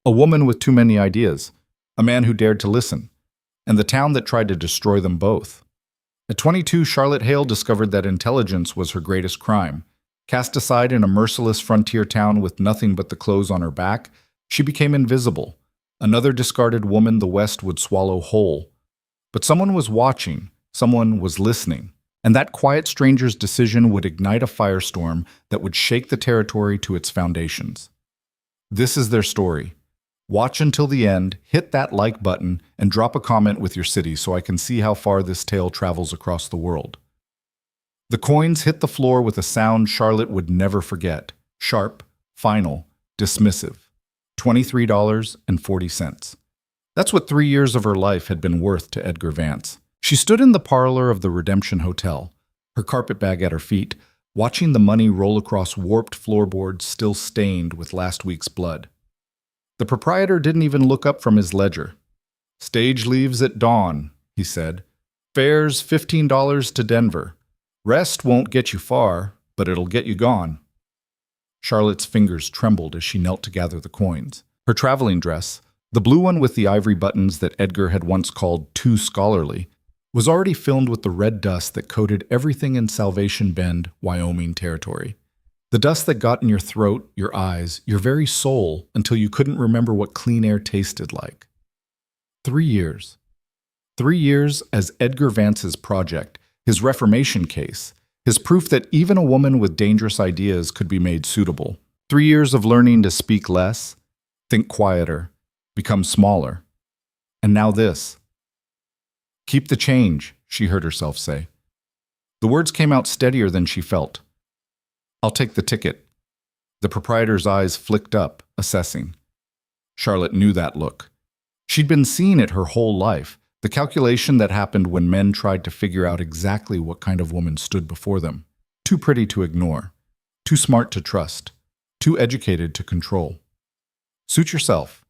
A woman with too many ideas, a man who dared to listen, and the town that tried to destroy them both. At 22, Charlotte Hale discovered that intelligence was her greatest crime. Cast aside in a merciless frontier town with nothing but the clothes on her back, she became invisible, another discarded woman the West would swallow whole. But someone was watching, someone was listening, and that quiet stranger's decision would ignite a firestorm that would shake the territory to its foundations. This is their story. Watch until the end, hit that like button, and drop a comment with your city so I can see how far this tale travels across the world. The coins hit the floor with a sound Charlotte would never forget. Sharp, final, dismissive. $23.40. That's what 3 years of her life had been worth to Edgar Vance. She stood in the parlor of the Redemption Hotel, her carpetbag at her feet, watching the money roll across warped floorboards still stained with last week's blood. The proprietor didn't even look up from his ledger. "Stage leaves at dawn," he said. "Fares $15 to Denver. Rest won't get you far, but it'll get you gone." Charlotte's fingers trembled as she knelt to gather the coins. Her traveling dress, the blue one with the ivory buttons that Edgar had once called too scholarly, was already filled with the red dust that coated everything in Salvation Bend, Wyoming territory. The dust that got in your throat, your eyes, your very soul, until you couldn't remember what clean air tasted like. 3 years. 3 years as Edgar Vance's project, his reformation case, his proof that even a woman with dangerous ideas could be made suitable. 3 years of learning to speak less, think quieter, become smaller. And now this. "Keep the change," she heard herself say. The words came out steadier than she felt. "I'll take the ticket." The proprietor's eyes flicked up, assessing. Charlotte knew that look. She'd been seeing it her whole life, the calculation that happened when men tried to figure out exactly what kind of woman stood before them. Too pretty to ignore, too smart to trust, too educated to control. "Suit yourself."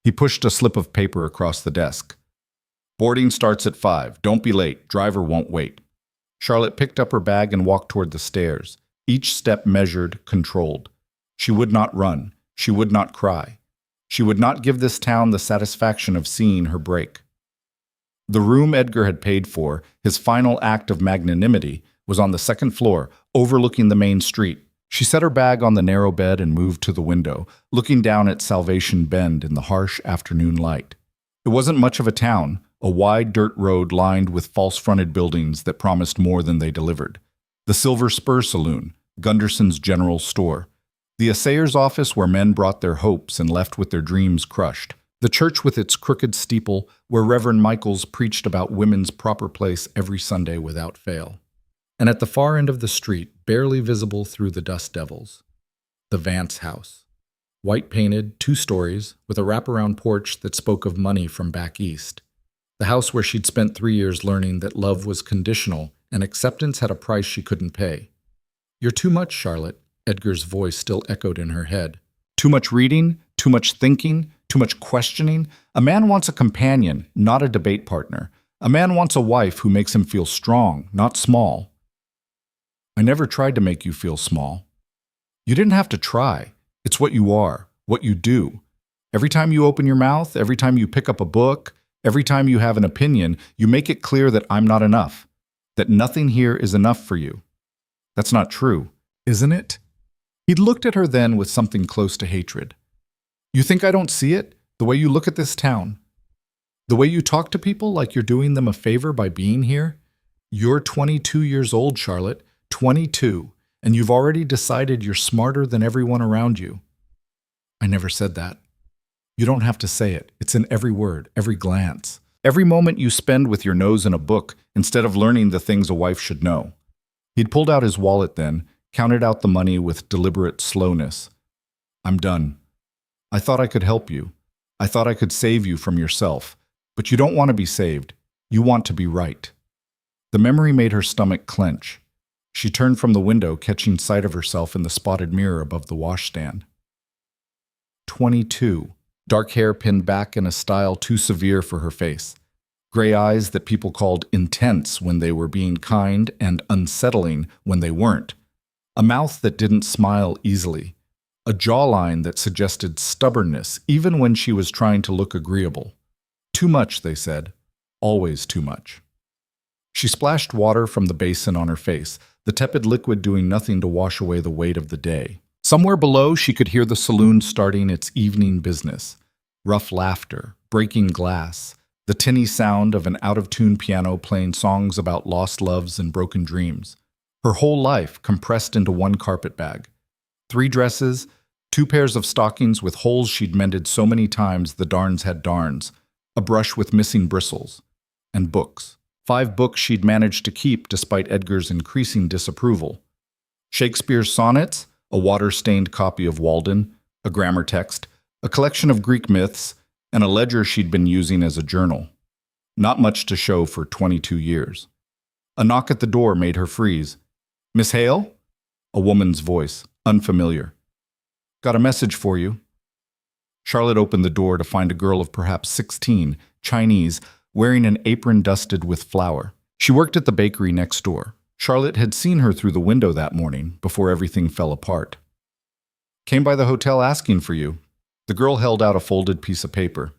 He pushed a slip of paper across the desk. "Boarding starts at 5. Don't be late. Driver won't wait." Charlotte picked up her bag and walked toward the stairs, each step measured, controlled. She would not run. She would not cry. She would not give this town the satisfaction of seeing her break. The room Edgar had paid for, his final act of magnanimity, was on the second floor, overlooking the main street. She set her bag on the narrow bed and moved to the window, looking down at Salvation Bend in the harsh afternoon light. It wasn't much of a town, a wide dirt road lined with false-fronted buildings that promised more than they delivered. The Silver Spur Saloon, Gunderson's general store. The assayer's office where men brought their hopes and left with their dreams crushed. The church with its crooked steeple where Reverend Michaels preached about women's proper place every Sunday without fail. And at the far end of the street, barely visible through the dust devils, the Vance house. White painted, 2 stories, with a wraparound porch that spoke of money from back east. The house where she'd spent 3 years learning that love was conditional and acceptance had a price she couldn't pay. "You're too much, Charlotte," Edgar's voice still echoed in her head. "Too much reading, too much thinking, too much questioning. A man wants a companion, not a debate partner. A man wants a wife who makes him feel strong, not small." "I never tried to make you feel small." "You didn't have to try. It's what you are, what you do. Every time you open your mouth, every time you pick up a book, every time you have an opinion, you make it clear that I'm not enough, that nothing here is enough for you. That's not true, isn't it?" He'd looked at her then with something close to hatred. "You think I don't see it? The way you look at this town? The way you talk to people like you're doing them a favor by being here? You're 22 years old, Charlotte, 22, and you've already decided you're smarter than everyone around you." "I never said that." "You don't have to say it. It's in every word, every glance, every moment you spend with your nose in a book instead of learning the things a wife should know." He'd pulled out his wallet then, counted out the money with deliberate slowness. "I'm done. I thought I could help you. I thought I could save you from yourself. But you don't want to be saved. You want to be right." The memory made her stomach clench. She turned from the window, catching sight of herself in the spotted mirror above the washstand. 22. Dark hair pinned back in a style too severe for her face. Gray eyes that people called intense when they were being kind and unsettling when they weren't. A mouth that didn't smile easily. a jawline that suggested stubbornness even when she was trying to look agreeable. Too much, they said. Always too much. She splashed water from the basin on her face, the tepid liquid doing nothing to wash away the weight of the day. Somewhere below, she could hear the saloon starting its evening business. Rough laughter, breaking glass, the tinny sound of an out-of-tune piano playing songs about lost loves and broken dreams. Her whole life compressed into one carpet bag. 3 dresses, 2 pairs of stockings with holes she'd mended so many times the darns had darns, a brush with missing bristles, and books. 5 books she'd managed to keep despite Edgar's increasing disapproval. Shakespeare's sonnets, a water-stained copy of Walden, a grammar text, a collection of Greek myths, and a ledger she'd been using as a journal. Not much to show for 22 years. A knock at the door made her freeze. "Miss Hale?" A woman's voice, unfamiliar. "Got a message for you." Charlotte opened the door to find a girl of perhaps 16, Chinese, wearing an apron dusted with flour. She worked at the bakery next door. Charlotte had seen her through the window that morning, before everything fell apart. "Came by the hotel asking for you." The girl held out a folded piece of paper.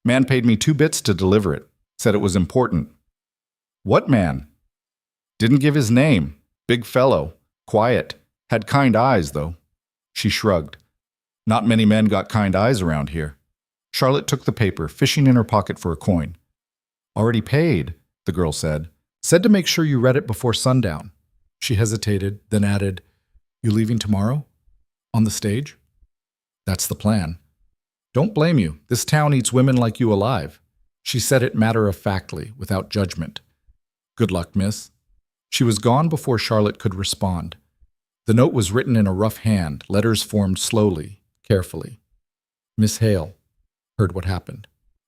"Man paid me 2 bits to deliver it. Said it was important." "What man?" "Didn't give his name. Big fellow. Quiet. Had kind eyes, though." She shrugged. "Not many men got kind eyes around here." Charlotte took the paper, fishing in her pocket for a coin. "Already paid," the girl said. "Said to make sure you read it before sundown." She hesitated, then added, "You leaving tomorrow? On the stage?" "That's the plan." "Don't blame you. This town eats women like you alive." She said it matter-of-factly, without judgment. "Good luck, miss." She was gone before Charlotte could respond. The note was written in a rough hand, letters formed slowly, carefully. "Miss Hale. Heard what happened.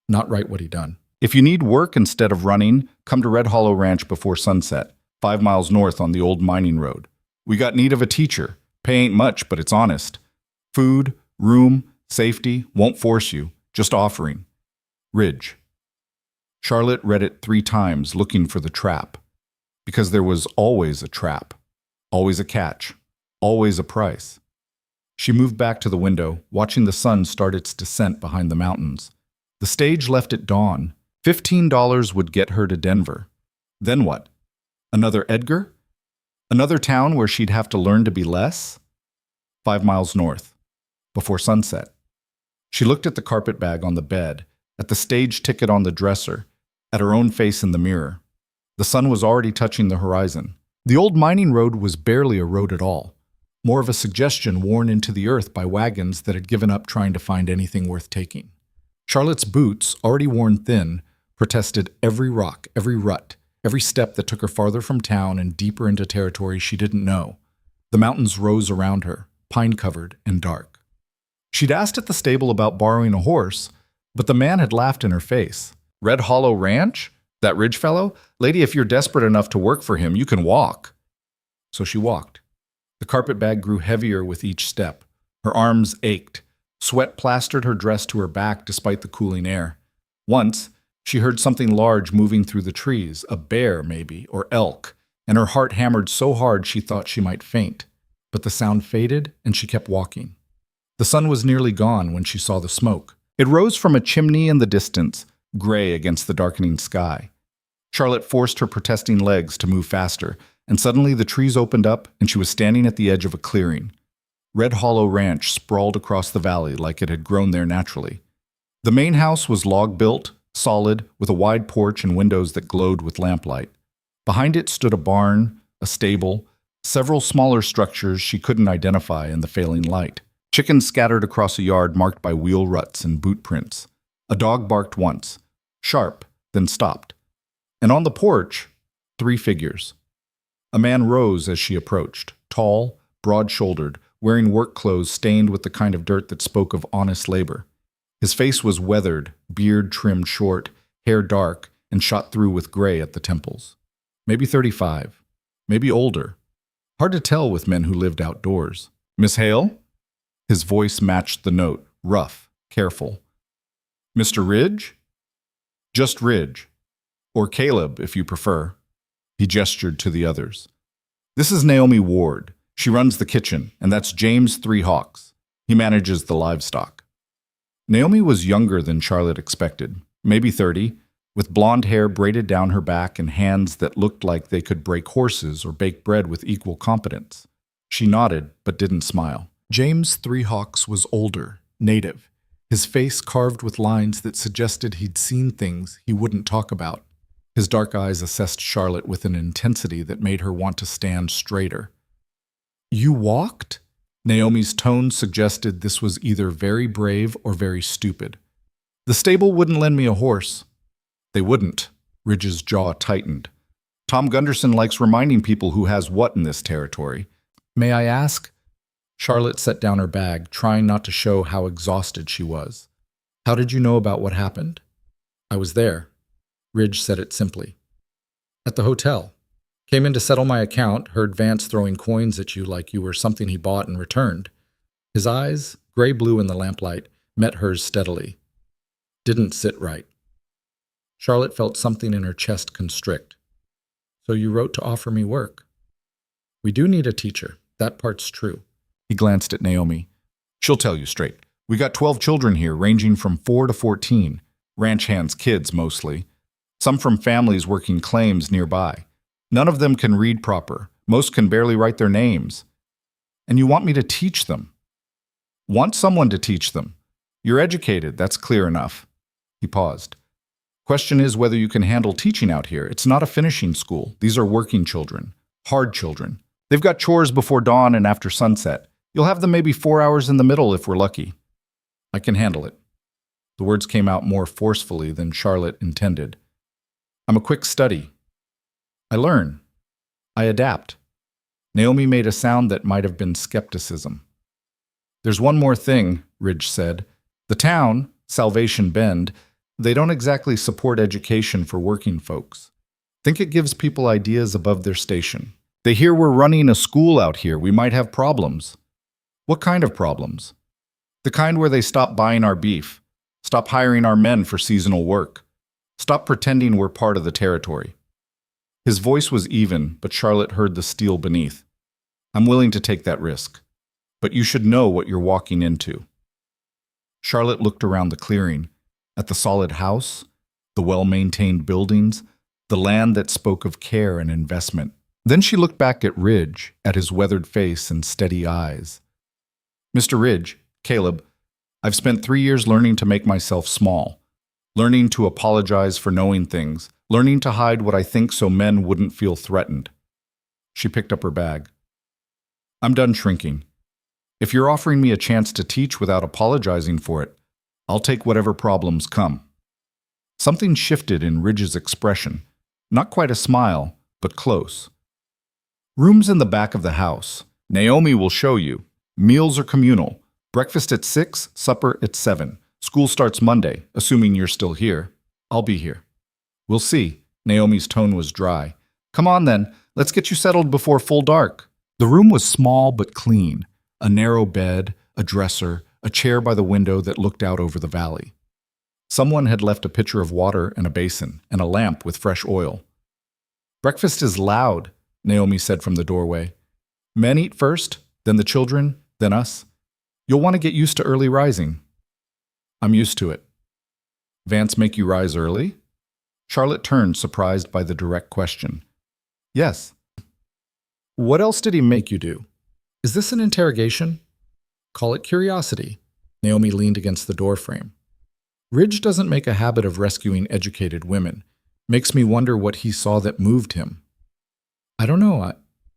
Not right what he done. If you need work instead of running, come to Red Hollow Ranch before sunset, 5 miles north on the old mining road. We got need of a teacher. Pay ain't much, but it's honest. Food, room, safety, won't force you, just offering. Ridge." Charlotte read it 3 times, looking for the trap. Because there was always a trap. Always a catch. Always a price. She moved back to the window, watching the sun start its descent behind the mountains. The stage left at dawn. $15 would get her to Denver. Then what? Another Edgar? Another town where she'd have to learn to be less? 5 miles north. Before sunset. She looked at the carpet bag on the bed, at the stage ticket on the dresser, at her own face in the mirror. The sun was already touching the horizon. The old mining road was barely a road at all, more of a suggestion worn into the earth by wagons that had given up trying to find anything worth taking. Charlotte's boots, already worn thin, protested every rock, every rut, every step that took her farther from town and deeper into territory she didn't know. The mountains rose around her, pine-covered and dark. She'd asked at the stable about borrowing a horse, but the man had laughed in her face. "Red Hollow Ranch? That Ridge fellow? Lady, if you're desperate enough to work for him, you can walk." So she walked. The carpet bag grew heavier with each step. Her arms ached. Sweat plastered her dress to her back despite the cooling air. Once, she heard something large moving through the trees, a bear maybe, or elk, and her heart hammered so hard she thought she might faint. But the sound faded, and she kept walking. The sun was nearly gone when she saw the smoke. It rose from a chimney in the distance, gray against the darkening sky. Charlotte forced her protesting legs to move faster, and suddenly the trees opened up and she was standing at the edge of a clearing. Red Hollow Ranch sprawled across the valley like it had grown there naturally. The main house was log-built, solid, with a wide porch and windows that glowed with lamplight. Behind it stood a barn, a stable, several smaller structures she couldn't identify in the failing light. Chickens scattered across a yard marked by wheel ruts and boot prints. A dog barked once, sharp, then stopped. And on the porch, 3 figures. A man rose as she approached, tall, broad-shouldered, wearing work clothes stained with the kind of dirt that spoke of honest labor. His face was weathered, beard trimmed short, hair dark, and shot through with gray at the temples. Maybe 35, maybe older. Hard to tell with men who lived outdoors. "Miss Hale?" His voice matched the note, rough, careful. "Mr. Ridge?" "Just Ridge. Or Caleb, if you prefer." He gestured to the others. "This is Naomi Ward. She runs the kitchen, and that's James 3 Hawks. He manages the livestock. Naomi was younger than Charlotte expected, maybe 30, with blonde hair braided down her back and hands that looked like they could break horses or bake bread with equal competence. She nodded, but didn't smile. James Three Hawks was older, native, his face carved with lines that suggested he'd seen things he wouldn't talk about. His dark eyes assessed Charlotte with an intensity that made her want to stand straighter. "You walked?" Naomi's tone suggested this was either very brave or very stupid. "The stable wouldn't lend me a horse." "They wouldn't." Ridge's jaw tightened. "Tom Gunderson likes reminding people who has what in this territory. May I ask?" Charlotte set down her bag, trying not to show how exhausted she was. "How did you know about what happened?" "I was there." Ridge said it simply. "At the hotel. Came in to settle my account, heard Vance throwing coins at you like you were something he bought and returned." His eyes, gray-blue in the lamplight, met hers steadily. "Didn't sit right." Charlotte felt something in her chest constrict. "So you wrote to offer me work?" "We do need a teacher. That part's true." He glanced at Naomi. "She'll tell you straight. We got 12 children here, ranging from 4 to 14. Ranch hands' kids, mostly. Some from families working claims nearby. None of them can read proper. Most can barely write their names. And you want me to teach them?" "Want someone to teach them. You're educated, that's clear enough." He paused. "Question is whether you can handle teaching out here. It's not a finishing school. These are working children. Hard children. They've got chores before dawn and after sunset. You'll have them maybe 4 hours in the middle if we're lucky." "I can handle it." The words came out more forcefully than Charlotte intended. "I'm a quick study. I learn. I adapt." Naomi made a sound that might have been skepticism. "There's one more thing," Ridge said. "The town, Salvation Bend, they don't exactly support education for working folks. Think it gives people ideas above their station. They hear we're running a school out here, we might have problems." "What kind of problems?" "The kind where they stop buying our beef, stop hiring our men for seasonal work, stop pretending we're part of the territory." His voice was even, but Charlotte heard the steel beneath. "I'm willing to take that risk, but you should know what you're walking into." Charlotte looked around the clearing, at the solid house, the well-maintained buildings, the land that spoke of care and investment. Then she looked back at Ridge, at his weathered face and steady eyes. "Mr. Ridge, Caleb, I've spent 3 years learning to make myself small, learning to apologize for knowing things, learning to hide what I think so men wouldn't feel threatened." She picked up her bag. "I'm done shrinking. If you're offering me a chance to teach without apologizing for it, I'll take whatever problems come." Something shifted in Ridge's expression, not quite a smile, but close. "Rooms in the back of the house. Naomi will show you. Meals are communal. Breakfast at 6, supper at 7. School starts Monday, assuming you're still here. I'll be here." "We'll see." Naomi's tone was dry. "Come on then, let's get you settled before full dark." The room was small but clean. A narrow bed, a dresser, a chair by the window that looked out over the valley. Someone had left a pitcher of water and a basin, and a lamp with fresh oil. "Breakfast is loud," Naomi said from the doorway. "Men eat first, then the children, then us. You'll want to get used to early rising." "I'm used to it." "Vance make you rise early?" Charlotte turned, surprised by the direct question. "Yes." "What else did he make you do?" "Is this an interrogation?" "Call it curiosity." Naomi leaned against the doorframe. "Ridge doesn't make a habit of rescuing educated women. Makes me wonder what he saw that moved him." "I don't know.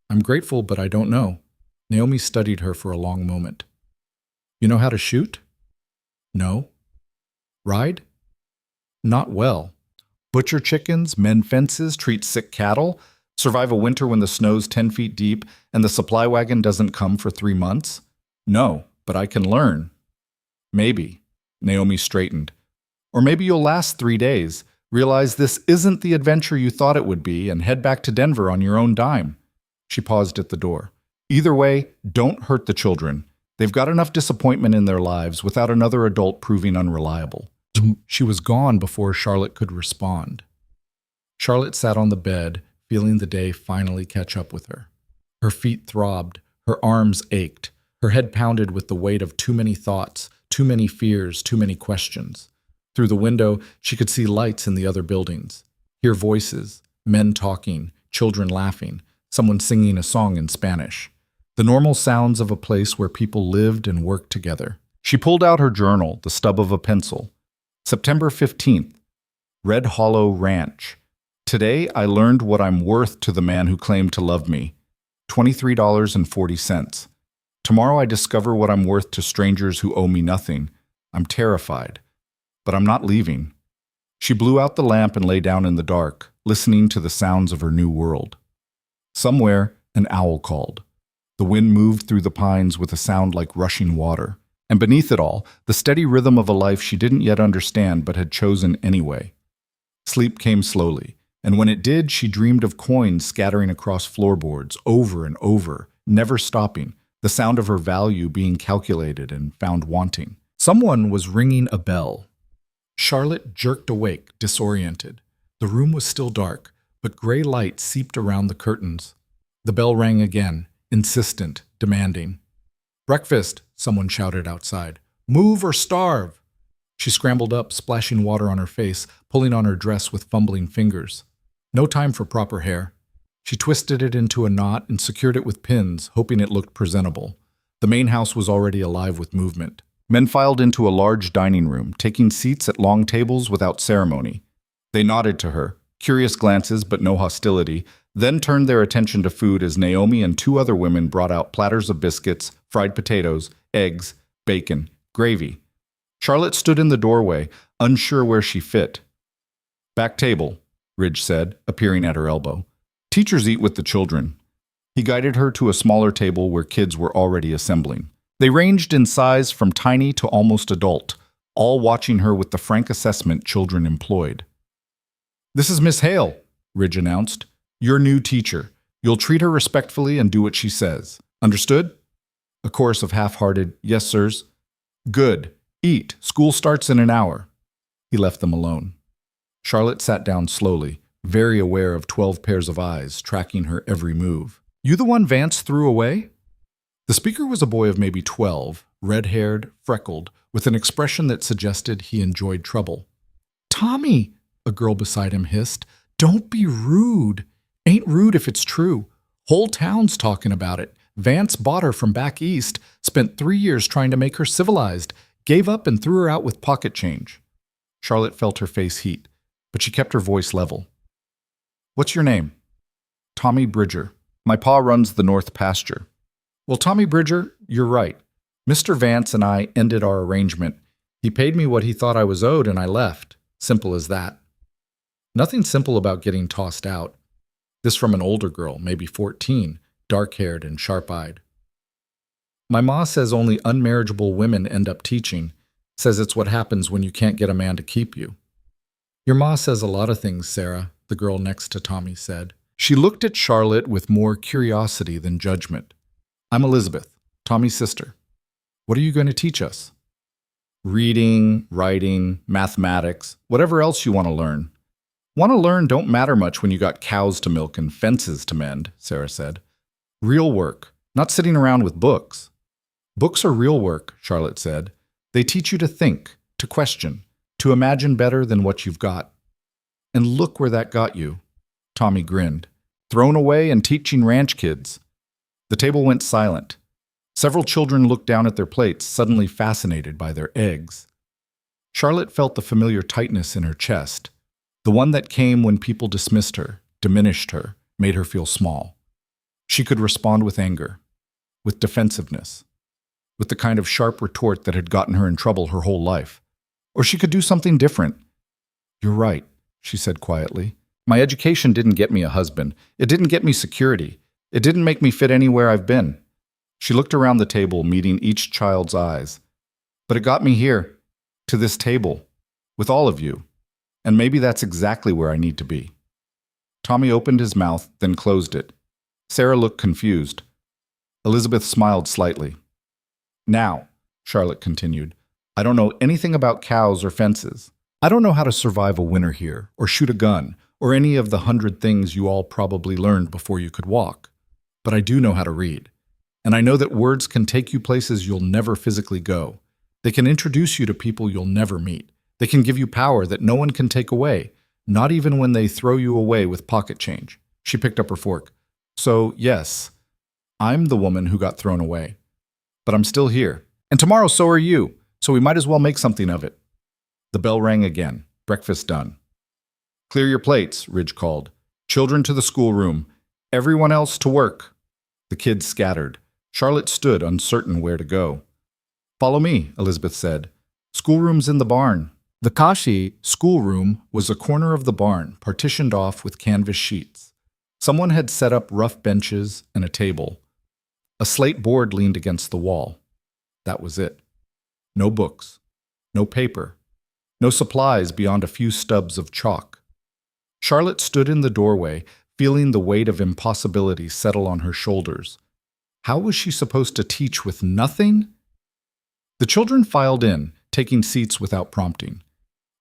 I'm grateful, but I don't know." Naomi studied her for a long moment. "You know how to shoot?" "No." "Ride?" "Not well." "Butcher chickens, mend fences, treat sick cattle, survive a winter when the snow's 10 feet deep and the supply wagon doesn't come for 3 months? No, but I can learn." "Maybe." Naomi straightened. "Or maybe you'll last 3 days, realize this isn't the adventure you thought it would be, and head back to Denver on your own dime." She paused at the door. "Either way, don't hurt the children. They've got enough disappointment in their lives without another adult proving unreliable." She was gone before Charlotte could respond. Charlotte sat on the bed, feeling the day finally catch up with her. Her feet throbbed, her arms ached, Her head pounded with the weight of too many thoughts, too many fears, too many questions. Through the window, she could see lights in the other buildings, hear voices, men talking, children laughing, someone singing a song in Spanish. The normal sounds of a place where people lived and worked together. She pulled out her journal, the stub of a pencil. September 15th, Red Hollow Ranch. Today, I learned what I'm worth to the man who claimed to love me. $23.40. Tomorrow I discover what I'm worth to strangers who owe me nothing. I'm terrified. But I'm not leaving. She blew out the lamp and lay down in the dark, listening to the sounds of her new world. Somewhere, an owl called. The wind moved through the pines with a sound like rushing water. And beneath it all, the steady rhythm of a life she didn't yet understand but had chosen anyway. Sleep came slowly, and when it did, she dreamed of coins scattering across floorboards, over and over, never stopping, the sound of her value being calculated and found wanting. Someone was ringing a bell. Charlotte jerked awake, disoriented. The room was still dark, but gray light seeped around the curtains. The bell rang again, insistent, demanding. "Breakfast," someone shouted outside. "Move or starve!" She scrambled up, splashing water on her face, pulling on her dress with fumbling fingers. No time for proper hair. She twisted it into a knot and secured it with pins, hoping it looked presentable. The main house was already alive with movement. Men filed into a large dining room, taking seats at long tables without ceremony. They nodded to her, curious glances but no hostility, then turned their attention to food as Naomi and two other women brought out platters of biscuits, fried potatoes, eggs, bacon, gravy. Charlotte stood in the doorway, unsure where she fit. "Back table," Ridge said, appearing at her elbow. "Teachers eat with the children." He guided her to a smaller table where kids were already assembling. They ranged in size from tiny to almost adult, all watching her with the frank assessment children employed. "This is Miss Hale," Ridge announced. "Your new teacher. You'll treat her respectfully and do what she says. Understood?" A chorus of half-hearted, "Yes, sirs." "Good. Eat. School starts in an hour." He left them alone. Charlotte sat down slowly, very aware of 12 pairs of eyes tracking her every move. "You the one Vance threw away?" The speaker was a boy of maybe 12, red-haired, freckled, with an expression that suggested he enjoyed trouble. "Tommy," a girl beside him hissed, "don't be rude. Ain't rude if it's true. Whole town's talking about it. Vance bought her from back east, spent 3 years trying to make her civilized, gave up and threw her out with pocket change." Charlotte felt her face heat, but she kept her voice level. "What's your name?" "Tommy Bridger. My pa runs the North Pasture." "Well, Tommy Bridger, you're right. Mr. Vance and I ended our arrangement. He paid me what he thought I was owed and I left. Simple as that." Nothing simple about getting tossed out. This from an older girl, maybe 14, dark-haired and sharp-eyed. "My ma says only unmarriageable women end up teaching. Says it's what happens when you can't get a man to keep you." "Your ma says a lot of things, Sarah," the girl next to Tommy said. She looked at Charlotte with more curiosity than judgment. "I'm Elizabeth, Tommy's sister. What are you going to teach us?" "Reading, writing, mathematics, whatever else you want to learn." "Want to learn don't matter much when you got cows to milk and fences to mend," Sarah said. "Real work, not sitting around with books." "Books are real work," Charlotte said. "They teach you to think, to question, to imagine better than what you've got." "And look where that got you." Tommy grinned. "Thrown away and teaching ranch kids." The table went silent. Several children looked down at their plates, suddenly fascinated by their eggs. Charlotte felt the familiar tightness in her chest, the one that came when people dismissed her, diminished her, made her feel small. She could respond with anger, with defensiveness, with the kind of sharp retort that had gotten her in trouble her whole life. Or she could do something different. "You're right," she said quietly. "My education didn't get me a husband. It didn't get me security. It didn't make me fit anywhere I've been." She looked around the table, meeting each child's eyes. "But it got me here, to this table, with all of you. And maybe that's exactly where I need to be." Tommy opened his mouth, then closed it. Sarah looked confused. Elizabeth smiled slightly. "Now," Charlotte continued, "I don't know anything about cows or fences. I don't know how to survive a winter here, or shoot a gun, or any of the 100 things you all probably learned before you could walk. But I do know how to read. And I know that words can take you places you'll never physically go. They can introduce you to people you'll never meet. They can give you power that no one can take away, not even when they throw you away with pocket change. She picked up her fork. So, yes, I'm the woman who got thrown away. But I'm still here. And tomorrow so are you, so we might as well make something of it. The bell rang again. Breakfast done. Clear your plates, Ridge called. Children to the schoolroom. Everyone else to work. The kids scattered. Charlotte stood, uncertain where to go. Follow me, Elizabeth said. Schoolroom's in the barn. The Kashi schoolroom was a corner of the barn, partitioned off with canvas sheets. Someone had set up rough benches and a table. A slate board leaned against the wall. That was it. No books. No paper. No supplies beyond a few stubs of chalk. Charlotte stood in the doorway, feeling the weight of impossibility settle on her shoulders. How was she supposed to teach with nothing? The children filed in, taking seats without prompting.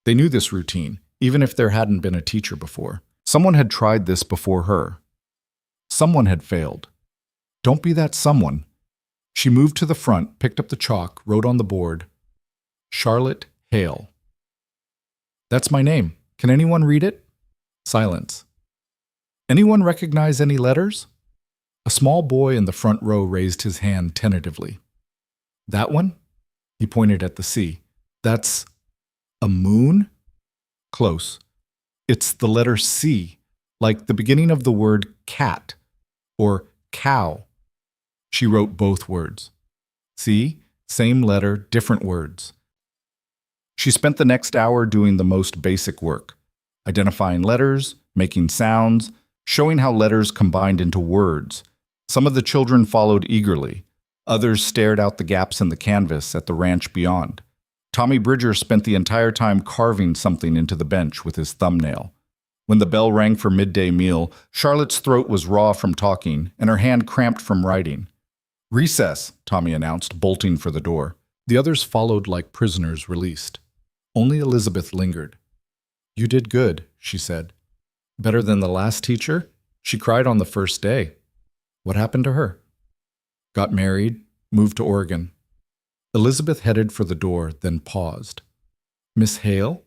They knew this routine, even if there hadn't been a teacher before. Someone had tried this before her. Someone had failed. Don't be that someone. She moved to the front, picked up the chalk, wrote on the board, Charlotte Hale. That's my name. Can anyone read it? Silence. Anyone recognize any letters? A small boy in the front row raised his hand tentatively. That one? He pointed at the sea. That's a moon? Close. It's the letter C, like the beginning of the word cat or cow. She wrote both words. See? Same letter, different words. She spent the next hour doing the most basic work, identifying letters, making sounds, showing how letters combined into words. Some of the children followed eagerly. Others stared out the gaps in the canvas at the ranch beyond. Tommy Bridger spent the entire time carving something into the bench with his thumbnail. When the bell rang for midday meal, Charlotte's throat was raw from talking and her hand cramped from writing. Recess, Tommy announced, bolting for the door. The others followed like prisoners released. Only Elizabeth lingered. You did good, she said. Better than the last teacher? She cried on the first day. What happened to her? Got married, moved to Oregon. Elizabeth headed for the door, then paused. Miss Hale?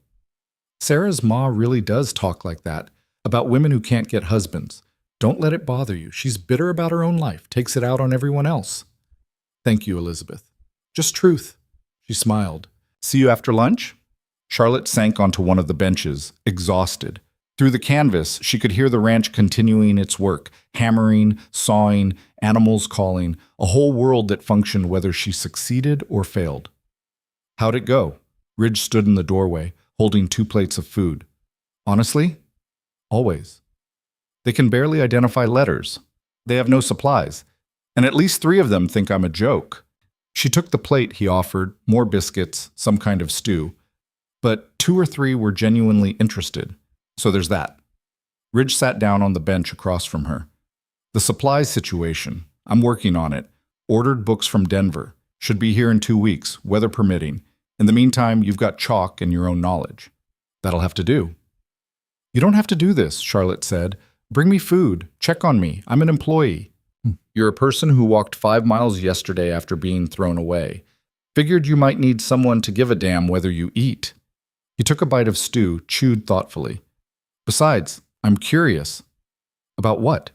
Sarah's ma really does talk like that, about women who can't get husbands. Don't let it bother you. She's bitter about her own life, takes it out on everyone else. Thank you, Elizabeth. Just truth. She smiled. See you after lunch? Charlotte sank onto one of the benches, exhausted. Through the canvas, she could hear the ranch continuing its work, hammering, sawing, animals calling, a whole world that functioned whether she succeeded or failed. How'd it go? Ridge stood in the doorway, holding 2 plates of food. Honestly? Always. They can barely identify letters. They have no supplies. And at least 3 of them think I'm a joke. She took the plate he offered, more biscuits, some kind of stew. But 2 or 3 were genuinely interested. So there's that. Ridge sat down on the bench across from her. The supplies situation. I'm working on it. Ordered books from Denver. Should be here in 2 weeks, weather permitting. In the meantime, you've got chalk and your own knowledge. That'll have to do. You don't have to do this, Charlotte said. Bring me food. Check on me. I'm an employee. You're a person who walked 5 miles yesterday after being thrown away. Figured you might need someone to give a damn whether you eat. He took a bite of stew, chewed thoughtfully. Besides, I'm curious. About what?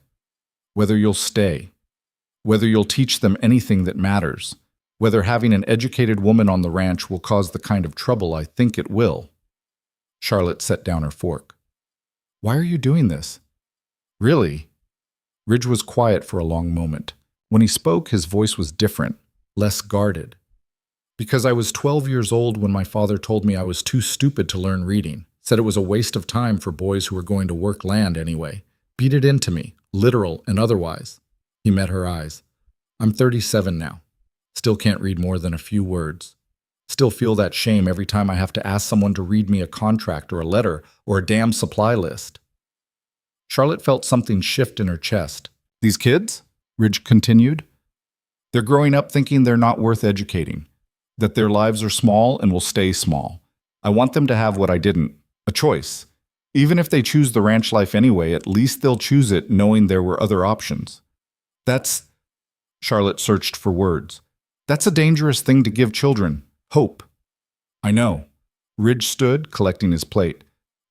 Whether you'll stay. Whether you'll teach them anything that matters. Whether having an educated woman on the ranch will cause the kind of trouble I think it will. Charlotte set down her fork. Why are you doing this? Really? Ridge was quiet for a long moment. When he spoke, his voice was different, less guarded. Because I was 12 years old when my father told me I was too stupid to learn reading. Said it was a waste of time for boys who were going to work land anyway. Beat it into me, literal and otherwise. He met her eyes. I'm 37 now. Still can't read more than a few words. Still feel that shame every time I have to ask someone to read me a contract or a letter or a damn supply list. Charlotte felt something shift in her chest. These kids? Ridge continued. They're growing up thinking they're not worth educating, that their lives are small and will stay small. I want them to have what I didn't, a choice. Even if they choose the ranch life anyway, at least they'll choose it knowing there were other options. That's Charlotte searched for words. That's a dangerous thing to give children. Hope. I know. Ridge stood, collecting his plate.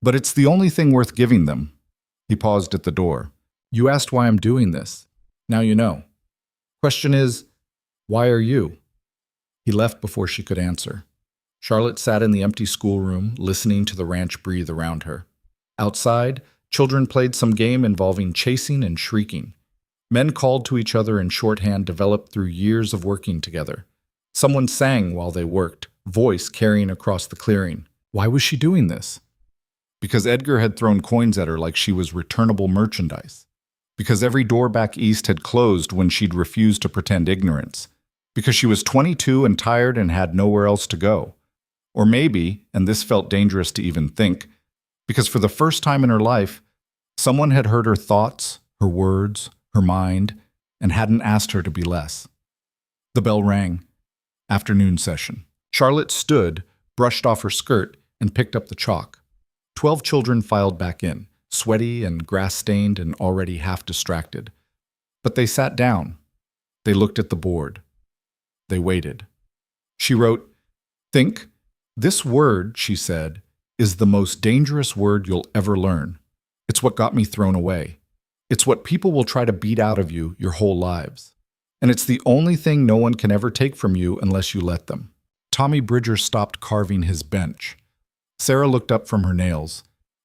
But it's the only thing worth giving them. He paused at the door. You asked why I'm doing this. Now you know. Question is, why are you? He left before she could answer. Charlotte sat in the empty schoolroom, listening to the ranch breathe around her. Outside, children played some game involving chasing and shrieking. Men called to each other in shorthand developed through years of working together. Someone sang while they worked, voice carrying across the clearing. Why was she doing this? Because Edgar had thrown coins at her like she was returnable merchandise. Because every door back east had closed when she'd refused to pretend ignorance. Because she was 22 and tired and had nowhere else to go. Or maybe, and this felt dangerous to even think, because for the first time in her life, someone had heard her thoughts, her words, her mind, and hadn't asked her to be less. The bell rang. Afternoon session. Charlotte stood, brushed off her skirt, and picked up the chalk. 12 children filed back in, sweaty and grass-stained and already half distracted. But they sat down. They looked at the board. They waited. She wrote, "Think. This word," she said, "is the most dangerous word you'll ever learn. It's what got me thrown away. It's what people will try to beat out of you your whole lives. And it's the only thing no one can ever take from you unless you let them." Tommy Bridger stopped carving his bench. Sarah looked up from her nails.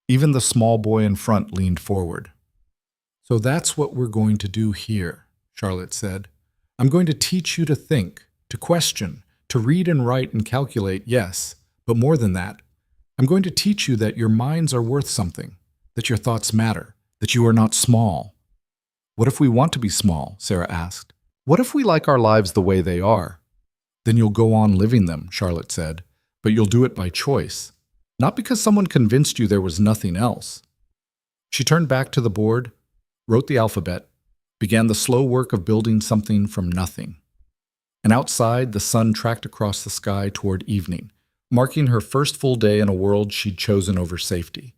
Even the small boy in front leaned forward. "So that's what we're going to do here," Charlotte said. "I'm going to teach you to think, to question, to read and write and calculate, yes, but more than that. I'm going to teach you that your minds are worth something, that your thoughts matter, that you are not small." "What if we want to be small?" Sarah asked. "What if we like our lives the way they are?" "Then you'll go on living them," Charlotte said, "but you'll do it by choice. Not because someone convinced you there was nothing else." She turned back to the board, wrote the alphabet, began the slow work of building something from nothing. And outside, the sun tracked across the sky toward evening, marking her first full day in a world she'd chosen over safety.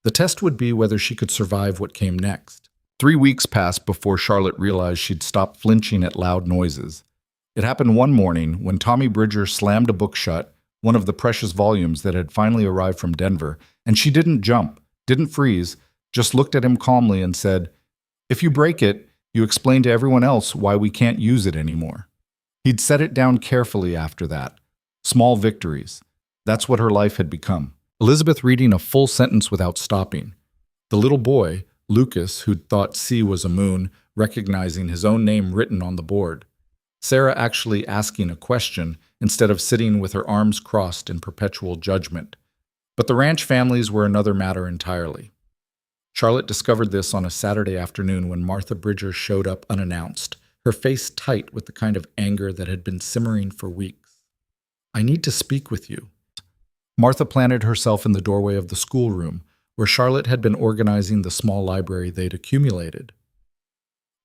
The test would be whether she could survive what came next. 3 weeks passed before Charlotte realized she'd stopped flinching at loud noises. It happened one morning when Tommy Bridger slammed a book shut, one of the precious volumes that had finally arrived from Denver, and she didn't jump, didn't freeze, just looked at him calmly and said, "If you break it, you explain to everyone else why we can't use it anymore." He'd set it down carefully after that. Small victories. That's what her life had become. Elizabeth reading a full sentence without stopping. The little boy, Lucas, who'd thought C was a moon, recognizing his own name written on the board. Sarah actually asking a question instead of sitting with her arms crossed in perpetual judgment. But the ranch families were another matter entirely. Charlotte discovered this on a Saturday afternoon when Martha Bridger showed up unannounced, her face tight with the kind of anger that had been simmering for weeks. "I need to speak with you." Martha planted herself in the doorway of the schoolroom, where Charlotte had been organizing the small library they'd accumulated.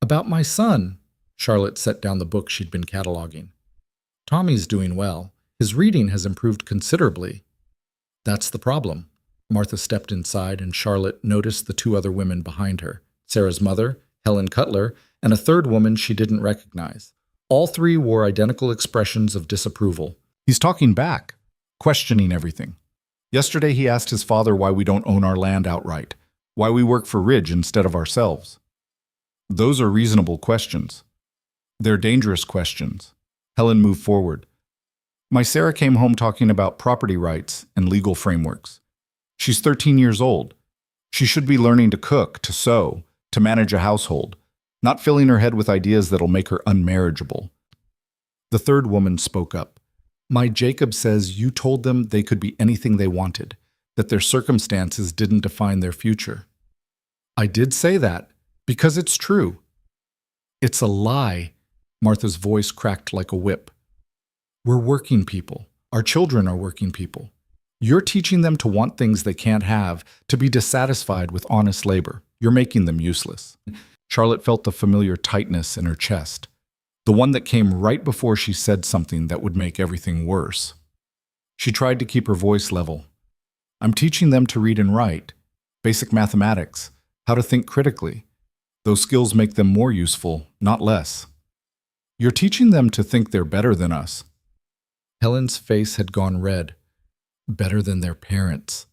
"About my son." Charlotte set down the book she'd been cataloging. "Tommy's doing well. His reading has improved considerably." "That's the problem." Martha stepped inside, and Charlotte noticed the 2 other women behind her, Sarah's mother, Helen Cutler, and a third woman she didn't recognize. All 3 wore identical expressions of disapproval. "He's talking back, questioning everything. Yesterday he asked his father why we don't own our land outright, why we work for Ridge instead of ourselves. Those are reasonable questions. They're dangerous questions." Helen moved forward. "My Sarah came home talking about property rights and legal frameworks. She's 13 years old. She should be learning to cook, to sew, to manage a household, not filling her head with ideas that'll make her unmarriageable." The third woman spoke up. "My Jacob says you told them they could be anything they wanted, that their circumstances didn't define their future." "I did say that, because it's true." "It's a lie." Martha's voice cracked like a whip. "We're working people. Our children are working people. You're teaching them to want things they can't have, to be dissatisfied with honest labor. You're making them useless." Charlotte felt the familiar tightness in her chest, the one that came right before she said something that would make everything worse. She tried to keep her voice level. "I'm teaching them to read and write, basic mathematics, how to think critically. Those skills make them more useful, not less." You're teaching them to think they're better than us. Helen's face had gone red. Better than their parents.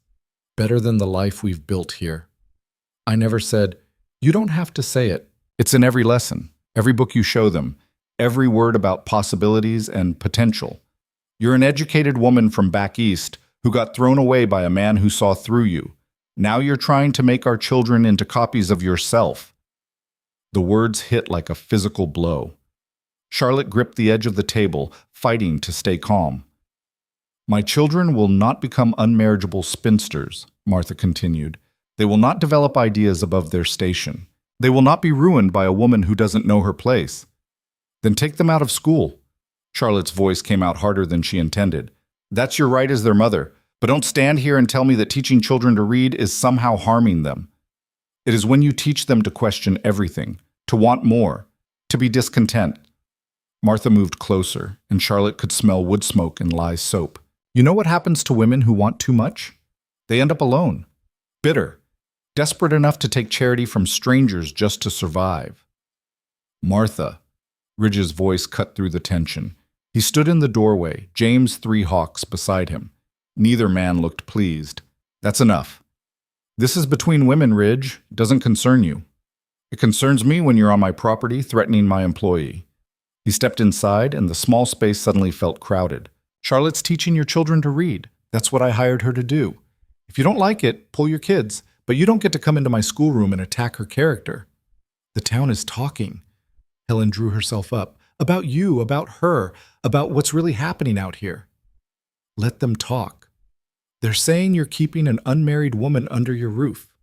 Better than the life we've built here. I never said, you don't have to say it. It's in every lesson, every book you show them, every word about possibilities and potential. You're an educated woman from back east who got thrown away by a man who saw through you. Now you're trying to make our children into copies of yourself. The words hit like a physical blow. Charlotte gripped the edge of the table, fighting to stay calm. My children will not become unmarriageable spinsters, Martha continued. They will not develop ideas above their station. They will not be ruined by a woman who doesn't know her place. Then take them out of school. Charlotte's voice came out harder than she intended. That's your right as their mother, but don't stand here and tell me that teaching children to read is somehow harming them. It is when you teach them to question everything, to want more, to be discontent. Martha moved closer, and Charlotte could smell wood smoke and lye soap. You know what happens to women who want too much? They end up alone, bitter, desperate enough to take charity from strangers just to survive. Martha. Ridge's voice cut through the tension. He stood in the doorway, James 3 Hawks beside him. Neither man looked pleased. That's enough. This is between women, Ridge. It doesn't concern you. It concerns me when you're on my property threatening my employee. He stepped inside, and the small space suddenly felt crowded. Charlotte's teaching your children to read. That's what I hired her to do. If you don't like it, pull your kids, but you don't get to come into my schoolroom and attack her character. The town is talking. Helen drew herself up. About you, about her, about what's really happening out here. Let them talk. They're saying you're keeping an unmarried woman under your roof,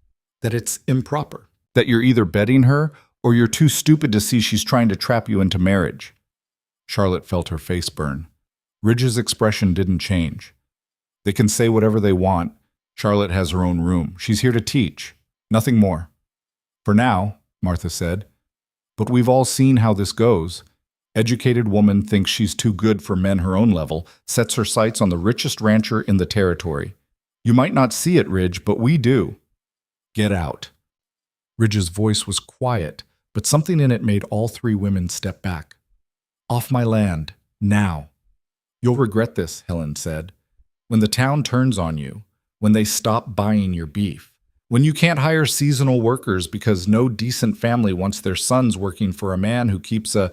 that it's improper, that you're either bedding her or you're too stupid to see she's trying to trap you into marriage. Charlotte felt her face burn. Ridge's expression didn't change. They can say whatever they want. Charlotte has her own room. She's here to teach. Nothing more. For now, Martha said. But we've all seen how this goes. Educated woman thinks she's too good for men her own level, sets her sights on the richest rancher in the territory. You might not see it, Ridge, but we do. Get out. Ridge's voice was quiet, but something in it made all three women step back. Off my land, now. You'll regret this, Helen said. When the town turns on you, when they stop buying your beef, when you can't hire seasonal workers because no decent family wants their sons working for a man who keeps a...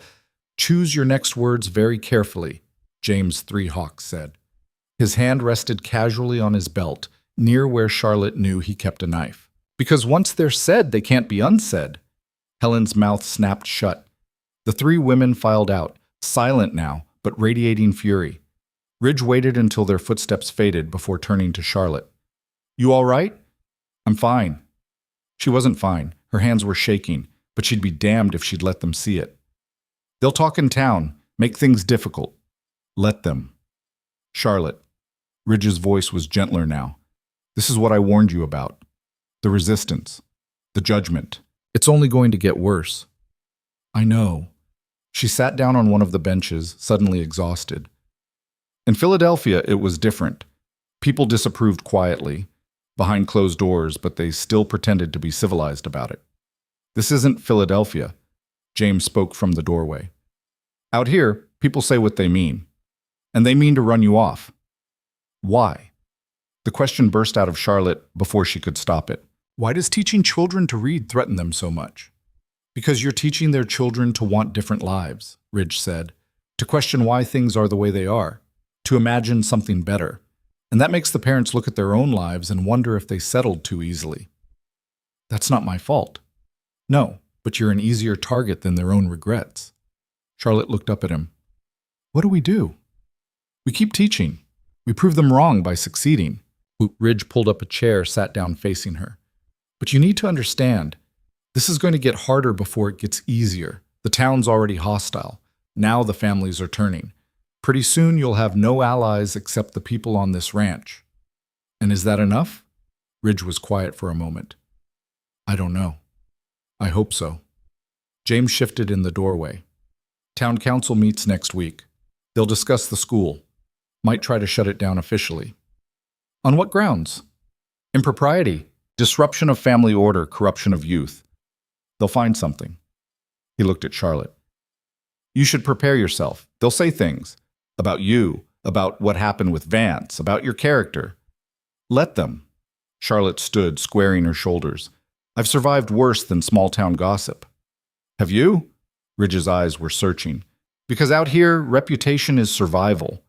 Choose your next words very carefully, James 3 Hawks said. His hand rested casually on his belt, near where Charlotte knew he kept a knife. Because once they're said, they can't be unsaid. Helen's mouth snapped shut. The three women filed out, silent now, but radiating fury. Ridge waited until their footsteps faded before turning to Charlotte. You all right? I'm fine. She wasn't fine. Her hands were shaking, but she'd be damned if she'd let them see it. They'll talk in town, make things difficult. Let them. Charlotte. Ridge's voice was gentler now. This is what I warned you about. The resistance. The judgment. It's only going to get worse. I know. She sat down on one of the benches, suddenly exhausted. In Philadelphia, it was different. People disapproved quietly, behind closed doors, but they still pretended to be civilized about it. This isn't Philadelphia. James spoke from the doorway. Out here, people say what they mean. And they mean to run you off. Why? The question burst out of Charlotte before she could stop it. Why does teaching children to read threaten them so much? Because you're teaching their children to want different lives, Ridge said. To question why things are the way they are. To imagine something better. And that makes the parents look at their own lives and wonder if they settled too easily. That's not my fault. No. But you're an easier target than their own regrets. Charlotte looked up at him. What do? We keep teaching. We prove them wrong by succeeding. Ridge pulled up a chair, sat down facing her. But you need to understand, this is going to get harder before it gets easier. The town's already hostile. Now the families are turning. Pretty soon you'll have no allies except the people on this ranch. And is that enough? Ridge was quiet for a moment. I don't know. I hope so. James shifted in the doorway. Town council meets next week. They'll discuss the school. Might try to shut it down officially. On what grounds? Impropriety, disruption of family order, corruption of youth. They'll find something. He looked at Charlotte. You should prepare yourself. They'll say things about you, about what happened with Vance, about your character. Let them. Charlotte stood, squaring her shoulders. I've survived worse than small-town gossip. Have you? Ridge's eyes were searching. Because out here, reputation is survival.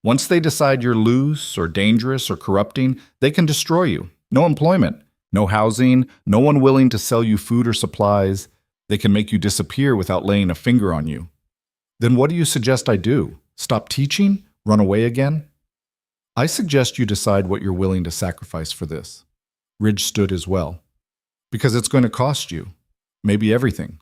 Once they decide you're loose or dangerous or corrupting, they can destroy you. No employment, no housing, no one willing to sell you food or supplies. They can make you disappear without laying a finger on you. Then what do you suggest I do? Stop teaching? Run away again? I suggest you decide what you're willing to sacrifice for this. Ridge stood as well. Because it's going to cost you. Maybe everything.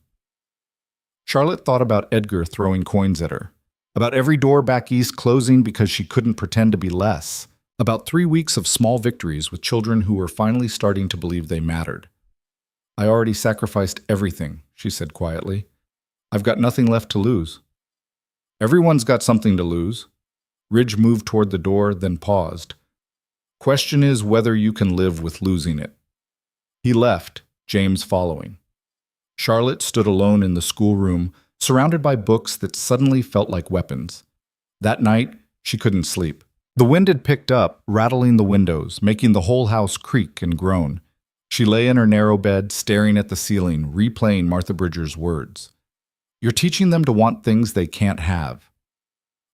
Charlotte thought about Edgar throwing coins at her. About every door back east closing because she couldn't pretend to be less. About 3 weeks of small victories with children who were finally starting to believe they mattered. I already sacrificed everything, she said quietly. I've got nothing left to lose. Everyone's got something to lose. Ridge moved toward the door, then paused. Question is whether you can live with losing it. He left, James following. Charlotte stood alone in the schoolroom, surrounded by books that suddenly felt like weapons. That night, she couldn't sleep. The wind had picked up, rattling the windows, making the whole house creak and groan. She lay in her narrow bed, staring at the ceiling, replaying Martha Bridger's words. You're teaching them to want things they can't have.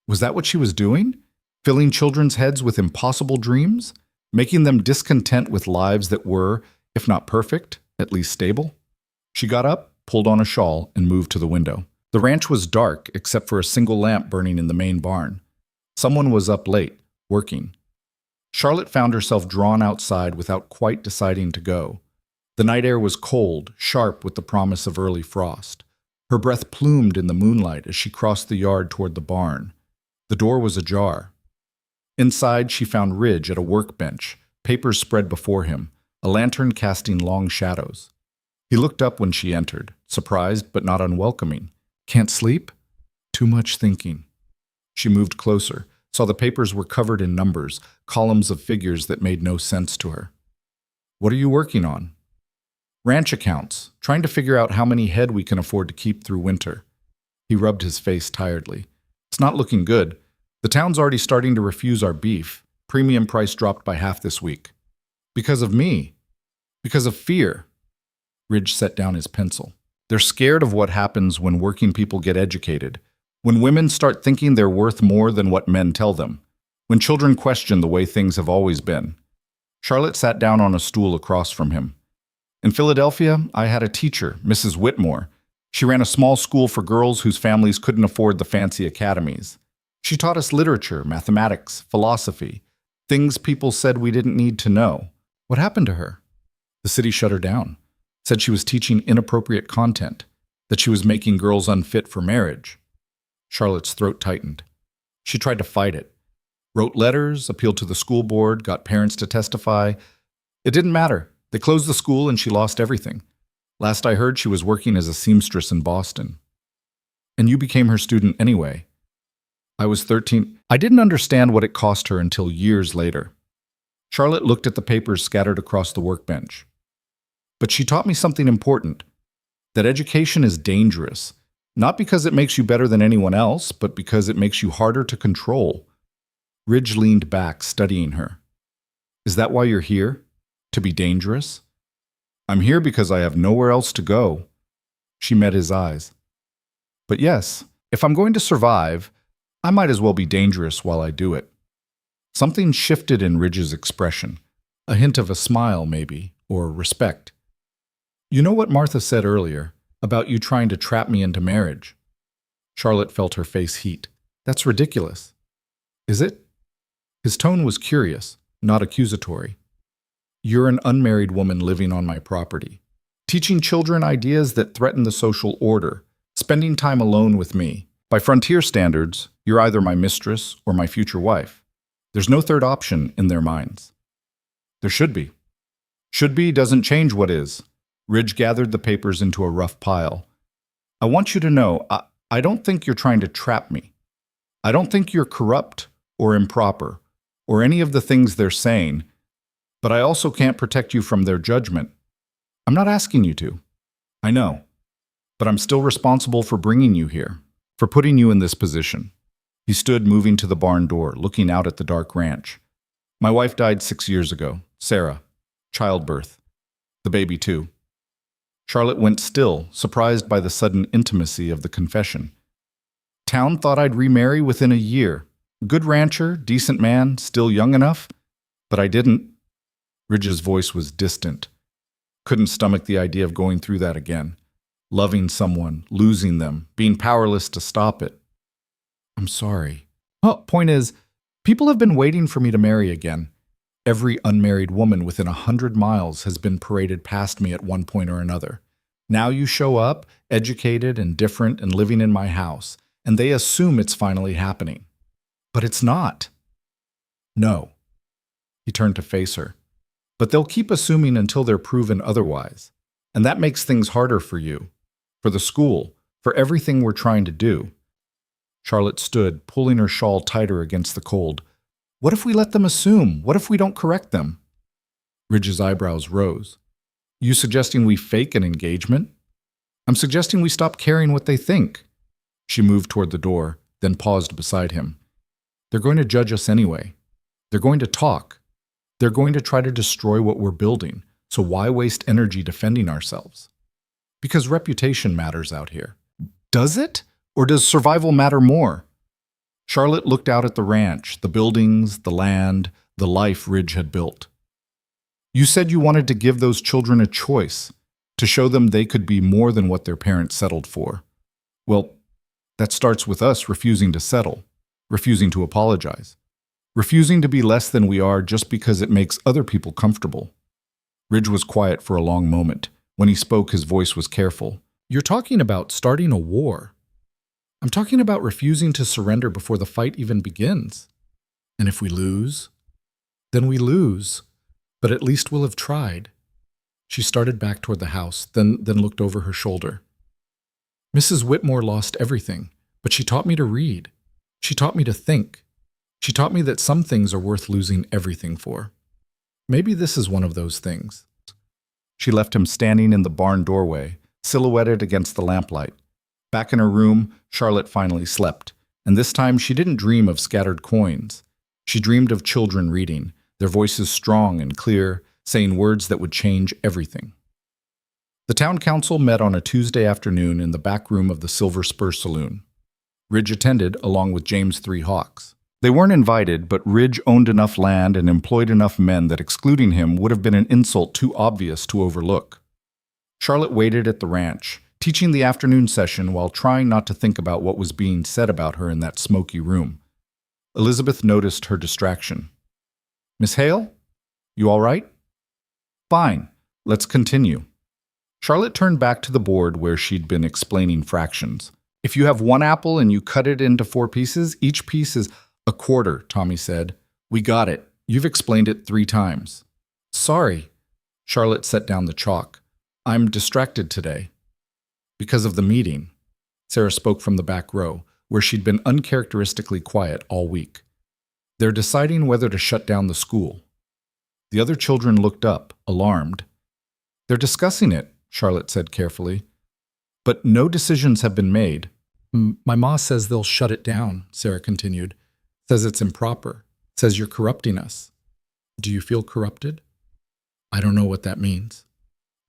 Was that what she was doing? Filling children's heads with impossible dreams? Making them discontent with lives that were, if not perfect, at least stable? She got up, pulled on a shawl, and moved to the window. The ranch was dark, except for a single lamp burning in the main barn. Someone was up late, working. Charlotte found herself drawn outside without quite deciding to go. The night air was cold, sharp with the promise of early frost. Her breath plumed in the moonlight as she crossed the yard toward the barn. The door was ajar. Inside, she found Ridge at a workbench, papers spread before him, a lantern casting long shadows. He looked up when she entered, surprised but not unwelcoming. Can't sleep? Too much thinking. She moved closer, saw the papers were covered in numbers, columns of figures that made no sense to her. What are you working on? Ranch accounts, trying to figure out how many head we can afford to keep through winter. He rubbed his face tiredly. It's not looking good. The town's already starting to refuse our beef. Premium price dropped by half this week. Because of me. Because of fear. Ridge set down his pencil. They're scared of what happens when working people get educated. When women start thinking they're worth more than what men tell them. When children question the way things have always been. Charlotte sat down on a stool across from him. In Philadelphia, I had a teacher, Mrs. Whitmore. She ran a small school for girls whose families couldn't afford the fancy academies. She taught us literature, mathematics, philosophy, things people said we didn't need to know. What happened to her? The city shut her down. Said she was teaching inappropriate content, that she was making girls unfit for marriage. Charlotte's throat tightened. She tried to fight it. Wrote letters, appealed to the school board, got parents to testify. It didn't matter. They closed the school and she lost everything. Last I heard, she was working as a seamstress in Boston. And you became her student anyway. I was 13. I didn't understand what it cost her until years later. Charlotte looked at the papers scattered across the workbench. But she taught me something important, that education is dangerous, not because it makes you better than anyone else, but because it makes you harder to control. Ridge leaned back, studying her. Is that why you're here? To be dangerous? I'm here because I have nowhere else to go. She met his eyes. But yes, if I'm going to survive, I might as well be dangerous while I do it. Something shifted in Ridge's expression, a hint of a smile maybe, or respect. You know what Martha said earlier, about you trying to trap me into marriage? Charlotte felt her face heat. That's ridiculous. Is it? His tone was curious, not accusatory. You're an unmarried woman living on my property, teaching children ideas that threaten the social order, spending time alone with me. By frontier standards, you're either my mistress or my future wife. There's no third option in their minds. There should be. Should be doesn't change what is. Ridge gathered the papers into a rough pile. I want you to know, I don't think you're trying to trap me. I don't think you're corrupt or improper or any of the things they're saying, but I also can't protect you from their judgment. I'm not asking you to. I know. But I'm still responsible for bringing you here, for putting you in this position." He stood moving to the barn door, looking out at the dark ranch. "My wife died 6 years ago, Sarah. Childbirth. The baby too." Charlotte went still, surprised by the sudden intimacy of the confession. "Town thought I'd remarry within a year. Good rancher, decent man, still young enough. But I didn't." Ridge's voice was distant. Couldn't stomach the idea of going through that again. Loving someone, losing them, being powerless to stop it. "I'm sorry." Point is, people have been waiting for me to marry again. Every unmarried woman within 100 miles has been paraded past me at one point or another. Now you show up, educated and different and living in my house, and they assume it's finally happening. But it's not. "No." He turned to face her. "But they'll keep assuming until they're proven otherwise. And that makes things harder for you, for the school, for everything we're trying to do." Charlotte stood, pulling her shawl tighter against the cold. "What if we let them assume? What if we don't correct them?" Ridge's eyebrows rose. "You suggesting we fake an engagement?" "I'm suggesting we stop caring what they think." She moved toward the door, then paused beside him. "They're going to judge us anyway. They're going to talk. They're going to try to destroy what we're building, so why waste energy defending ourselves?" "Because reputation matters out here." "Does it? Or does survival matter more?" Charlotte looked out at the ranch, the buildings, the land, the life Ridge had built. "You said you wanted to give those children a choice, to show them they could be more than what their parents settled for. Well, that starts with us refusing to settle, refusing to apologize, refusing to be less than we are just because it makes other people comfortable." Ridge was quiet for a long moment. When he spoke, his voice was careful. "You're talking about starting a war. I'm talking about refusing to surrender before the fight even begins. And if we lose, then we lose. But at least we'll have tried." She started back toward the house, then looked over her shoulder. "Mrs. Whitmore lost everything, but she taught me to read. She taught me to think. She taught me that some things are worth losing everything for. Maybe this is one of those things." She left him standing in the barn doorway, silhouetted against the lamplight. Back in her room, Charlotte finally slept, and this time she didn't dream of scattered coins. She dreamed of children reading, their voices strong and clear, saying words that would change everything. The town council met on a Tuesday afternoon in the back room of the Silver Spur Saloon. Ridge attended, along with James 3 Hawks. They weren't invited, but Ridge owned enough land and employed enough men that excluding him would have been an insult too obvious to overlook. Charlotte waited at the ranch, teaching the afternoon session while trying not to think about what was being said about her in that smoky room. Elizabeth noticed her distraction. "Miss Hale? You all right?" "Fine. Let's continue." Charlotte turned back to the board where she'd been explaining fractions. "If you have one apple and you cut it into 4 pieces, each piece is a quarter," Tommy said. "We got it. You've explained it 3 times." "Sorry." Charlotte set down the chalk. "I'm distracted today." "Because of the meeting." Sarah spoke from the back row, where she'd been uncharacteristically quiet all week. "They're deciding whether to shut down the school." The other children looked up, alarmed. "They're discussing it," Charlotte said carefully. "But no decisions have been made." "My ma says they'll shut it down," Sarah continued. "Says it's improper. Says you're corrupting us." "Do you feel corrupted?" "I don't know what that means."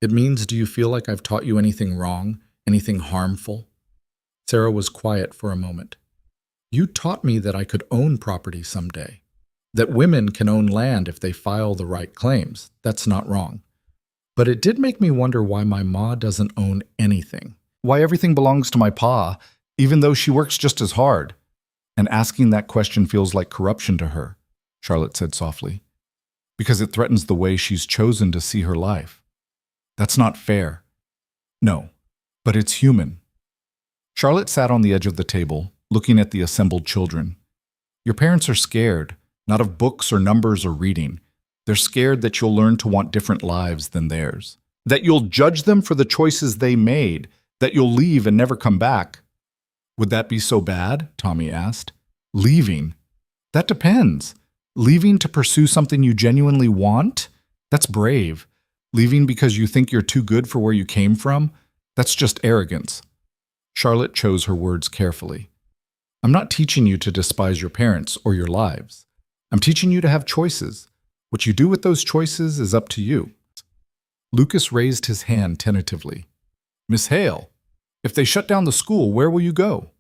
"It means, do you feel like I've taught you anything wrong? Anything harmful?" Sarah was quiet for a moment. "You taught me that I could own property someday. That women can own land if they file the right claims. That's not wrong. But it did make me wonder why my ma doesn't own anything. Why everything belongs to my pa, even though she works just as hard. And asking that question feels like corruption to her," Charlotte said softly. "Because it threatens the way she's chosen to see her life. That's not fair." "No. But it's human." Charlotte sat on the edge of the table, looking at the assembled children. "Your parents are scared, not of books or numbers or reading. They're scared that you'll learn to want different lives than theirs. That you'll judge them for the choices they made, that you'll leave and never come back." "Would that be so bad?" Tommy asked. "Leaving? That depends. Leaving to pursue something you genuinely want? That's brave. Leaving because you think you're too good for where you came from? That's just arrogance." Charlotte chose her words carefully. I'm not teaching you to despise your parents or your lives. I'm teaching you to have choices. What you do with those choices is up to you. Lucas raised his hand tentatively. Miss Hale, if they shut down the school, where will you go?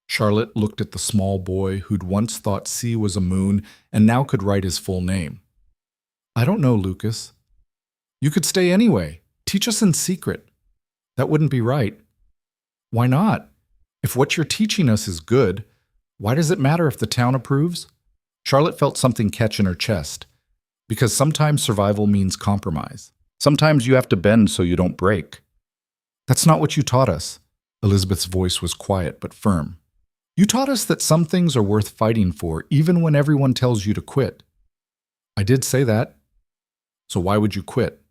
Charlotte looked at the small boy who'd once thought C was a moon and now could write his full name. I don't know, Lucas. You could stay anyway. Teach us in secret. That wouldn't be right. Why not? If what you're teaching us is good, why does it matter if the town approves? Charlotte felt something catch in her chest. Because sometimes survival means compromise. Sometimes you have to bend so you don't break. That's not what you taught us. Elizabeth's voice was quiet but firm. You taught us that some things are worth fighting for, even when everyone tells you to quit. I did say that. So why would you quit?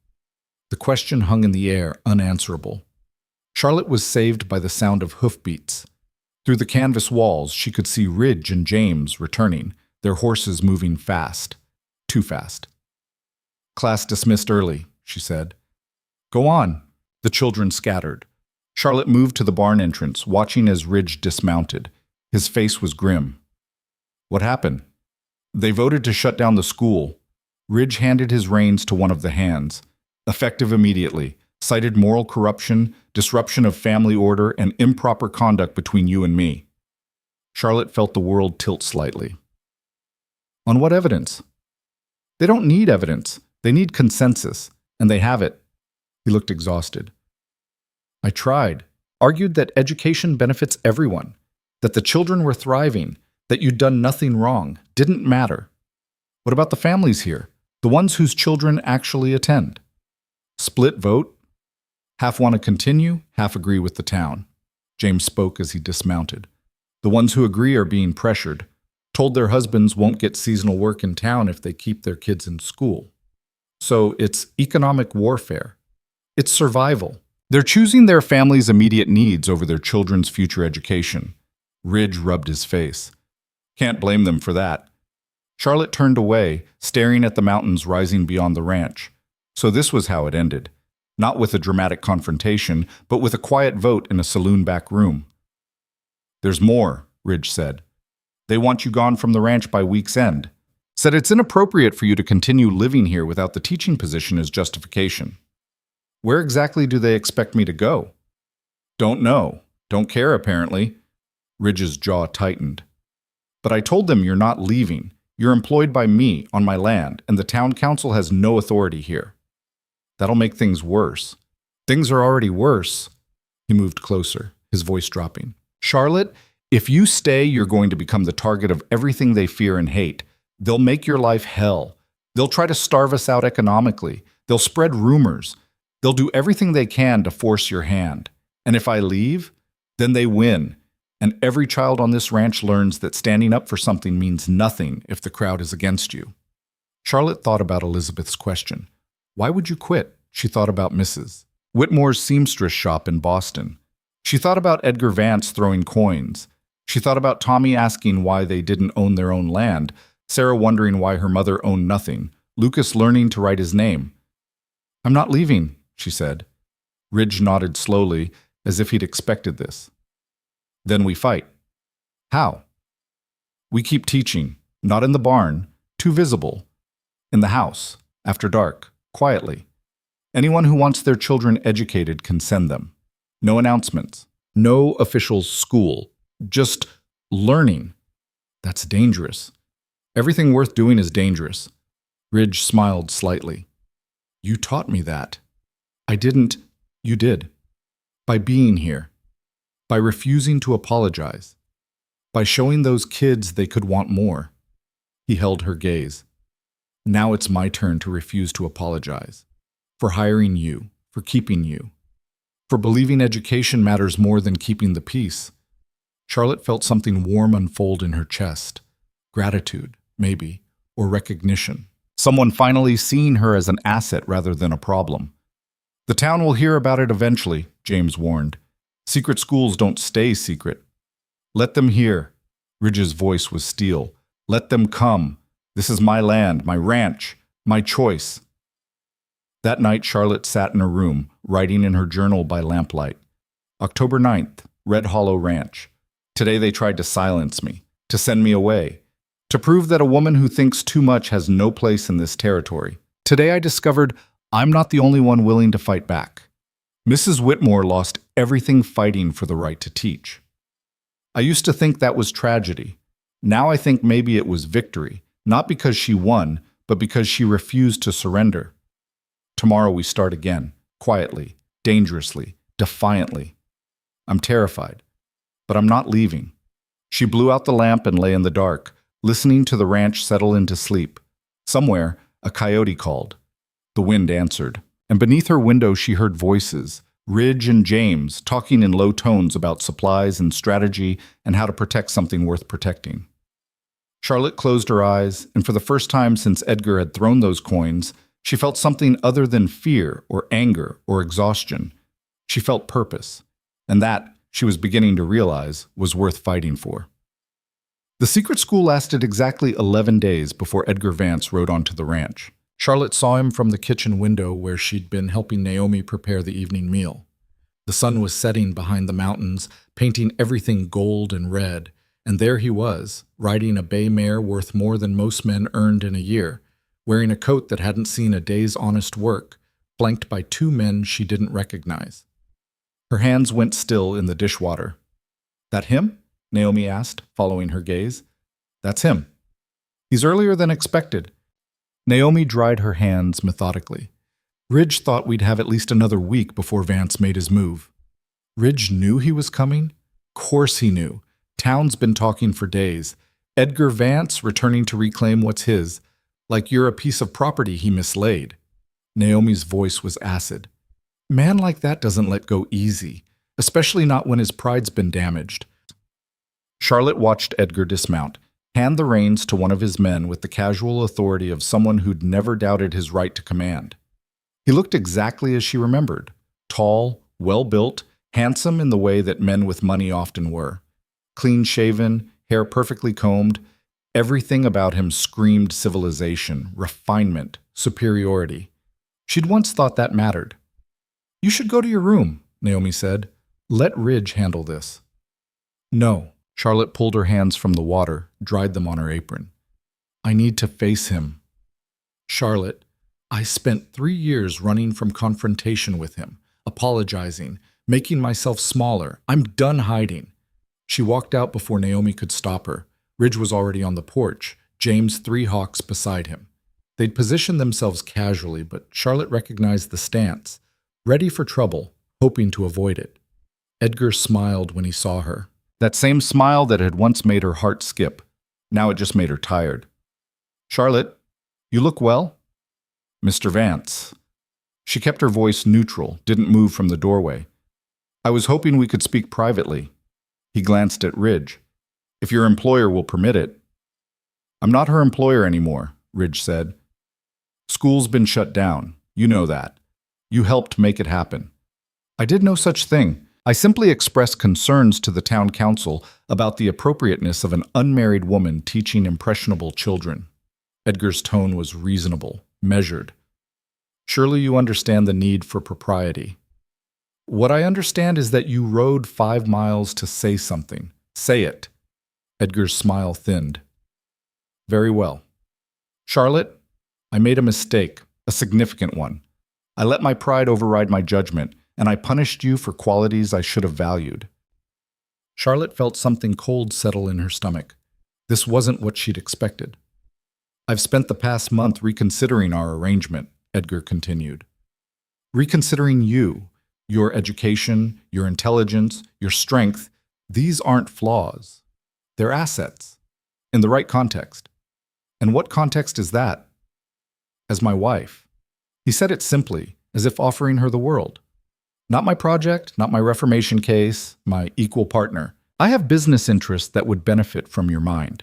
The question hung in the air, unanswerable. Charlotte was saved by the sound of hoofbeats. Through the canvas walls, she could see Ridge and James returning, their horses moving fast. Too fast. Class dismissed early, she said. Go on. The children scattered. Charlotte moved to the barn entrance, watching as Ridge dismounted. His face was grim. What happened? They voted to shut down the school. Ridge handed his reins to one of the hands. Effective immediately. Cited moral corruption, disruption of family order, and improper conduct between you and me. Charlotte felt the world tilt slightly. On what evidence? They don't need evidence. They need consensus, and they have it. He looked exhausted. I tried. Argued that education benefits everyone, that the children were thriving, that you'd done nothing wrong, didn't matter. What about the families here? The ones whose children actually attend? Split vote? Half want to continue, half agree with the town. James spoke as he dismounted. The ones who agree are being pressured, told their husbands won't get seasonal work in town if they keep their kids in school. So it's economic warfare. It's survival. They're choosing their family's immediate needs over their children's future education. Ridge rubbed his face. Can't blame them for that. Charlotte turned away, staring at the mountains rising beyond the ranch. So this was how it ended. Not with a dramatic confrontation, but with a quiet vote in a saloon back room. There's more, Ridge said. They want you gone from the ranch by week's end. Said it's inappropriate for you to continue living here without the teaching position as justification. Where exactly do they expect me to go? Don't know. Don't care, apparently. Ridge's jaw tightened. But I told them you're not leaving. You're employed by me on my land, and the town council has no authority here. That'll make things worse. Things are already worse. He moved closer, his voice dropping. Charlotte, if you stay, you're going to become the target of everything they fear and hate. They'll make your life hell. They'll try to starve us out economically. They'll spread rumors. They'll do everything they can to force your hand. And if I leave, then they win. And every child on this ranch learns that standing up for something means nothing if the crowd is against you. Charlotte thought about Elizabeth's question. Why would you quit? She thought about Mrs. Whitmore's seamstress shop in Boston. She thought about Edgar Vance throwing coins. She thought about Tommy asking why they didn't own their own land, Sarah wondering why her mother owned nothing, Lucas learning to write his name. I'm not leaving, she said. Ridge nodded slowly, as if he'd expected this. Then we fight. How? We keep teaching, not in the barn, too visible. In the house, after dark, quietly. Anyone who wants their children educated can send them. No announcements. No official school. Just learning. That's dangerous. Everything worth doing is dangerous. Ridge smiled slightly. You taught me that. I didn't. You did. By being here. By refusing to apologize. By showing those kids they could want more. He held her gaze. Now it's my turn to refuse to apologize. For hiring you. For keeping you. For believing education matters more than keeping the peace. Charlotte felt something warm unfold in her chest. Gratitude, maybe, or recognition. Someone finally seeing her as an asset rather than a problem. The town will hear about it eventually, James warned. Secret schools don't stay secret. Let them hear. Ridge's voice was steel. Let them come. This is my land, my ranch, my choice. That night, Charlotte sat in her room, writing in her journal by lamplight. October 9th, Red Hollow Ranch. Today they tried to silence me, to send me away, to prove that a woman who thinks too much has no place in this territory. Today I discovered I'm not the only one willing to fight back. Mrs. Whitmore lost everything fighting for the right to teach. I used to think that was tragedy. Now I think maybe it was victory, not because she won, but because she refused to surrender. Tomorrow we start again, quietly, dangerously, defiantly. I'm terrified, but I'm not leaving. She blew out the lamp and lay in the dark, listening to the ranch settle into sleep. Somewhere, a coyote called. The wind answered, and beneath her window she heard voices, Ridge and James, talking in low tones about supplies and strategy and how to protect something worth protecting. Charlotte closed her eyes, and for the first time since Edgar had thrown those coins, she felt something other than fear or anger or exhaustion. She felt purpose, and that, she was beginning to realize, was worth fighting for. The secret school lasted exactly 11 days before Edgar Vance rode onto the ranch. Charlotte saw him from the kitchen window where she'd been helping Naomi prepare the evening meal. The sun was setting behind the mountains, painting everything gold and red, and there he was, riding a bay mare worth more than most men earned in a year, wearing a coat that hadn't seen a day's honest work, flanked by two men she didn't recognize. Her hands went still in the dishwater. "That him?" Naomi asked, following her gaze. "That's him. He's earlier than expected." Naomi dried her hands methodically. Ridge thought we'd have at least another week before Vance made his move. Ridge knew he was coming? Course he knew. Town's been talking for days. Edgar Vance returning to reclaim what's his, like you're a piece of property he mislaid. Naomi's voice was acid. Man like that doesn't let go easy, especially not when his pride's been damaged. Charlotte watched Edgar dismount, hand the reins to one of his men with the casual authority of someone who'd never doubted his right to command. He looked exactly as she remembered, tall, well-built, handsome in the way that men with money often were. Clean-shaven, hair perfectly combed, everything about him screamed civilization, refinement, superiority. She'd once thought that mattered. "You should go to your room," Naomi said. "Let Ridge handle this." "No." Charlotte pulled her hands from the water, dried them on her apron. "I need to face him." "Charlotte, I spent 3 years running from confrontation with him, apologizing, making myself smaller. I'm done hiding." She walked out before Naomi could stop her. Ridge was already on the porch, James 3 Hawks beside him. They'd positioned themselves casually, but Charlotte recognized the stance, ready for trouble, hoping to avoid it. Edgar smiled when he saw her. That same smile that had once made her heart skip. Now it just made her tired. "Charlotte, you look well?" "Mr. Vance." She kept her voice neutral, didn't move from the doorway. "I was hoping we could speak privately." He glanced at Ridge. "If your employer will permit it." "I'm not her employer anymore," Ridge said. "School's been shut down. You know that. You helped make it happen." "I did no such thing. I simply expressed concerns to the town council about the appropriateness of an unmarried woman teaching impressionable children." Edgar's tone was reasonable, measured. "Surely you understand the need for propriety." "What I understand is that you rode 5 miles to say something. Say it." Edgar's smile thinned. "Very well. Charlotte, I made a mistake, a significant one. I let my pride override my judgment, and I punished you for qualities I should have valued." Charlotte felt something cold settle in her stomach. This wasn't what she'd expected. "I've spent the past month reconsidering our arrangement," Edgar continued. "Reconsidering you, your education, your intelligence, your strength. These aren't flaws. They're assets. In the right context. And what context is that?" "As my wife." He said it simply, as if offering her the world. "Not my project, not my reformation case, my equal partner. I have business interests that would benefit from your mind.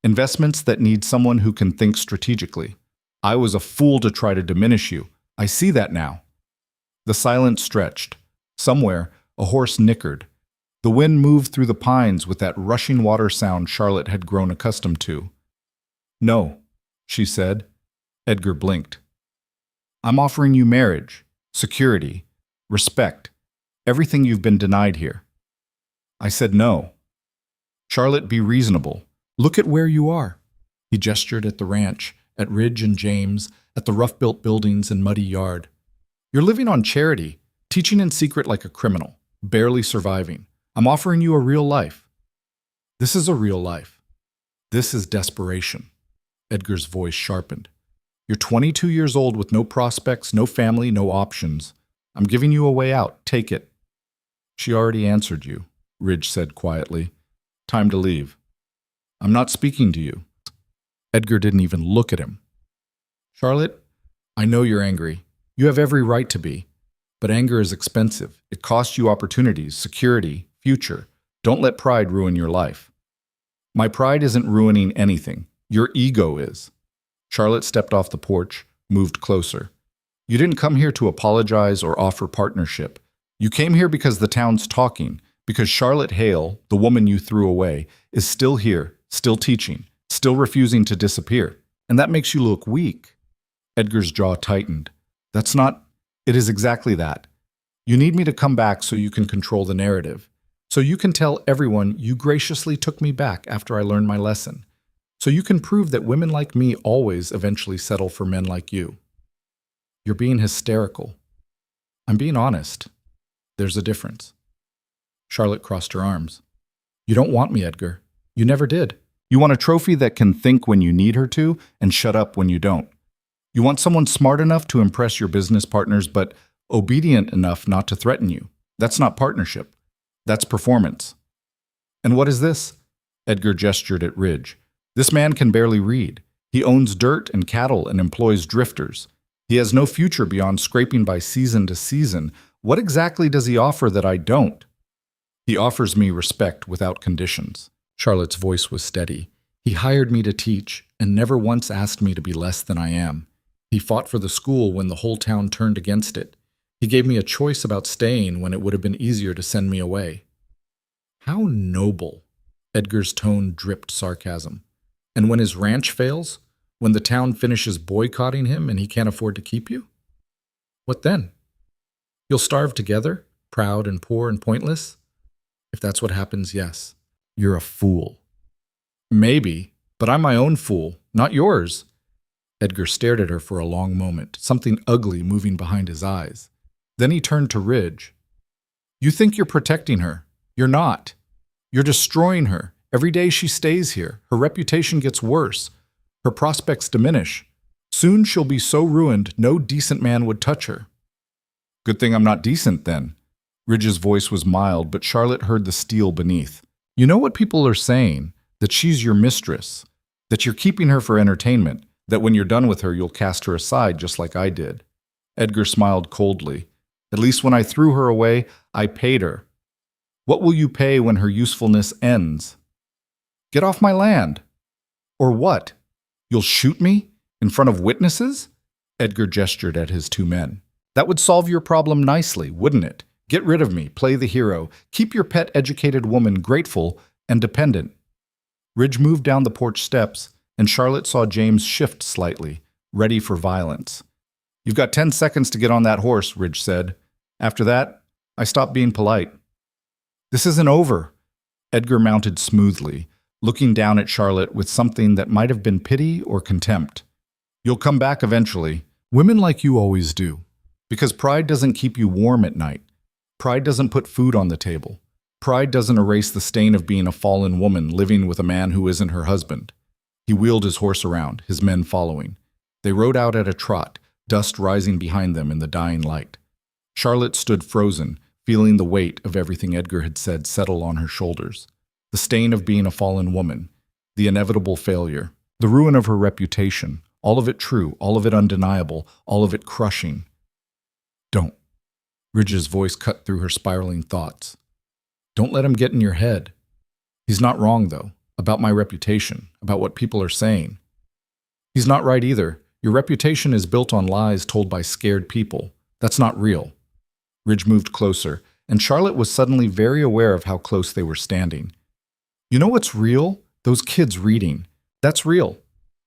Investments that need someone who can think strategically. I was a fool to try to diminish you. I see that now." The silence stretched. Somewhere, a horse nickered. The wind moved through the pines with that rushing water sound Charlotte had grown accustomed to. "No," she said. Edgar blinked. "I'm offering you marriage, security, respect, everything you've been denied here." I said no. Charlotte, be reasonable. Look at where you are. He gestured at the ranch, at Ridge and James, at the rough-built buildings and muddy yard. You're living on charity, teaching in secret like a criminal, barely surviving. I'm offering you a real life. This is a real life. This is desperation. Edgar's voice sharpened. You're 22 years old with no prospects, no family, no options. I'm giving you a way out. Take it. She already answered you, Ridge said quietly. Time to leave. I'm not speaking to you. Edgar didn't even look at him. Charlotte, I know you're angry. You have every right to be. But anger is expensive. It costs you opportunities, security, future. Don't let pride ruin your life. My pride isn't ruining anything. Your ego is. Charlotte stepped off the porch, moved closer. You didn't come here to apologize or offer partnership. You came here because the town's talking, because Charlotte Hale, the woman you threw away, is still here, still teaching, still refusing to disappear. And that makes you look weak. Edgar's jaw tightened. That's not... It is exactly that. You need me to come back so you can control the narrative. So you can tell everyone you graciously took me back after I learned my lesson. So you can prove that women like me always eventually settle for men like you. You're being hysterical. I'm being honest. There's a difference. Charlotte crossed her arms. You don't want me, Edgar. You never did. You want a trophy that can think when you need her to and shut up when you don't. You want someone smart enough to impress your business partners but obedient enough not to threaten you. That's not partnership. That's performance. And what is this? Edgar gestured at Ridge. This man can barely read. He owns dirt and cattle and employs drifters. He has no future beyond scraping by season to season. What exactly does he offer that I don't? He offers me respect without conditions. Charlotte's voice was steady. He hired me to teach and never once asked me to be less than I am. He fought for the school when the whole town turned against it. He gave me a choice about staying when it would have been easier to send me away. How noble! Edgar's tone dripped sarcasm. And when his ranch fails? When the town finishes boycotting him and he can't afford to keep you? What then? You'll starve together, proud and poor and pointless? If that's what happens, yes. You're a fool. Maybe, but I'm my own fool, not yours. Edgar stared at her for a long moment, something ugly moving behind his eyes. Then he turned to Ridge. You think you're protecting her. You're not. You're destroying her. Every day she stays here, her reputation gets worse. Her prospects diminish. Soon she'll be so ruined, no decent man would touch her. Good thing I'm not decent, then. Ridge's voice was mild, but Charlotte heard the steel beneath. You know what people are saying? That she's your mistress. That you're keeping her for entertainment. That when you're done with her, you'll cast her aside just like I did. Edgar smiled coldly. At least when I threw her away, I paid her. What will you pay when her usefulness ends? Get off my land. Or what? You'll shoot me? In front of witnesses? Edgar gestured at his two men. That would solve your problem nicely, wouldn't it? Get rid of me, play the hero. Keep your pet educated woman grateful and dependent. Ridge moved down the porch steps, and Charlotte saw James shift slightly, ready for violence. You've got 10 seconds to get on that horse, Ridge said. After that, I stopped being polite. This isn't over. Edgar mounted smoothly, looking down at Charlotte with something that might have been pity or contempt. You'll come back eventually. Women like you always do. Because pride doesn't keep you warm at night. Pride doesn't put food on the table. Pride doesn't erase the stain of being a fallen woman living with a man who isn't her husband. He wheeled his horse around, his men following. They rode out at a trot, dust rising behind them in the dying light. Charlotte stood frozen, feeling the weight of everything Edgar had said settle on her shoulders. The stain of being a fallen woman, the inevitable failure, the ruin of her reputation, all of it true, all of it undeniable, all of it crushing. Don't. Ridge's voice cut through her spiraling thoughts. Don't let him get in your head. He's not wrong, though, about my reputation, about what people are saying. He's not right either. Your reputation is built on lies told by scared people. That's not real. Ridge moved closer, and Charlotte was suddenly very aware of how close they were standing. You know what's real? Those kids reading. That's real.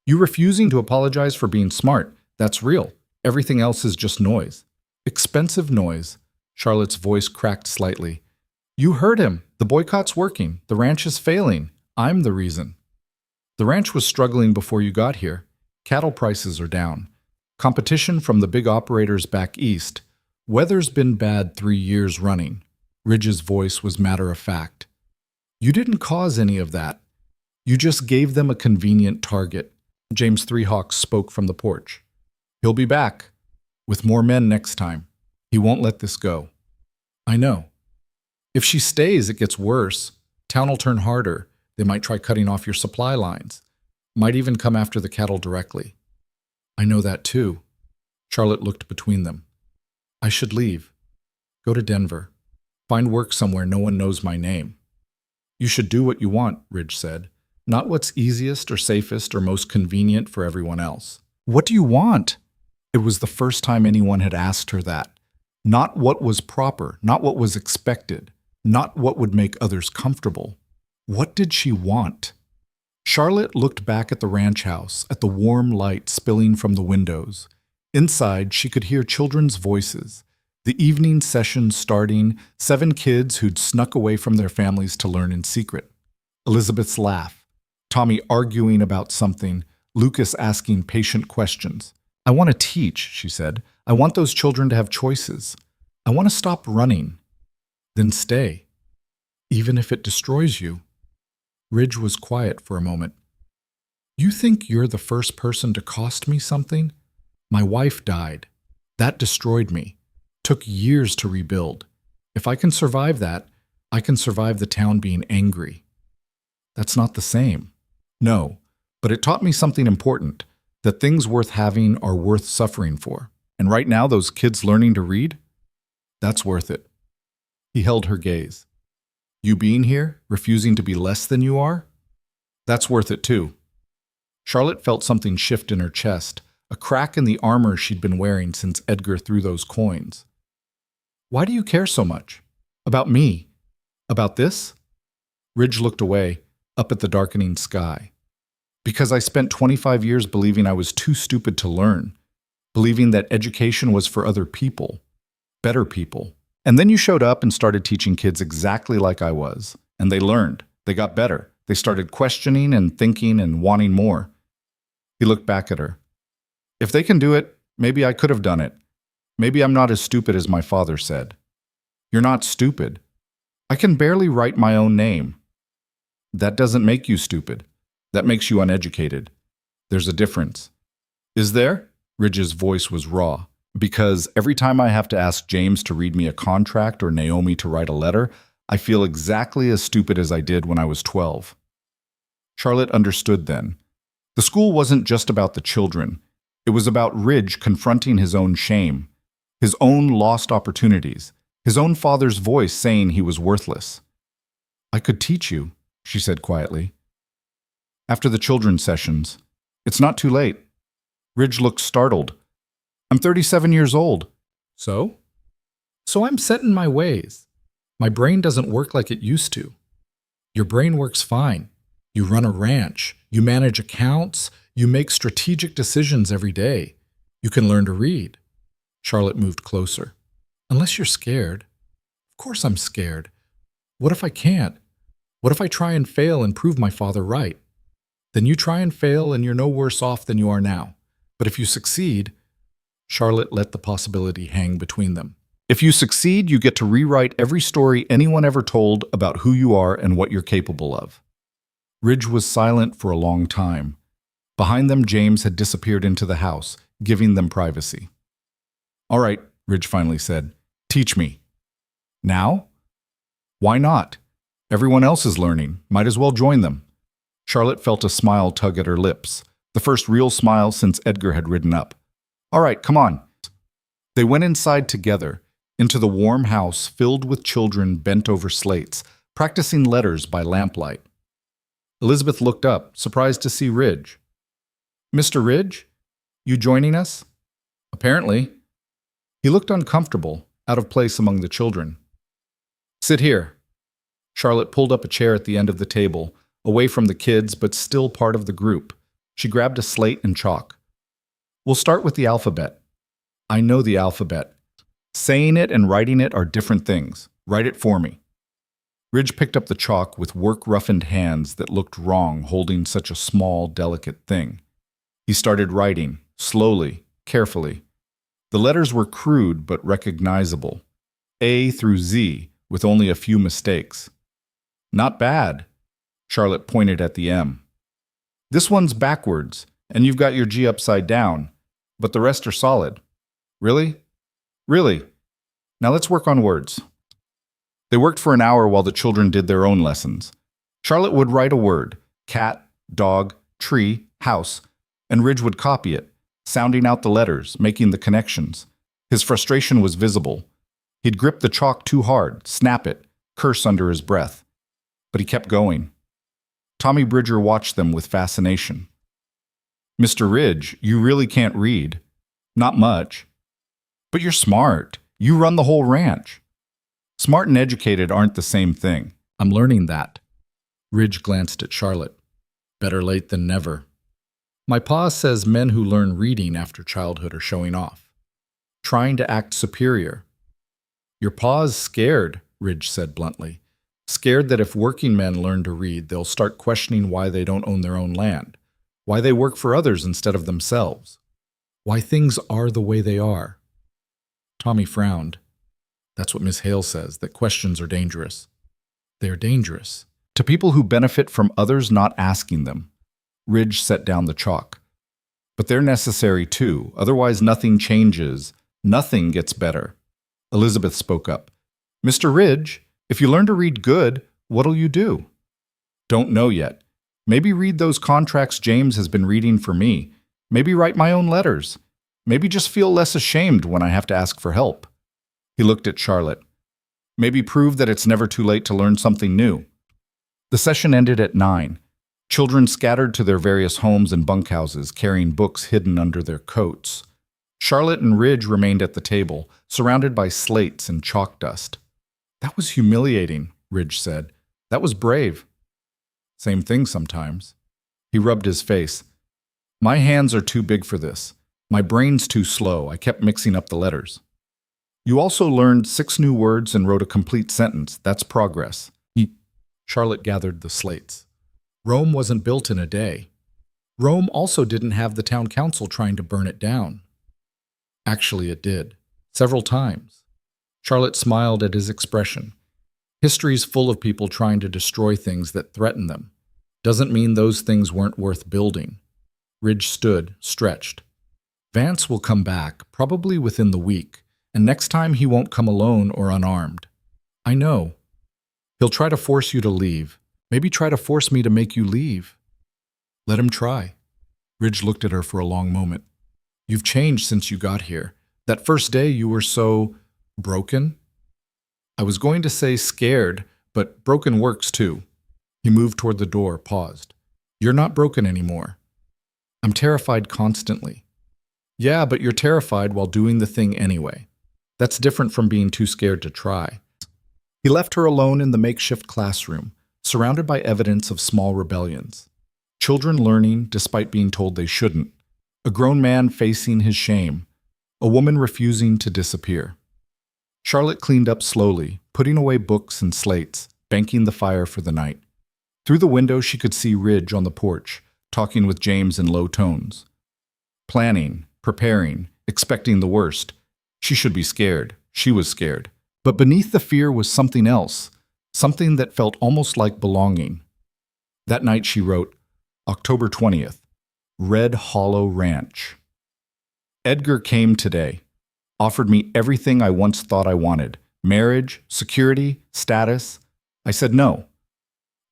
You refusing to apologize for being smart. That's real. Everything else is just noise. Expensive noise. Charlotte's voice cracked slightly. You heard him. The boycott's working. The ranch is failing. I'm the reason. The ranch was struggling before you got here. Cattle prices are down. Competition from the big operators back east. Weather's been bad 3 years running. Ridge's voice was matter of fact. You didn't cause any of that. You just gave them a convenient target. James Three Hawks spoke from the porch. He'll be back. With more men next time. He won't let this go. I know. If she stays, it gets worse. Town will turn harder. They might try cutting off your supply lines. Might even come after the cattle directly. I know that too. Charlotte looked between them. I should leave. Go to Denver. Find work somewhere no one knows my name. You should do what you want, Ridge said. Not what's easiest or safest or most convenient for everyone else. What do you want? It was the first time anyone had asked her that. Not what was proper, not what was expected, not what would make others comfortable. What did she want? Charlotte looked back at the ranch house, at the warm light spilling from the windows. Inside, she could hear children's voices. The evening session starting, 7 kids who'd snuck away from their families to learn in secret. Elizabeth's laugh. Tommy arguing about something, Lucas asking patient questions. I want to teach, she said. I want those children to have choices. I want to stop running. Then stay. Even if it destroys you. Ridge was quiet for a moment. You think you're the first person to cost me something? My wife died. That destroyed me. Took years to rebuild. If I can survive that, I can survive the town being angry. That's not the same. No, but it taught me something important, that things worth having are worth suffering for. And right now, those kids learning to read? That's worth it. He held her gaze. You being here, refusing to be less than you are? That's worth it too. Charlotte felt something shift in her chest, a crack in the armor she'd been wearing since Edgar threw those coins. Why do you care so much? About me? About this? Ridge looked away, up at the darkening sky. Because I spent 25 years believing I was too stupid to learn, believing that education was for other people, better people. And then you showed up and started teaching kids exactly like I was. And they learned. They got better. They started questioning and thinking and wanting more. He looked back at her. If they can do it, maybe I could have done it. Maybe I'm not as stupid as my father said. You're not stupid. I can barely write my own name. That doesn't make you stupid. That makes you uneducated. There's a difference. Is there? Ridge's voice was raw. Because every time I have to ask James to read me a contract or Naomi to write a letter, I feel exactly as stupid as I did when I was 12. Charlotte understood then. The school wasn't just about the children. It was about Ridge confronting his own shame, his own lost opportunities, his own father's voice saying he was worthless. I could teach you, she said quietly. After the children's sessions. It's not too late. Ridge looked startled. I'm 37 years old. So? So I'm set in my ways. My brain doesn't work like it used to. Your brain works fine. You run a ranch. You manage accounts. You make strategic decisions every day. You can learn to read. Charlotte moved closer. Unless you're scared. Of course I'm scared. What if I can't? What if I try and fail and prove my father right? Then you try and fail and you're no worse off than you are now. But if you succeed, Charlotte let the possibility hang between them. If you succeed, you get to rewrite every story anyone ever told about who you are and what you're capable of. Ridge was silent for a long time. Behind them, James had disappeared into the house, giving them privacy. All right, Ridge finally said. Teach me. Now? Why not? Everyone else is learning. Might as well join them. Charlotte felt a smile tug at her lips, the first real smile since Edgar had ridden up. All right, come on. They went inside together, into the warm house filled with children bent over slates, practicing letters by lamplight. Elizabeth looked up, surprised to see Ridge. Mr. Ridge? You joining us? Apparently. He looked uncomfortable, out of place among the children. Sit here. Charlotte pulled up a chair at the end of the table, away from the kids but still part of the group. She grabbed a slate and chalk. We'll start with the alphabet. I know the alphabet. Saying it and writing it are different things. Write it for me. Ridge picked up the chalk with work-roughened hands that looked wrong holding such a small, delicate thing. He started writing, slowly, carefully. The letters were crude but recognizable. A through Z, with only a few mistakes. Not bad. Charlotte pointed at the M. This one's backwards, and you've got your G upside down, but the rest are solid. Really? Really. Now let's work on words. They worked for an hour while the children did their own lessons. Charlotte would write a word, cat, dog, tree, house, and Ridge would copy it, sounding out the letters, making the connections. His frustration was visible. He'd grip the chalk too hard, snap it, curse under his breath. But he kept going. Tommy Bridger watched them with fascination. "Mr. Ridge, you really can't read. Not much. But you're smart. You run the whole ranch." Smart and educated aren't the same thing. I'm learning that. Ridge glanced at Charlotte. Better late than never. My pa says men who learn reading after childhood are showing off. Trying to act superior. Your pa's scared, Ridge said bluntly. Scared that if working men learn to read, they'll start questioning why they don't own their own land, why they work for others instead of themselves, why things are the way they are. Tommy frowned. That's what Miss Hale says, that questions are dangerous. They're dangerous. To people who benefit from others not asking them. Ridge set down the chalk. But they're necessary too, otherwise nothing changes. Nothing gets better. Elizabeth spoke up. Mr. Ridge, if you learn to read good, what'll you do? Don't know yet. Maybe read those contracts James has been reading for me. Maybe write my own letters. Maybe just feel less ashamed when I have to ask for help. He looked at Charlotte. Maybe prove that it's never too late to learn something new. The session ended at 9. Children scattered to their various homes and bunkhouses, carrying books hidden under their coats. Charlotte and Ridge remained at the table, surrounded by slates and chalk dust. That was humiliating, Ridge said. That was brave. Same thing sometimes. He rubbed his face. My hands are too big for this. My brain's too slow. I kept mixing up the letters. You also learned 6 new words and wrote a complete sentence. That's progress. Charlotte gathered the slates. Rome wasn't built in a day. Rome also didn't have the town council trying to burn it down. Actually, it did. Several times. Charlotte smiled at his expression. History's full of people trying to destroy things that threaten them. Doesn't mean those things weren't worth building. Ridge stood, stretched. Vance will come back, probably within the week, and next time he won't come alone or unarmed. I know. He'll try to force you to leave. Maybe try to force me to make you leave. Let him try. Ridge looked at her for a long moment. You've changed since you got here. That first day you were so broken. I was going to say scared, but broken works too. He moved toward the door, paused. You're not broken anymore. I'm terrified constantly. Yeah, but you're terrified while doing the thing anyway. That's different from being too scared to try. He left her alone in the makeshift classroom, surrounded by evidence of small rebellions. Children learning despite being told they shouldn't. A grown man facing his shame. A woman refusing to disappear. Charlotte cleaned up slowly, putting away books and slates, banking the fire for the night. Through the window she could see Ridge on the porch, talking with James in low tones. Planning, preparing, expecting the worst. She should be scared. She was scared. But beneath the fear was something else, something that felt almost like belonging. That night she wrote, October 20th, Red Hollow Ranch. Edgar came today, offered me everything I once thought I wanted, marriage, security, status. I said no.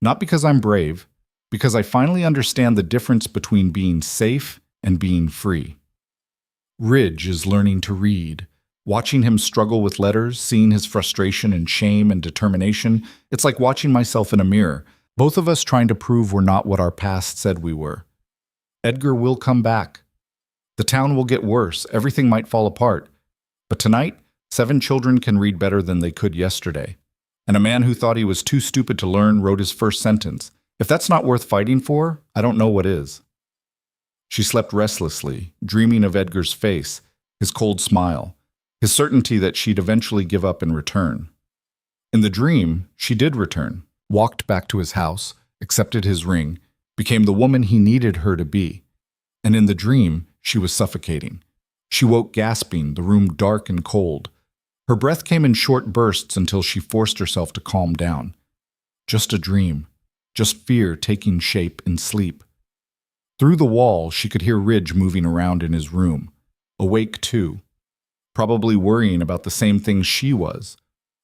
Not because I'm brave, because I finally understand the difference between being safe and being free. Ridge is learning to read. Watching him struggle with letters, seeing his frustration and shame and determination, it's like watching myself in a mirror, both of us trying to prove we're not what our past said we were. Edgar will come back. The town will get worse, everything might fall apart. But tonight, 7 children can read better than they could yesterday. And a man who thought he was too stupid to learn wrote his first sentence. If that's not worth fighting for, I don't know what is. She slept restlessly, dreaming of Edgar's face, his cold smile, his certainty that she'd eventually give up in return. In the dream, she did return, walked back to his house, accepted his ring, became the woman he needed her to be. And in the dream, she was suffocating. She woke gasping, the room dark and cold. Her breath came in short bursts until she forced herself to calm down. Just a dream, just fear taking shape in sleep. Through the wall, she could hear Ridge moving around in his room, awake too, probably worrying about the same things she was,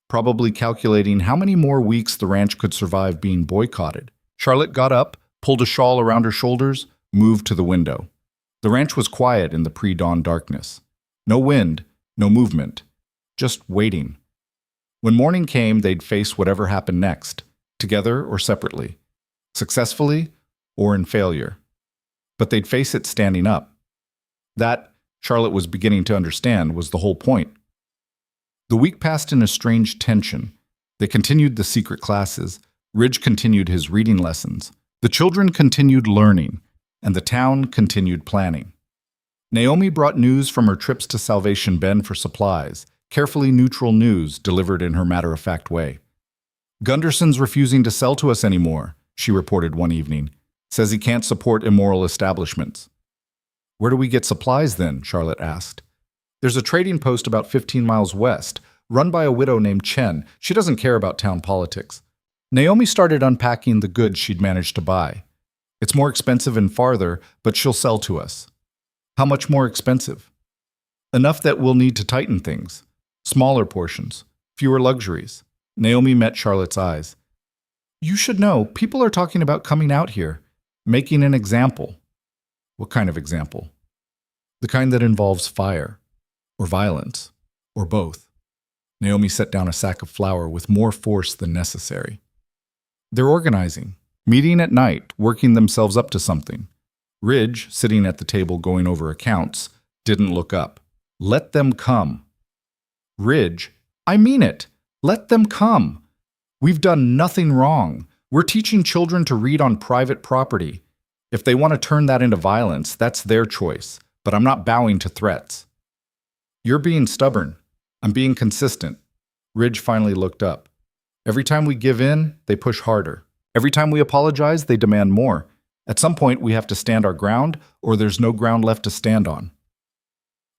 probably calculating how many more weeks the ranch could survive being boycotted. Charlotte got up, pulled a shawl around her shoulders, moved to the window. The ranch was quiet in the pre-dawn darkness. No wind, no movement, just waiting. When morning came, they'd face whatever happened next, together or separately, successfully or in failure. But they'd face it standing up. That, Charlotte was beginning to understand, was the whole point. The week passed in a strange tension. They continued the secret classes. Ridge continued his reading lessons. The children continued learning, and the town continued planning. Naomi brought news from her trips to Salvation Bend for supplies, carefully neutral news delivered in her matter-of-fact way. "Gunderson's refusing to sell to us anymore," she reported one evening. "Says he can't support immoral establishments." "Where do we get supplies then?" Charlotte asked. "There's a trading post about 15 miles west, run by a widow named Chen. She doesn't care about town politics." Naomi started unpacking the goods she'd managed to buy. "It's more expensive and farther, but she'll sell to us." "How much more expensive?" "Enough that we'll need to tighten things. Smaller portions, fewer luxuries." Naomi met Charlotte's eyes. "You should know, people are talking about coming out here, making an example." "What kind of example?" "The kind that involves fire, or violence, or both." Naomi set down a sack of flour with more force than necessary. "They're organizing, meeting at night, working themselves up to something." Ridge, sitting at the table going over accounts, didn't look up. "Let them come." "Ridge, I mean it. Let them come. We've done nothing wrong. We're teaching children to read on private property. If they want to turn that into violence, that's their choice, but I'm not bowing to threats." "You're being stubborn. I'm being consistent." Ridge finally looked up. "Every time we give in, they push harder. Every time we apologize, they demand more. At some point, we have to stand our ground, or there's no ground left to stand on."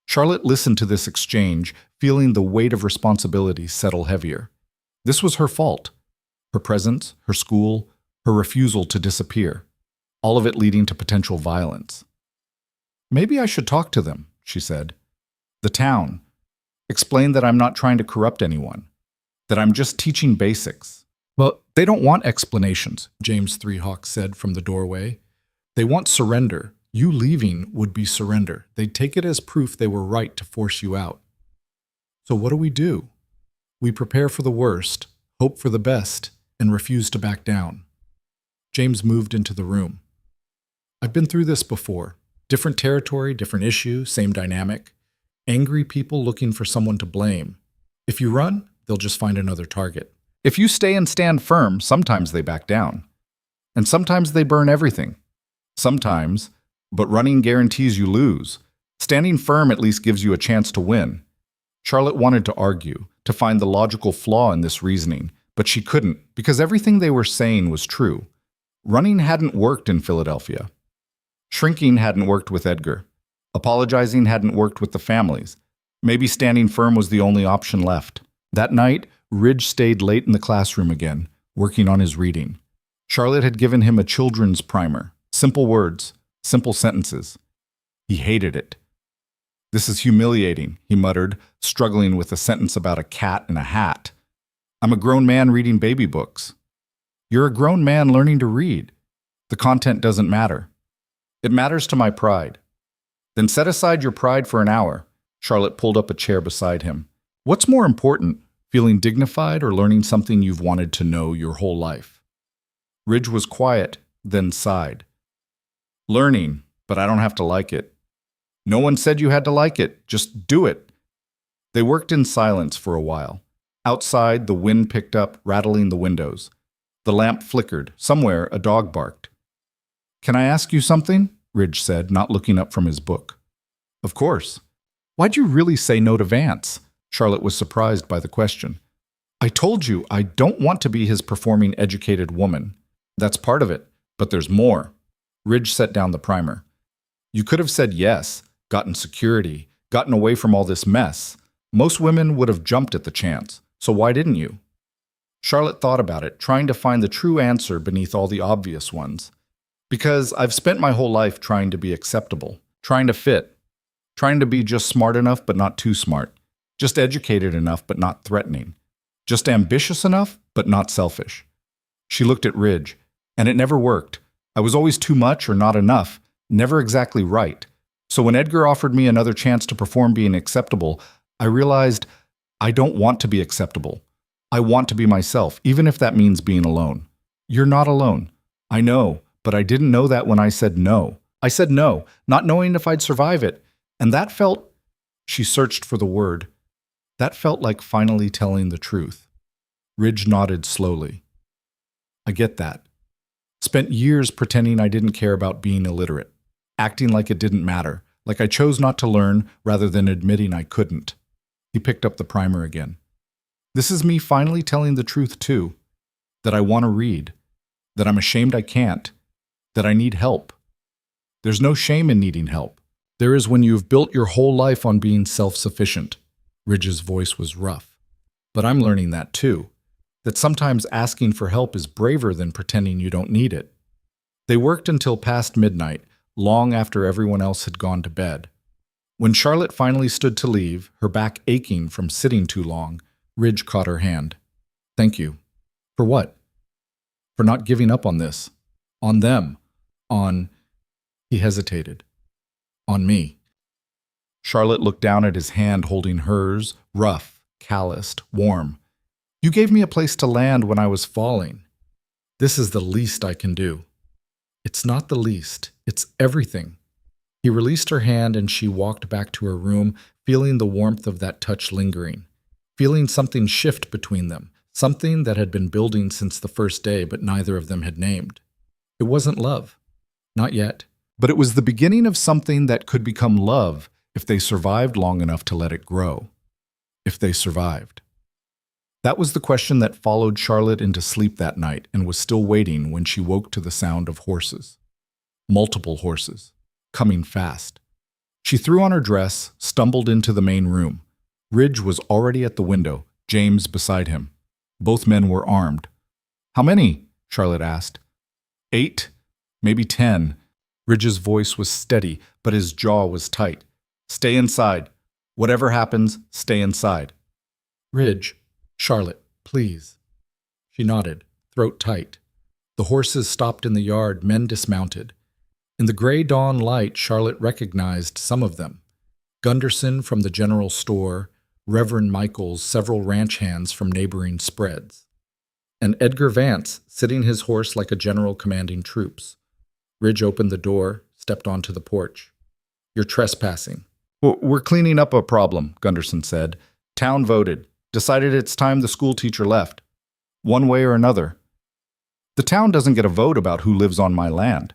Charlotte listened to this exchange, feeling the weight of responsibility settle heavier. This was her fault. Her presence, her school, her refusal to disappear. All of it leading to potential violence. "Maybe I should talk to them," she said. "The town. Explain that I'm not trying to corrupt anyone. That I'm just teaching basics." "Well, they don't want explanations," James Three Hawks said from the doorway. "They want surrender. You leaving would be surrender. They'd take it as proof they were right to force you out." "So what do? We prepare for the worst, hope for the best, and refuse to back down." James moved into the room. "I've been through this before. Different territory, different issue, same dynamic. Angry people looking for someone to blame. If you run, they'll just find another target. If you stay and stand firm, sometimes they back down. And sometimes they burn everything. Sometimes, but running guarantees you lose. Standing firm at least gives you a chance to win." Charlotte wanted to argue, to find the logical flaw in this reasoning, but she couldn't because everything they were saying was true. Running hadn't worked in Philadelphia. Shrinking hadn't worked with Edgar. Apologizing hadn't worked with the families. Maybe standing firm was the only option left. That night, Ridge stayed late in the classroom again, working on his reading. Charlotte had given him a children's primer. Simple words, simple sentences. He hated it. "This is humiliating," he muttered, struggling with a sentence about a cat in a hat. "I'm a grown man reading baby books." "You're a grown man learning to read. The content doesn't matter." "It matters to my pride." "Then set aside your pride for an hour." Charlotte pulled up a chair beside him. "What's more important, feeling dignified or learning something you've wanted to know your whole life?" Ridge was quiet, then sighed. "Learning, but I don't have to like it." "No one said you had to like it. Just do it." They worked in silence for a while. Outside, the wind picked up, rattling the windows. The lamp flickered. Somewhere, a dog barked. "Can I ask you something?" Ridge said, not looking up from his book. "Of course." "Why'd you really say no to Vance?" Charlotte was surprised by the question. I told you I don't want to be his performing educated woman. That's part of it, but there's more. Ridge set down the primer. You could have said yes, gotten security, gotten away from all this mess. Most women would have jumped at the chance, so why didn't you? Charlotte thought about it, trying to find the true answer beneath all the obvious ones. Because I've spent my whole life trying to be acceptable, trying to fit, trying to be just smart enough but not too smart, just educated enough but not threatening, just ambitious enough but not selfish. She looked at Ridge, and it never worked. I was always too much or not enough, never exactly right. So when Edgar offered me another chance to perform being acceptable, I realized I don't want to be acceptable. I want to be myself, even if that means being alone. You're not alone. I know, but I didn't know that when I said no. I said no, not knowing if I'd survive it. And that felt, she searched for the word, that felt like finally telling the truth. Ridge nodded slowly. I get that. Spent years pretending I didn't care about being illiterate, acting like it didn't matter, like I chose not to learn rather than admitting I couldn't. He picked up the primer again. This is me finally telling the truth too, that I want to read, that I'm ashamed I can't, that I need help. There's no shame in needing help. There is when you've built your whole life on being self-sufficient. Ridge's voice was rough. But I'm learning that too, that sometimes asking for help is braver than pretending you don't need it. They worked until past midnight, long after everyone else had gone to bed. When Charlotte finally stood to leave, her back aching from sitting too long, Ridge caught her hand. Thank you. For what? For not giving up on this. On them. On... He hesitated. On me. Charlotte looked down at his hand holding hers, rough, calloused, warm. You gave me a place to land when I was falling. This is the least I can do. It's not the least. It's everything. He released her hand and she walked back to her room, feeling the warmth of that touch lingering. Feeling something shift between them, something that had been building since the first day but neither of them had named. It wasn't love. Not yet. But it was the beginning of something that could become love if they survived long enough to let it grow. If they survived. That was the question that followed Charlotte into sleep that night and was still waiting when she woke to the sound of horses. Multiple horses. Coming fast. She threw on her dress, stumbled into the main room. Ridge was already at the window, James beside him. Both men were armed. How many? Charlotte asked. 8, maybe 10. Ridge's voice was steady, but his jaw was tight. Stay inside. Whatever happens, stay inside. Ridge, Charlotte, please. She nodded, throat tight. The horses stopped in the yard, men dismounted. In the gray dawn light, Charlotte recognized some of them. Gunderson from the general store, Reverend Michaels, several ranch hands from neighboring spreads. And Edgar Vance, sitting his horse like a general commanding troops. Ridge opened the door, stepped onto the porch. You're trespassing. We're cleaning up a problem, Gunderson said. Town voted. Decided it's time the school teacher left. One way or another. The town doesn't get a vote about who lives on my land.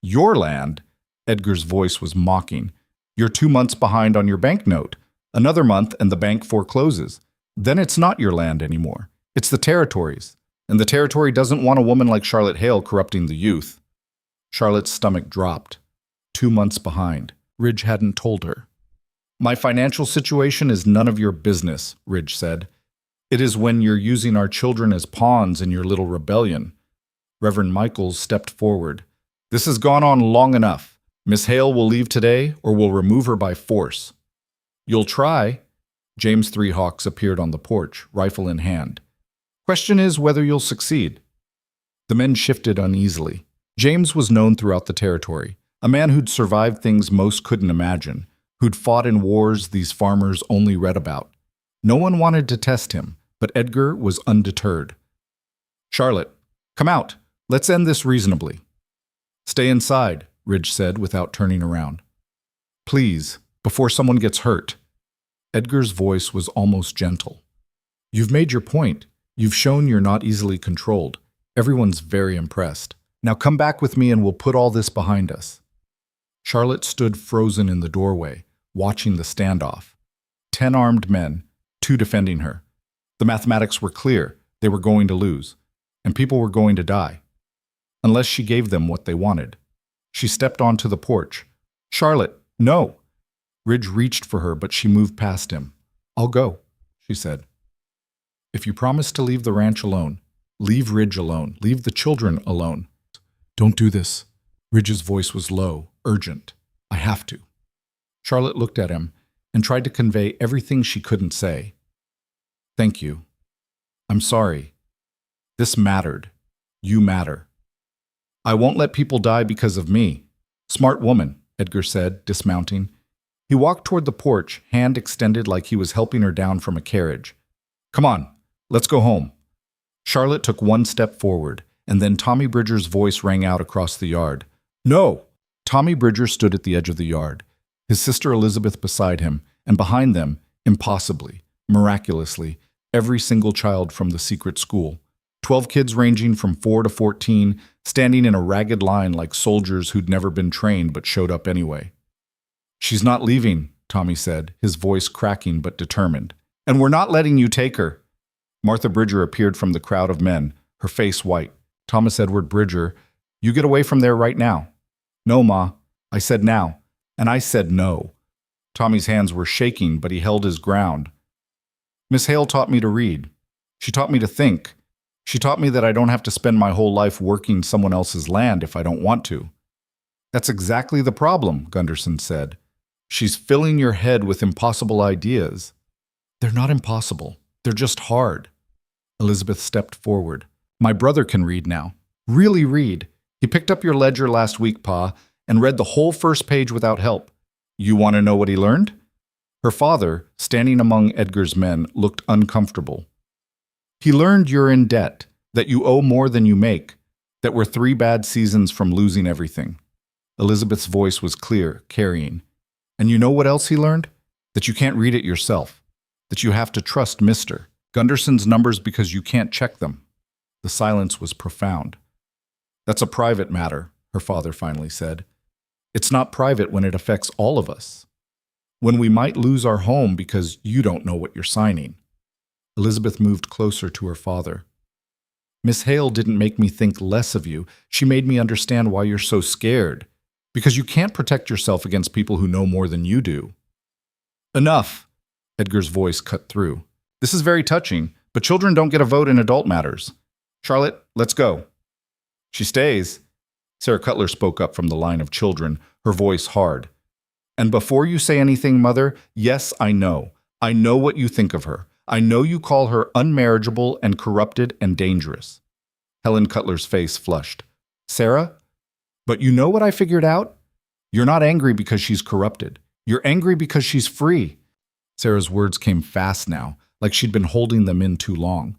Your land? Edgar's voice was mocking. You're 2 months behind on your banknote. Another month and the bank forecloses. Then it's not your land anymore. It's the territory's. And the territory doesn't want a woman like Charlotte Hale corrupting the youth. Charlotte's stomach dropped. 2 months behind. Ridge hadn't told her. My financial situation is none of your business, Ridge said. It is when you're using our children as pawns in your little rebellion. Reverend Michaels stepped forward. This has gone on long enough. Miss Hale will leave today or we'll remove her by force. You'll try. James Three Hawks appeared on the porch, rifle in hand. Question is whether you'll succeed. The men shifted uneasily. James was known throughout the territory, a man who'd survived things most couldn't imagine, who'd fought in wars these farmers only read about. No one wanted to test him, but Edgar was undeterred. Charlotte, come out. Let's end this reasonably. Stay inside, Ridge said without turning around. Please, before someone gets hurt. Edgar's voice was almost gentle. You've made your point. You've shown you're not easily controlled. Everyone's very impressed. Now come back with me and we'll put all this behind us. Charlotte stood frozen in the doorway, watching the standoff. 10 armed men, 2 defending her. The mathematics were clear. They were going to lose, and people were going to die, unless she gave them what they wanted. She stepped onto the porch. "Charlotte, no!" Ridge reached for her, but she moved past him. "I'll go," she said. "If you promise to leave the ranch alone, leave Ridge alone. Leave the children alone." "Don't do this." Ridge's voice was low, urgent. "I have to." Charlotte looked at him and tried to convey everything she couldn't say. "Thank you. I'm sorry. This mattered. You matter. I won't let people die because of me." "Smart woman," Edgar said, dismounting. He walked toward the porch, hand extended like he was helping her down from a carriage. "Come on, let's go home." Charlotte took one step forward, and then Tommy Bridger's voice rang out across the yard. "No!" Tommy Bridger stood at the edge of the yard, his sister Elizabeth beside him, and behind them, impossibly, miraculously, every single child from the secret school. 12 kids ranging from 4 to 14, standing in a ragged line like soldiers who'd never been trained but showed up anyway. "She's not leaving," Tommy said, his voice cracking but determined. "And we're not letting you take her." Martha Bridger appeared from the crowd of men, her face white. "Thomas Edward Bridger, you get away from there right now." "No, Ma. I said now." "And I said no." Tommy's hands were shaking, but he held his ground. "Miss Hale taught me to read. She taught me to think. She taught me that I don't have to spend my whole life working someone else's land if I don't want to." "That's exactly the problem," Gunderson said. "She's filling your head with impossible ideas." "They're not impossible. They're just hard." Elizabeth stepped forward. "My brother can read now. Really read. He picked up your ledger last week, Pa, and read the whole first page without help. You want to know what he learned?" Her father, standing among Edgar's men, looked uncomfortable. "He learned you're in debt, that you owe more than you make, that we're 3 bad seasons from losing everything." Elizabeth's voice was clear, carrying. "And you know what else he learned? That you can't read it yourself, that you have to trust Mr. Gunderson's numbers because you can't check them." The silence was profound. "That's a private matter," her father finally said. "It's not private when it affects all of us. When we might lose our home because you don't know what you're signing." Elizabeth moved closer to her father. "Miss Hale didn't make me think less of you. She made me understand why you're so scared. Because you can't protect yourself against people who know more than you do." "Enough!" Edgar's voice cut through. "This is very touching, but children don't get a vote in adult matters. Charlotte, let's go." "She stays." Sarah Cutler spoke up from the line of children, her voice hard. "And before you say anything, Mother, yes, I know. I know what you think of her. I know you call her unmarriageable and corrupted and dangerous." Helen Cutler's face flushed. "Sarah? But you know what I figured out? You're not angry because she's corrupted. You're angry because she's free." Sarah's words came fast now, like she'd been holding them in too long.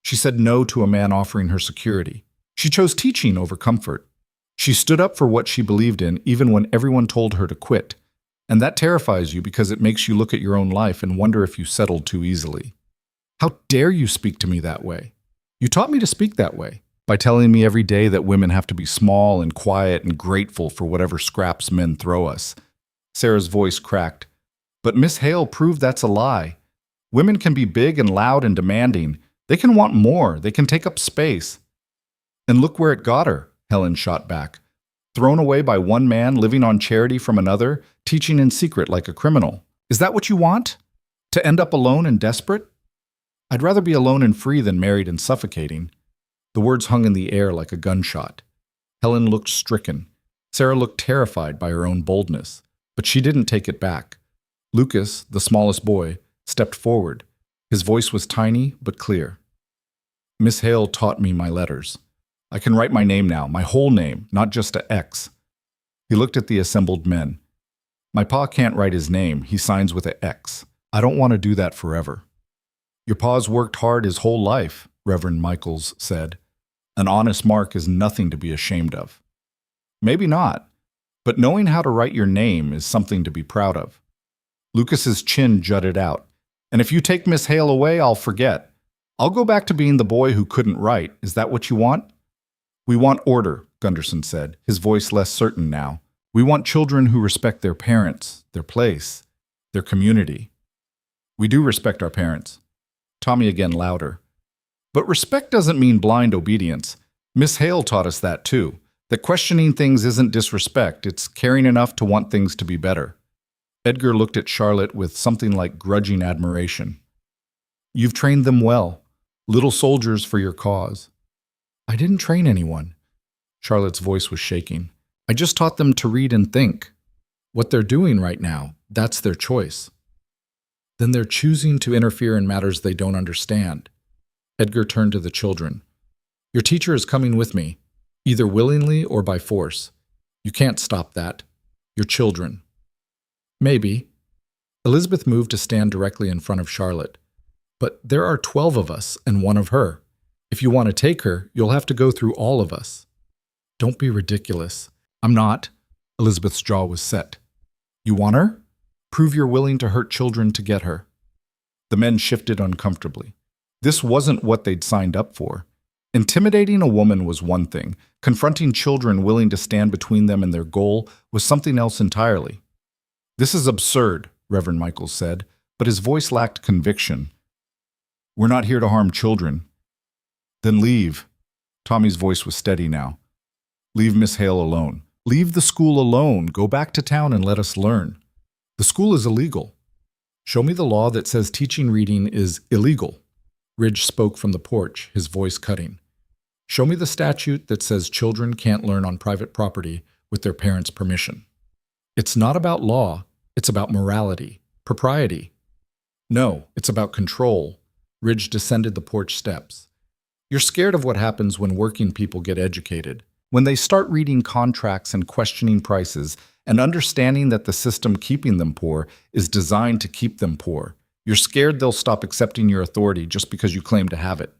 She said no to a man offering her security. She chose teaching over comfort. She stood up for what she believed in, even when everyone told her to quit. And that terrifies you because it makes you look at your own life and wonder if you settled too easily. "How dare you speak to me that way? You taught me to speak that way, by telling me every day that women have to be small and quiet and grateful for whatever scraps men throw us." Sarah's voice cracked. "But Miss Hale proved that's a lie. Women can be big and loud and demanding. They can want more. They can take up space." "And look where it got her," Helen shot back. "Thrown away by one man, living on charity from another, teaching in secret like a criminal. Is that what you want? To end up alone and desperate?" "I'd rather be alone and free than married and suffocating." The words hung in the air like a gunshot. Helen looked stricken. Sarah looked terrified by her own boldness, but she didn't take it back. Lucas, the smallest boy, stepped forward. His voice was tiny but clear. "Miss Hale taught me my letters. I can write my name now, my whole name, not just a X." He looked at the assembled men. "My pa can't write his name. He signs with a X. I don't want to do that forever." "Your pa's worked hard his whole life," Reverend Michaels said. "An honest mark is nothing to be ashamed of." "Maybe not, but knowing how to write your name is something to be proud of." Lucas's chin jutted out. "And if you take Miss Hale away, I'll forget. I'll go back to being the boy who couldn't write. Is that what you want?" "We want order," Gunderson said, his voice less certain now. "We want children who respect their parents, their place, their community." "We do respect our parents." Tommy again louder. But respect doesn't mean blind obedience. Miss Hale taught us that too. That questioning things isn't disrespect, it's caring enough to want things to be better. Edgar looked at Charlotte with something like grudging admiration. You've trained them well. Little soldiers for your cause. I didn't train anyone. Charlotte's voice was shaking. I just taught them to read and think. What they're doing right now, that's their choice. Then they're choosing to interfere in matters they don't understand. Edgar turned to the children. Your teacher is coming with me, either willingly or by force. You can't stop that. You're children. Maybe. Elizabeth moved to stand directly in front of Charlotte. But there are 12 of us and one of her. If you want to take her, you'll have to go through all of us. Don't be ridiculous. I'm not. Elizabeth's jaw was set. You want her? Prove you're willing to hurt children to get her. The men shifted uncomfortably. This wasn't what they'd signed up for. Intimidating a woman was one thing. Confronting children willing to stand between them and their goal was something else entirely. This is absurd, Reverend Michaels said, but his voice lacked conviction. We're not here to harm children. Then leave. Tommy's voice was steady now. Leave Miss Hale alone. Leave the school alone. Go back to town and let us learn. The school is illegal. Show me the law that says teaching reading is illegal. Ridge spoke from the porch, his voice cutting. Show me the statute that says children can't learn on private property with their parents' permission. It's not about law. It's about morality, propriety. No, it's about control. Ridge descended the porch steps. You're scared of what happens when working people get educated. When they start reading contracts and questioning prices and understanding that the system keeping them poor is designed to keep them poor. You're scared they'll stop accepting your authority just because you claim to have it.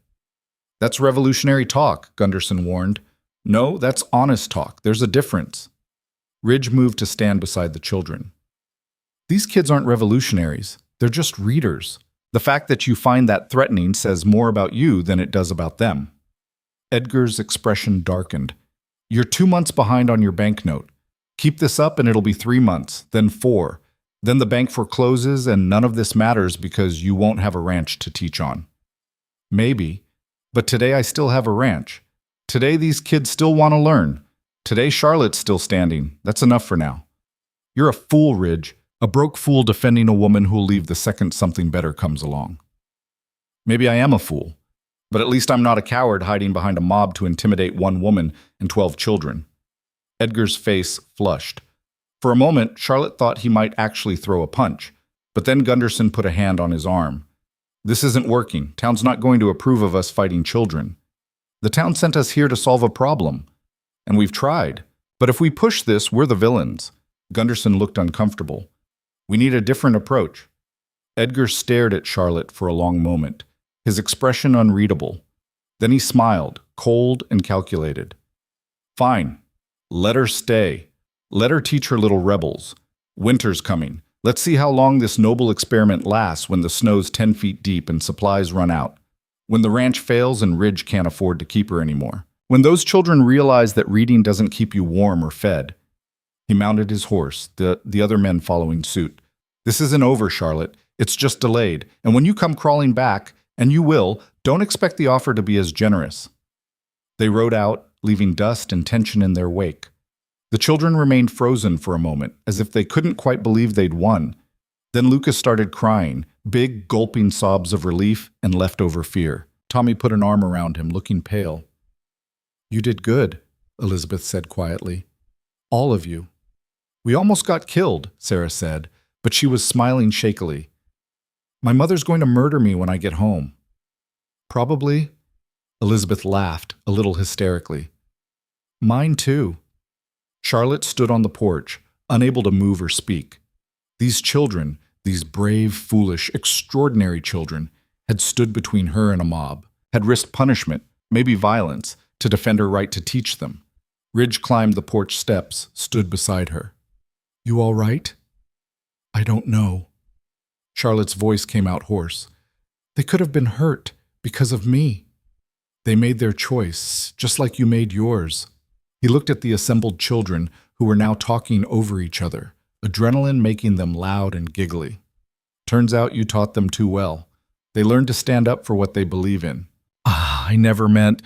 That's revolutionary talk, Gunderson warned. No, that's honest talk. There's a difference. Ridge moved to stand beside the children. These kids aren't revolutionaries. They're just readers. The fact that you find that threatening says more about you than it does about them. Edgar's expression darkened. You're 2 months behind on your banknote. Keep this up and it'll be 3 months, then 4. Then the bank forecloses and none of this matters because you won't have a ranch to teach on. Maybe, but today I still have a ranch. Today these kids still want to learn. Today Charlotte's still standing. That's enough for now. You're a fool, Ridge. A broke fool defending a woman who'll leave the second something better comes along. Maybe I am a fool, but at least I'm not a coward hiding behind a mob to intimidate 1 woman and 12 children. Edgar's face flushed. For a moment, Charlotte thought he might actually throw a punch, but then Gunderson put a hand on his arm. This isn't working. Town's not going to approve of us fighting children. The town sent us here to solve a problem, and we've tried. But if we push this, we're the villains. Gunderson looked uncomfortable. We need a different approach. Edgar stared at Charlotte for a long moment, his expression unreadable. Then he smiled, cold and calculated. Fine. Let her stay. Let her teach her little rebels. Winter's coming. Let's see how long this noble experiment lasts when the snow's 10 feet deep and supplies run out. When the ranch fails and Ridge can't afford to keep her anymore. When those children realize that reading doesn't keep you warm or fed. He mounted his horse, the other men following suit. This isn't over, Charlotte. It's just delayed. And when you come crawling back, and you will, don't expect the offer to be as generous. They rode out, leaving dust and tension in their wake. The children remained frozen for a moment, as if they couldn't quite believe they'd won. Then Lucas started crying, big, gulping sobs of relief and leftover fear. Tommy put an arm around him, looking pale. You did good, Elizabeth said quietly. All of you. We almost got killed, Sarah said, but she was smiling shakily. My mother's going to murder me when I get home. Probably. Elizabeth laughed, a little hysterically. Mine too. Charlotte stood on the porch, unable to move or speak. These children, these brave, foolish, extraordinary children, had stood between her and a mob, had risked punishment, maybe violence, to defend her right to teach them. Ridge climbed the porch steps, stood beside her. You all right? I don't know. Charlotte's voice came out hoarse. They could have been hurt because of me. They made their choice, just like you made yours. He looked at the assembled children who were now talking over each other, adrenaline making them loud and giggly. Turns out you taught them too well. They learn to stand up for what they believe in. Ah, I never meant.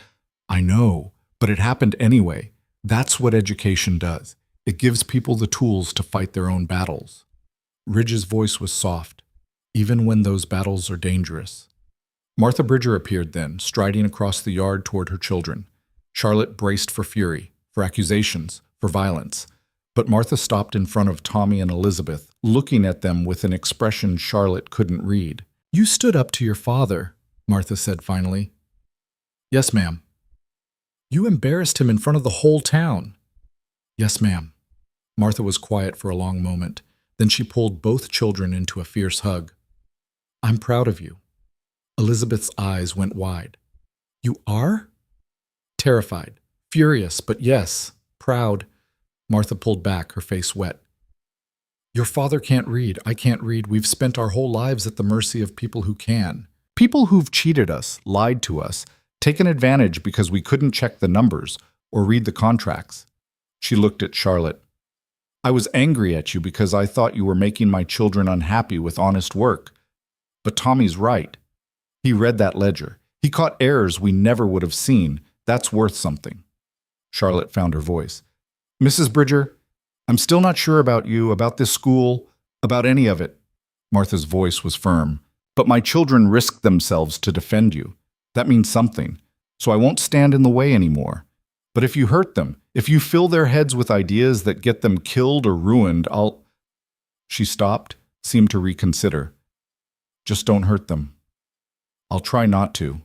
I know, but it happened anyway. That's what education does. It gives people the tools to fight their own battles. Ridge's voice was soft, even when those battles are dangerous. Martha Bridger appeared then, striding across the yard toward her children. Charlotte braced for fury, for accusations, for violence. But Martha stopped in front of Tommy and Elizabeth, looking at them with an expression Charlotte couldn't read. "You stood up to your father," Martha said finally. "Yes, ma'am." "You embarrassed him in front of the whole town." "Yes, ma'am." Martha was quiet for a long moment. Then she pulled both children into a fierce hug. "I'm proud of you." Elizabeth's eyes went wide. "You are?" Terrified, furious, but yes, proud. Martha pulled back, her face wet. "Your father can't read. I can't read. We've spent our whole lives at the mercy of people who can. People who've cheated us, lied to us, taken advantage because we couldn't check the numbers or read the contracts." She looked at Charlotte. "I was angry at you because I thought you were making my children unhappy with honest work. But Tommy's right. He read that ledger. He caught errors we never would have seen. That's worth something." Charlotte found her voice. "Mrs. Bridger, I'm still not sure about you, about this school, about any of it." Martha's voice was firm. "But my children risked themselves to defend you. That means something. So I won't stand in the way anymore. But if you hurt them, if you fill their heads with ideas that get them killed or ruined, I'll—" She stopped, seemed to reconsider. "Just don't hurt them." "I'll try not to."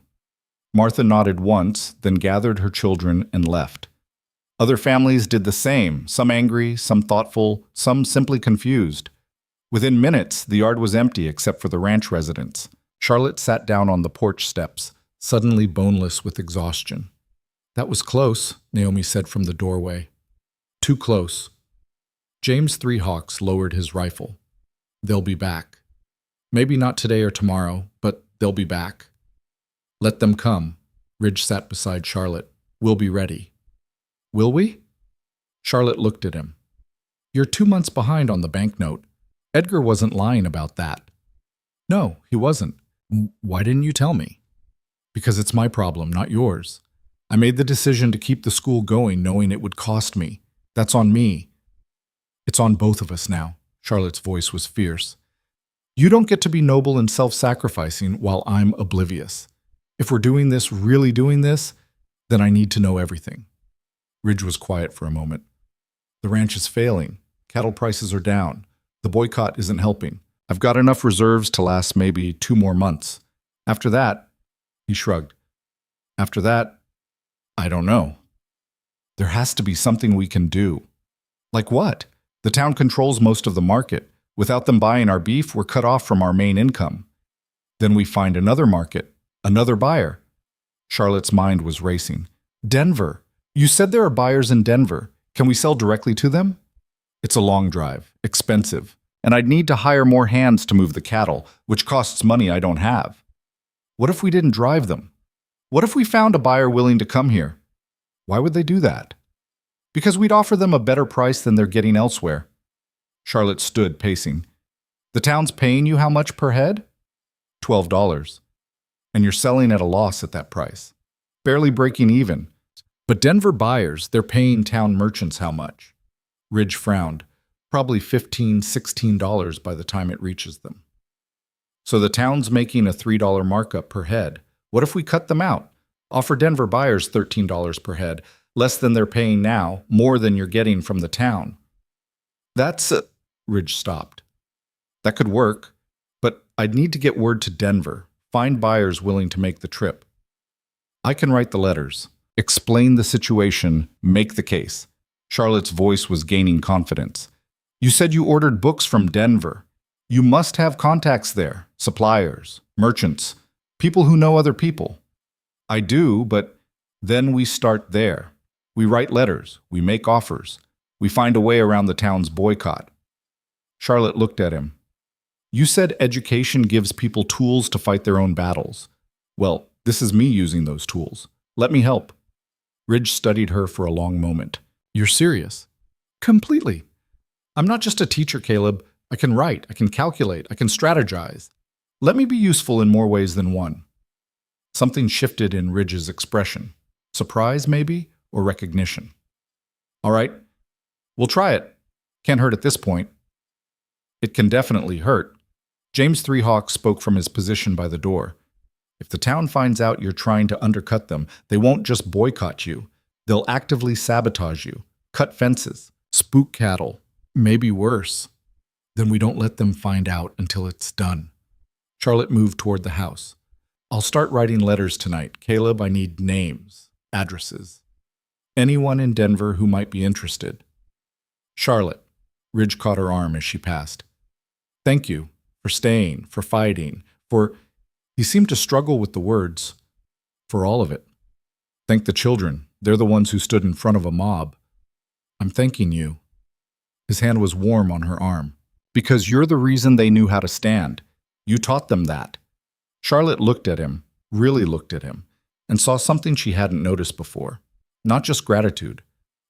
Martha nodded once, then gathered her children and left. Other families did the same, some angry, some thoughtful, some simply confused. Within minutes, the yard was empty except for the ranch residents. Charlotte sat down on the porch steps, suddenly boneless with exhaustion. "That was close," Naomi said from the doorway. "Too close." James Three Hawks lowered his rifle. "They'll be back. Maybe not today or tomorrow, but they'll be back." "Let them come." Ridge sat beside Charlotte. "We'll be ready." "Will we?" Charlotte looked at him. "You're 2 months behind on the banknote. Edgar wasn't lying about that." "No, he wasn't. Why didn't you tell me?" "Because it's my problem, not yours. I made the decision to keep the school going knowing it would cost me. That's on me." "It's on both of us now." Charlotte's voice was fierce. "You don't get to be noble and self-sacrificing while I'm oblivious. If we're doing this, really doing this, then I need to know everything." Ridge was quiet for a moment. "The ranch is failing. Cattle prices are down. The boycott isn't helping. I've got enough reserves to last maybe 2 more months. After that," he shrugged. "After that, I don't know. There has to be something we can do." "Like what?" "The town controls most of the market. Without them buying our beef, we're cut off from our main income. Then we find another market, another buyer." Charlotte's mind was racing. "Denver. You said there are buyers in Denver. Can we sell directly to them?" "It's a long drive, expensive, and I'd need to hire more hands to move the cattle, which costs money I don't have." "What if we didn't drive them? What if we found a buyer willing to come here?" "Why would they do that?" "Because we'd offer them a better price than they're getting elsewhere." Charlotte stood, pacing. "The town's paying you how much per head?" $12. "And you're selling at a loss at that price. Barely breaking even. But Denver buyers, they're paying town merchants how much?" Ridge frowned. "Probably $15, $16 by the time it reaches them." "So the town's making a $3 markup per head. What if we cut them out? Offer Denver buyers $13 per head, less than they're paying now, more than you're getting from the town." "That's..." Ridge stopped. "That could work, but I'd need to get word to Denver, find buyers willing to make the trip. I can write the letters, explain the situation, make the case." Charlotte's voice was gaining confidence. "You said you ordered books from Denver. You must have contacts there, suppliers, merchants, people who know other people." "I do, but then we start there. We write letters, we make offers, we find a way around the town's boycott." Charlotte looked at him. "You said education gives people tools to fight their own battles. Well, this is me using those tools. Let me help." Ridge studied her for a long moment. "You're serious?" "Completely. I'm not just a teacher, Caleb. I can write, I can calculate, I can strategize." Let me be useful in more ways than one. Something shifted in Ridge's expression. Surprise, maybe, or recognition. All right, we'll try it. Can't hurt at this point. It can definitely hurt. James Three Hawks spoke from his position by the door. If the town finds out you're trying to undercut them, they won't just boycott you. They'll actively sabotage you, cut fences, spook cattle, maybe worse. Then we don't let them find out until it's done. Charlotte moved toward the house. I'll start writing letters tonight. Caleb, I need names, addresses. Anyone in Denver who might be interested. Charlotte. Ridge caught her arm as she passed. Thank you for staying, for fighting, for... He seemed to struggle with the words. For all of it. Thank the children. They're the ones who stood in front of a mob. I'm thanking you. His hand was warm on her arm. Because you're the reason they knew how to stand. You taught them that. Charlotte looked at him, really looked at him, and saw something she hadn't noticed before. Not just gratitude,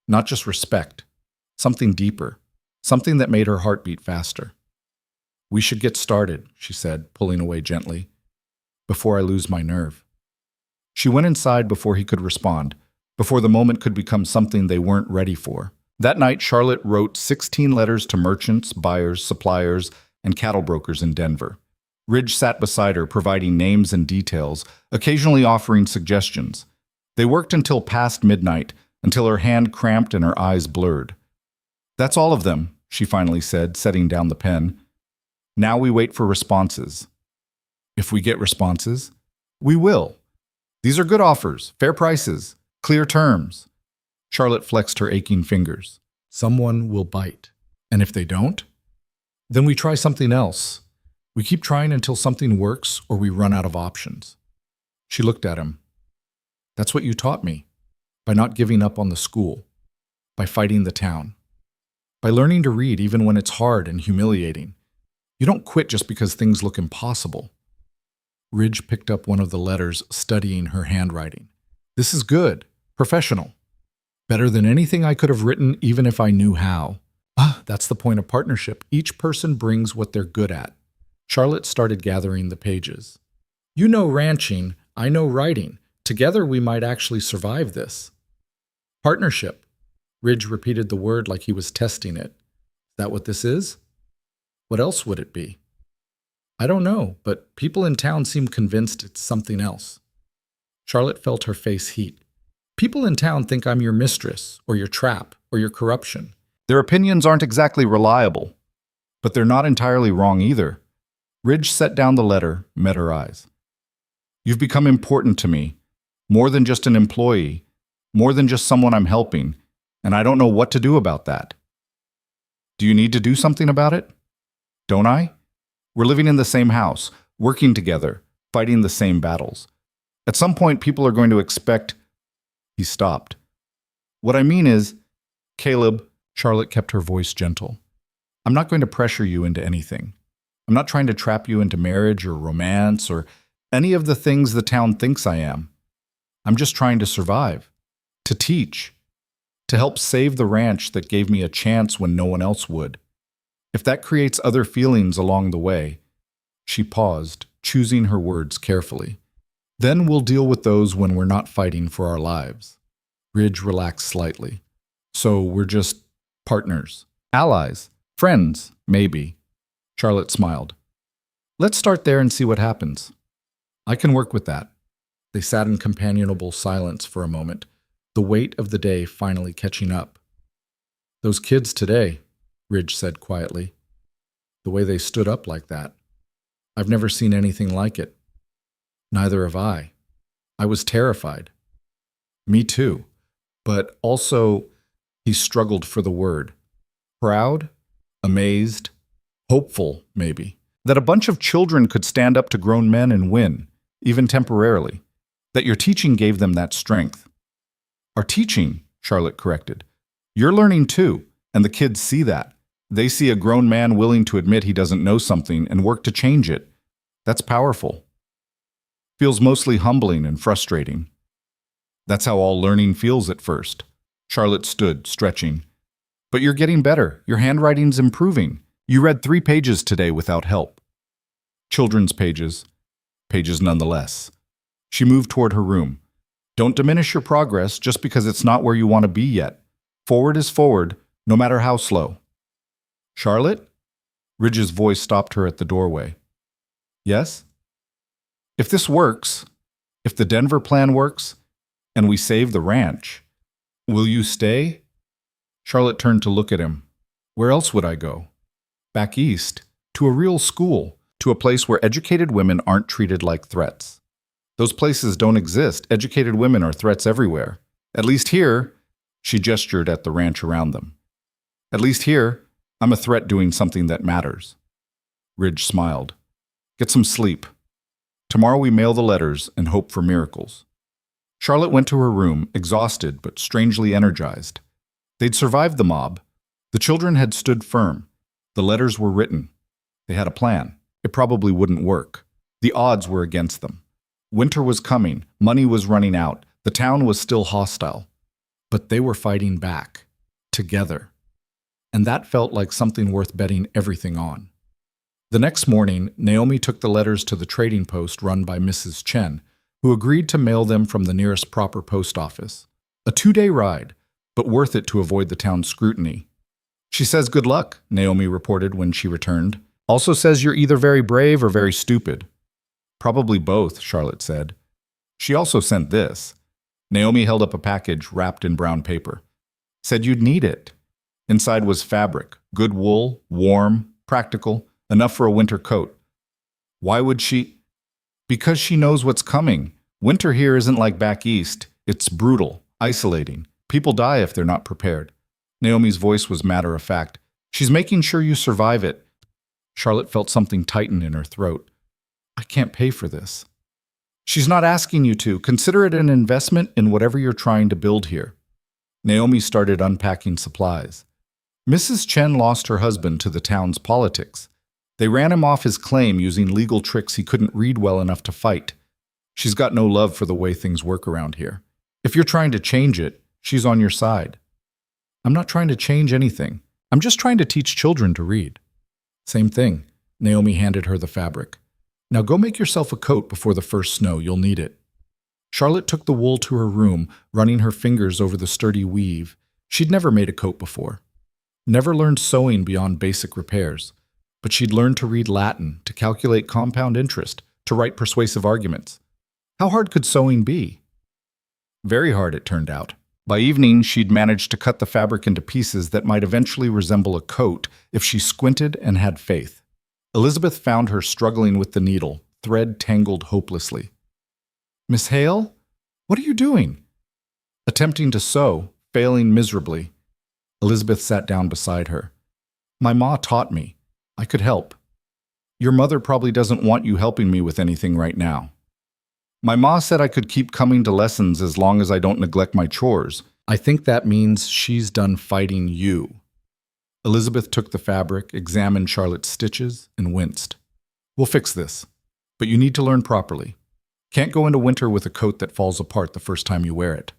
not just respect, something deeper, something that made her heart beat faster. We should get started, she said, pulling away gently, before I lose my nerve. She went inside before he could respond, before the moment could become something they weren't ready for. That night, Charlotte wrote 16 letters to merchants, buyers, suppliers, and cattle brokers in Denver. Ridge sat beside her, providing names and details, occasionally offering suggestions. They worked until past midnight, until her hand cramped and her eyes blurred. That's all of them, she finally said, setting down the pen. Now we wait for responses. If we get responses, we will. These are good offers, fair prices, clear terms. Charlotte flexed her aching fingers. Someone will bite. And if they don't, then we try something else. We keep trying until something works or we run out of options. She looked at him. That's what you taught me. By not giving up on the school. By fighting the town. By learning to read even when it's hard and humiliating. You don't quit just because things look impossible. Ridge picked up one of the letters, studying her handwriting. This is good. Professional. Better than anything I could have written even if I knew how. That's the point of partnership. Each person brings what they're good at. Charlotte started gathering the pages. You know ranching, I know writing. Together we might actually survive this. Partnership. Ridge repeated the word like he was testing it. Is that what this is? What else would it be? I don't know, but people in town seem convinced it's something else. Charlotte felt her face heat. People in town think I'm your mistress, or your trap, or your corruption. Their opinions aren't exactly reliable, but they're not entirely wrong either. Ridge set down the letter, met her eyes. You've become important to me, more than just an employee, more than just someone I'm helping, and I don't know what to do about that. Do you need to do something about it? Don't I? We're living in the same house, working together, fighting the same battles. At some point, people are going to expect... He stopped. What I mean is, Caleb, Charlotte kept her voice gentle. I'm not going to pressure you into anything. I'm not trying to trap you into marriage or romance or any of the things the town thinks I am. I'm just trying to survive, to teach, to help save the ranch that gave me a chance when no one else would. If that creates other feelings along the way, she paused, choosing her words carefully. Then we'll deal with those when we're not fighting for our lives. Ridge relaxed slightly. So we're just partners, allies, friends, maybe. Charlotte smiled. Let's start there and see what happens. I can work with that. They sat in companionable silence for a moment, the weight of the day finally catching up. Those kids today, Ridge said quietly. The way they stood up like that. I've never seen anything like it. Neither have I. I was terrified. Me too. But also, he struggled for the word. Proud? Amazed? Hopeful, maybe. That a bunch of children could stand up to grown men and win, even temporarily. That your teaching gave them that strength. Our teaching, Charlotte corrected. You're learning too, and the kids see that. They see a grown man willing to admit he doesn't know something and work to change it. That's powerful. Feels mostly humbling and frustrating. That's how all learning feels at first. Charlotte stood, stretching. But you're getting better. Your handwriting's improving. You read 3 pages today without help. Children's pages, pages nonetheless. She moved toward her room. Don't diminish your progress just because it's not where you want to be yet. Forward is forward, no matter how slow. Charlotte? Ridge's voice stopped her at the doorway. Yes? If this works, if the Denver plan works, and we save the ranch, will you stay? Charlotte turned to look at him. Where else would I go? Back east, to a real school, to a place where educated women aren't treated like threats. Those places don't exist. Educated women are threats everywhere. At least here, she gestured at the ranch around them. At least here, I'm a threat doing something that matters. Ridge smiled. Get some sleep. Tomorrow we mail the letters and hope for miracles. Charlotte went to her room, exhausted but strangely energized. They'd survived the mob. The children had stood firm. The letters were written. They had a plan. It probably wouldn't work. The odds were against them. Winter was coming. Money was running out. The town was still hostile. But they were fighting back. Together. And that felt like something worth betting everything on. The next morning, Naomi took the letters to the trading post run by Mrs. Chen, who agreed to mail them from the nearest proper post office. A 2-day ride, but worth it to avoid the town's scrutiny. She says good luck, Naomi reported when she returned. Also says you're either very brave or very stupid. Probably both, Charlotte said. She also sent this. Naomi held up a package wrapped in brown paper. Said you'd need it. Inside was fabric, good wool, warm, practical, enough for a winter coat. Why would she? Because she knows what's coming. Winter here isn't like back east. It's brutal, isolating. People die if they're not prepared. Naomi's voice was matter-of-fact. She's making sure you survive it. Charlotte felt something tighten in her throat. I can't pay for this. She's not asking you to. Consider it an investment in whatever you're trying to build here. Naomi started unpacking supplies. Mrs. Chen lost her husband to the town's politics. They ran him off his claim using legal tricks he couldn't read well enough to fight. She's got no love for the way things work around here. If you're trying to change it, she's on your side. I'm not trying to change anything. I'm just trying to teach children to read. Same thing. Naomi handed her the fabric. Now go make yourself a coat before the first snow. You'll need it. Charlotte took the wool to her room, running her fingers over the sturdy weave. She'd never made a coat before. Never learned sewing beyond basic repairs. But she'd learned to read Latin, to calculate compound interest, to write persuasive arguments. How hard could sewing be? Very hard, it turned out. By evening, she'd managed to cut the fabric into pieces that might eventually resemble a coat if she squinted and had faith. Elizabeth found her struggling with the needle, thread tangled hopelessly. Miss Hale? What are you doing? Attempting to sew, failing miserably. Elizabeth sat down beside her. My ma taught me. I could help. Your mother probably doesn't want you helping me with anything right now. My ma said I could keep coming to lessons as long as I don't neglect my chores. I think that means she's done fighting you. Elizabeth took the fabric, examined Charlotte's stitches, and winced. We'll fix this, but you need to learn properly. Can't go into winter with a coat that falls apart the first time you wear it.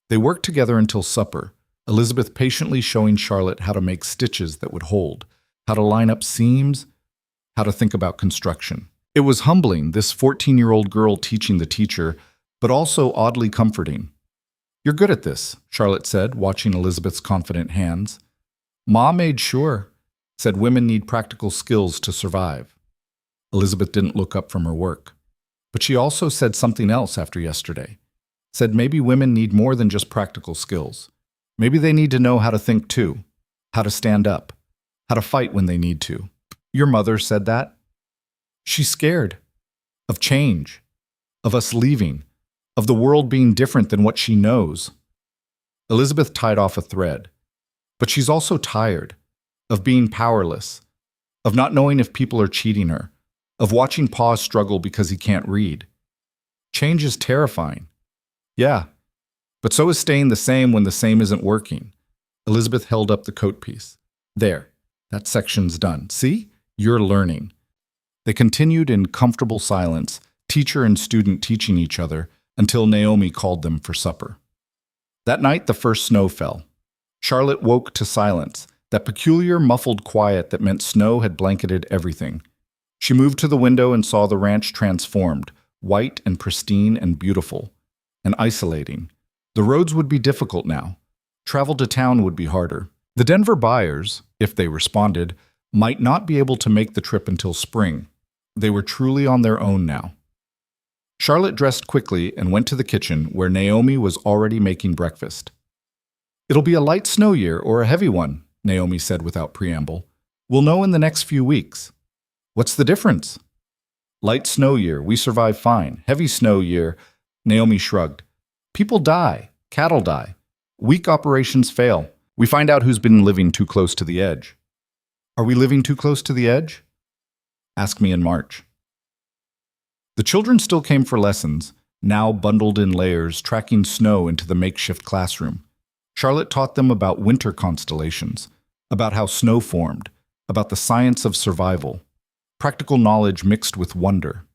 They worked together until supper, Elizabeth patiently showing Charlotte how to make stitches that would hold, how to line up seams, how to think about construction. It was humbling, this 14-year-old girl teaching the teacher, but also oddly comforting. You're good at this, Charlotte said, watching Elizabeth's confident hands. Ma made sure, said women need practical skills to survive. Elizabeth didn't look up from her work. But she also said something else after yesterday. Said maybe women need more than just practical skills. Maybe they need to know how to think too, how to stand up, how to fight when they need to. Your mother said that? She's scared of change, of us leaving, of the world being different than what she knows. Elizabeth tied off a thread. But she's also tired of being powerless, of not knowing if people are cheating her, of watching Pa struggle because he can't read. Change is terrifying. Yeah, but so is staying the same when the same isn't working. Elizabeth held up the coat piece. There, that section's done. See? You're learning. They continued in comfortable silence, teacher and student teaching each other, until Naomi called them for supper. That night, the first snow fell. Charlotte woke to silence, that peculiar muffled quiet that meant snow had blanketed everything. She moved to the window and saw the ranch transformed, white and pristine and beautiful, and isolating. The roads would be difficult now. Travel to town would be harder. The Denver buyers, if they responded, might not be able to make the trip until spring. They were truly on their own now. Charlotte dressed quickly and went to the kitchen where Naomi was already making breakfast. "It'll be a light snow year or a heavy one," Naomi said without preamble. "We'll know in the next few weeks." "What's the difference?" "Light snow year, we survive fine. Heavy snow year," Naomi shrugged. "People die. Cattle die. Weak operations fail. We find out who's been living too close to the edge." "Are we living too close to the edge?" "Ask me in March." The children still came for lessons, now bundled in layers, tracking snow into the makeshift classroom. Charlotte taught them about winter constellations, about how snow formed, about the science of survival. Practical knowledge mixed with wonder.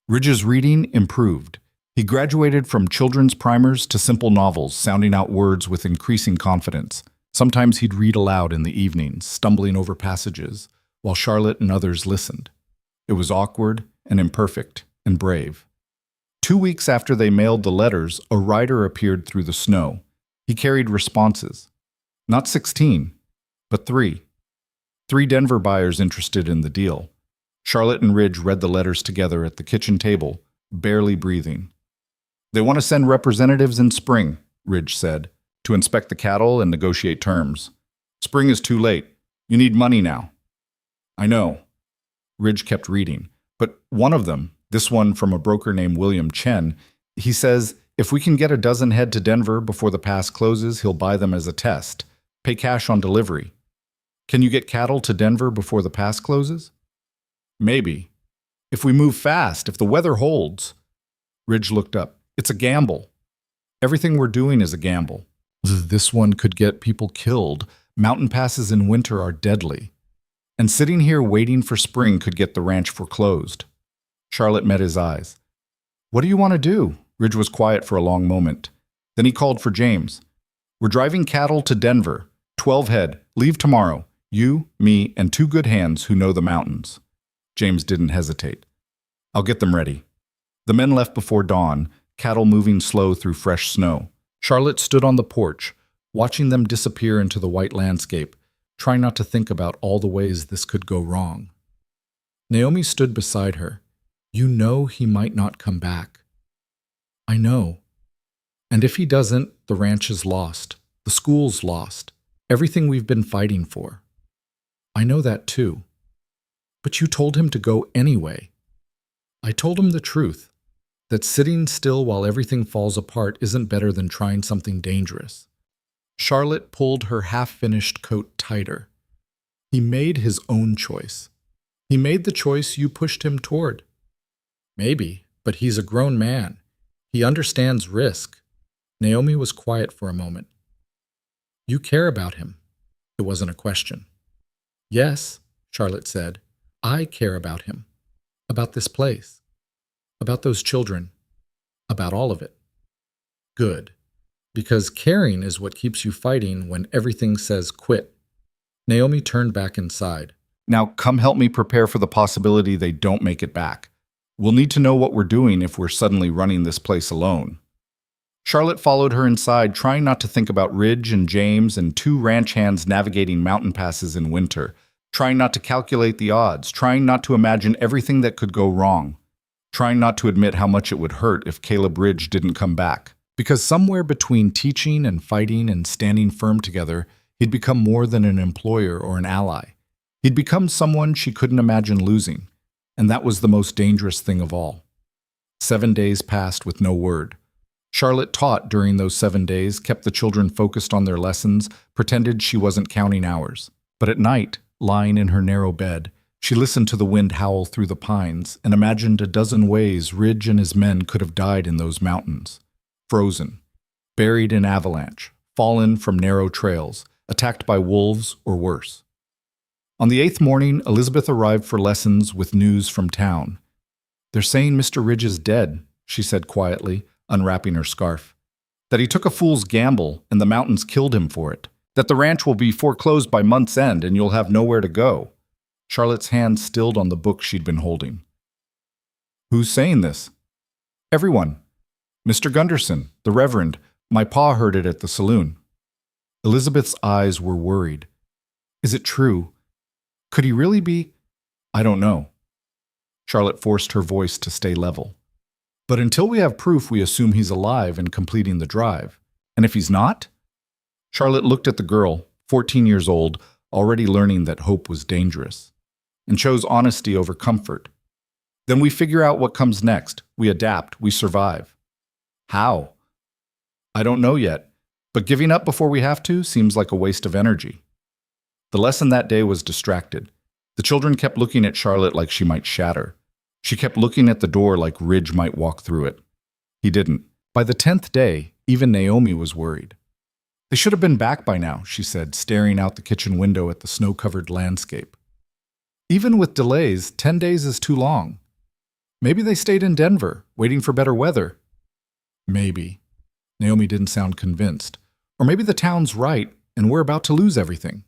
Ridge's reading improved. He graduated from children's primers to simple novels, sounding out words with increasing confidence. Sometimes he'd read aloud in the evenings, stumbling over passages, while Charlotte and others listened. It was awkward and imperfect and brave. 2 weeks after they mailed the letters, a rider appeared through the snow. He carried responses. Not 16, but 3. 3 Denver buyers interested in the deal. Charlotte and Ridge read the letters together at the kitchen table, barely breathing. "They want to send representatives in spring," Ridge said, "to inspect the cattle and negotiate terms. Spring is too late. You need money now." "I know." Ridge kept reading. "But one of them, this one from a broker named William Chen, he says if we can get a dozen head to Denver before the pass closes, he'll buy them as a test. Pay cash on delivery. Can you get cattle to Denver before the pass closes?" "Maybe. If we move fast, if the weather holds." Ridge looked up. "It's a gamble. Everything we're doing is a gamble. This one could get people killed. Mountain passes in winter are deadly. And sitting here waiting for spring could get the ranch foreclosed." Charlotte met his eyes. "What do you want to do?" Ridge was quiet for a long moment. Then he called for James. "We're driving cattle to Denver. 12 head. Leave tomorrow. You, me, and 2 good hands who know the mountains." James didn't hesitate. "I'll get them ready." The men left before dawn, cattle moving slow through fresh snow. Charlotte stood on the porch, watching them disappear into the white landscape, trying not to think about all the ways this could go wrong. Naomi stood beside her. "You know he might not come back." "I know. And if he doesn't, the ranch is lost. The school's lost. Everything we've been fighting for." "I know that too. But you told him to go anyway." "I told him the truth, that sitting still while everything falls apart isn't better than trying something dangerous." Charlotte pulled her half-finished coat tighter. "He made his own choice. He made the choice you pushed him toward." "Maybe, but he's a grown man. He understands risk." Naomi was quiet for a moment. "You care about him." It wasn't a question. "Yes," Charlotte said. "I care about him. About this place. About those children. About all of it." "Good. Because caring is what keeps you fighting when everything says quit." Naomi turned back inside. "Now come help me prepare for the possibility they don't make it back. We'll need to know what we're doing if we're suddenly running this place alone." Charlotte followed her inside, trying not to think about Ridge and James and 2 ranch hands navigating mountain passes in winter, trying not to calculate the odds, trying not to imagine everything that could go wrong, trying not to admit how much it would hurt if Caleb Ridge didn't come back. Because somewhere between teaching and fighting and standing firm together, he'd become more than an employer or an ally. He'd become someone she couldn't imagine losing, and that was the most dangerous thing of all. 7 days passed with no word. Charlotte taught during those 7 days, kept the children focused on their lessons, pretended she wasn't counting hours. But at night, lying in her narrow bed, she listened to the wind howl through the pines and imagined a dozen ways Ridge and his men could have died in those mountains. Frozen, buried in avalanche, fallen from narrow trails, attacked by wolves or worse. On the 8th morning, Elizabeth arrived for lessons with news from town. "They're saying Mr. Ridge is dead," she said quietly, unwrapping her scarf. "That he took a fool's gamble and the mountains killed him for it. That the ranch will be foreclosed by month's end and you'll have nowhere to go." Charlotte's hand stilled on the book she'd been holding. Who's saying this? Everyone. Mr. Gunderson, the Reverend. My pa heard it at the saloon. Elizabeth's eyes were worried. Is it true? Could he really be? I don't know. Charlotte forced her voice to stay level. But until we have proof, we assume he's alive and completing the drive. And if he's not? Charlotte looked at the girl, 14 years old, already learning that hope was dangerous, and chose honesty over comfort. Then we figure out what comes next. We adapt. We survive. How? I don't know yet, but giving up before we have to seems like a waste of energy. The lesson that day was distracted. The children kept looking at Charlotte like she might shatter. She kept looking at the door like Ridge might walk through it. He didn't. By the 10th day, even Naomi was worried. They should have been back by now, she said, staring out the kitchen window at the snow-covered landscape. Even with delays, 10 days is too long. Maybe they stayed in Denver, waiting for better weather. Maybe. Naomi didn't sound convinced. Or maybe the town's right, and we're about to lose everything.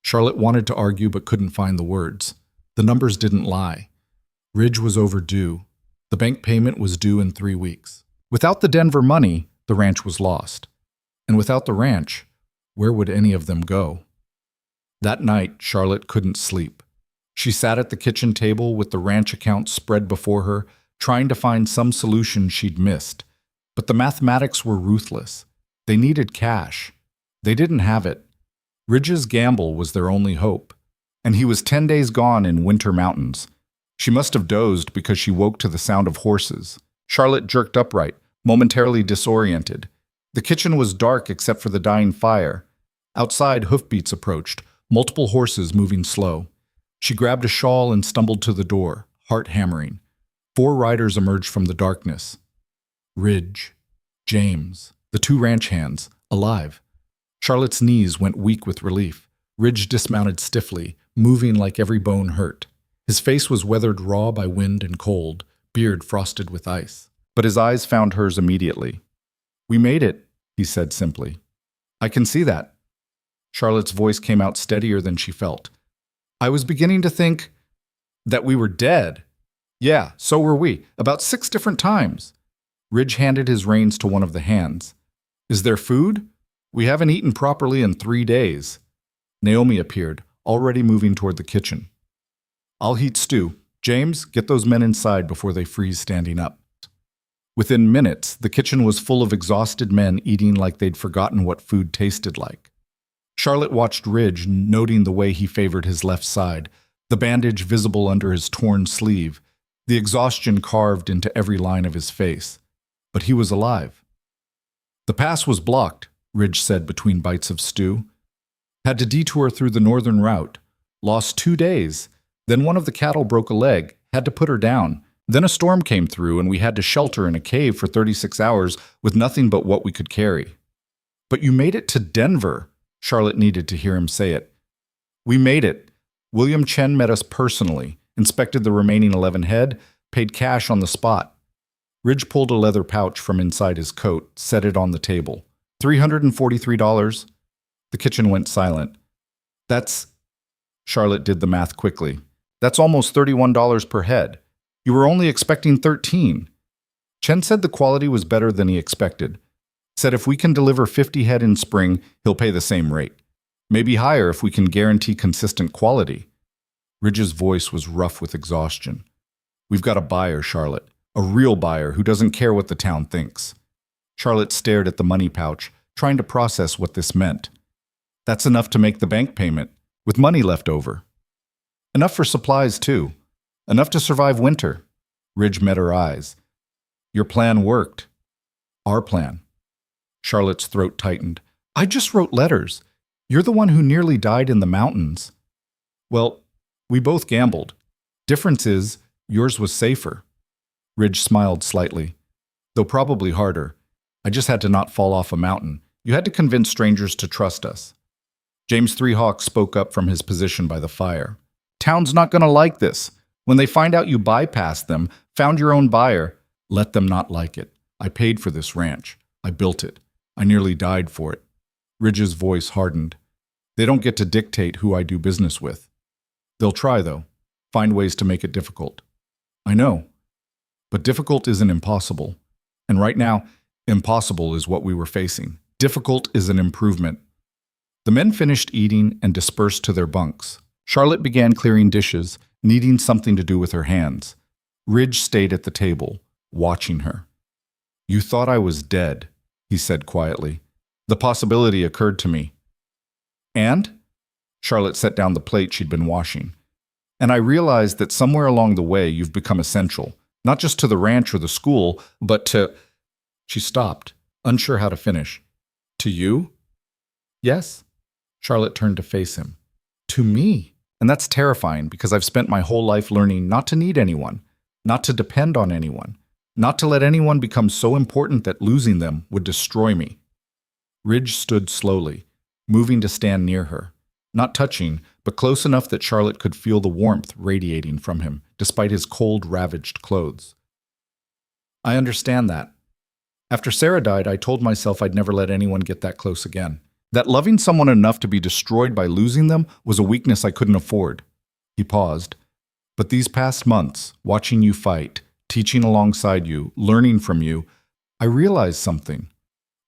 Charlotte wanted to argue but couldn't find the words. The numbers didn't lie. Ridge was overdue. The bank payment was due in 3 weeks. Without the Denver money, the ranch was lost. And without the ranch, where would any of them go? That night, Charlotte couldn't sleep. She sat at the kitchen table with the ranch account spread before her, trying to find some solution she'd missed. But the mathematics were ruthless. They needed cash. They didn't have it. Ridge's gamble was their only hope. And he was 10 days gone in winter mountains. She must have dozed because she woke to the sound of horses. Charlotte jerked upright, momentarily disoriented. The kitchen was dark except for the dying fire. Outside, hoofbeats approached, multiple horses moving slow. She grabbed a shawl and stumbled to the door, heart hammering. 4 riders emerged from the darkness. Ridge, James, the 2 ranch hands, alive. Charlotte's knees went weak with relief. Ridge dismounted stiffly, moving like every bone hurt. His face was weathered raw by wind and cold, beard frosted with ice. But his eyes found hers immediately. We made it, he said simply. I can see that. Charlotte's voice came out steadier than she felt. I was beginning to think that we were dead. Yeah, so were we, about 6 different times. Ridge handed his reins to one of the hands. Is there food? We haven't eaten properly in 3 days. Naomi appeared, already moving toward the kitchen. I'll heat stew. James, get those men inside before they freeze standing up. Within minutes, the kitchen was full of exhausted men eating like they'd forgotten what food tasted like. Charlotte watched Ridge, noting the way he favored his left side, the bandage visible under his torn sleeve, the exhaustion carved into every line of his face. But he was alive. The pass was blocked, Ridge said between bites of stew. Had to detour through the northern route. Lost 2 days. Then one of the cattle broke a leg, had to put her down. Then a storm came through and we had to shelter in a cave for 36 hours with nothing but what we could carry. But you made it to Denver, Charlotte needed to hear him say it. We made it. William Chen met us personally, inspected the remaining 11 head, paid cash on the spot. Ridge pulled a leather pouch from inside his coat, set it on the table. $343. The kitchen went silent. That's... Charlotte did the math quickly. That's almost $31 per head. You were only expecting 13. Chen said the quality was better than he expected. Said if we can deliver 50 head in spring, he'll pay the same rate. Maybe higher if we can guarantee consistent quality. Ridge's voice was rough with exhaustion. We've got a buyer, Charlotte. A real buyer who doesn't care what the town thinks. Charlotte stared at the money pouch, trying to process what this meant. That's enough to make the bank payment, with money left over. Enough for supplies, too. Enough to survive winter. Ridge met her eyes. Your plan worked. Our plan. Charlotte's throat tightened. I just wrote letters. You're the one who nearly died in the mountains. Well, we both gambled. Difference is, yours was safer. Ridge smiled slightly. Though probably harder. I just had to not fall off a mountain. You had to convince strangers to trust us. James Three Hawks spoke up from his position by the fire. Town's not going to like this. When they find out you bypassed them, found your own buyer, let them not like it. I paid for this ranch. I built it. I nearly died for it. Ridge's voice hardened. They don't get to dictate who I do business with. They'll try, though. Find ways to make it difficult. I know. But difficult isn't impossible. And right now, impossible is what we were facing. Difficult is an improvement. The men finished eating and dispersed to their bunks. Charlotte began clearing dishes, needing something to do with her hands. Ridge stayed at the table, watching her. "You thought I was dead," he said quietly. "The possibility occurred to me." "And?" Charlotte set down the plate she'd been washing. "And I realized that somewhere along the way you've become essential, not just to the ranch or the school, but to—" She stopped, unsure how to finish. "To you?" "Yes." Charlotte turned to face him. "To me. And that's terrifying because I've spent my whole life learning not to need anyone, not to depend on anyone, not to let anyone become so important that losing them would destroy me." Ridge stood slowly, moving to stand near her, not touching, but close enough that Charlotte could feel the warmth radiating from him, despite his cold, ravaged clothes. "I understand that. After Sarah died, I told myself I'd never let anyone get that close again. That loving someone enough to be destroyed by losing them was a weakness I couldn't afford." He paused. "But these past months, watching you fight, teaching alongside you, learning from you, I realized something.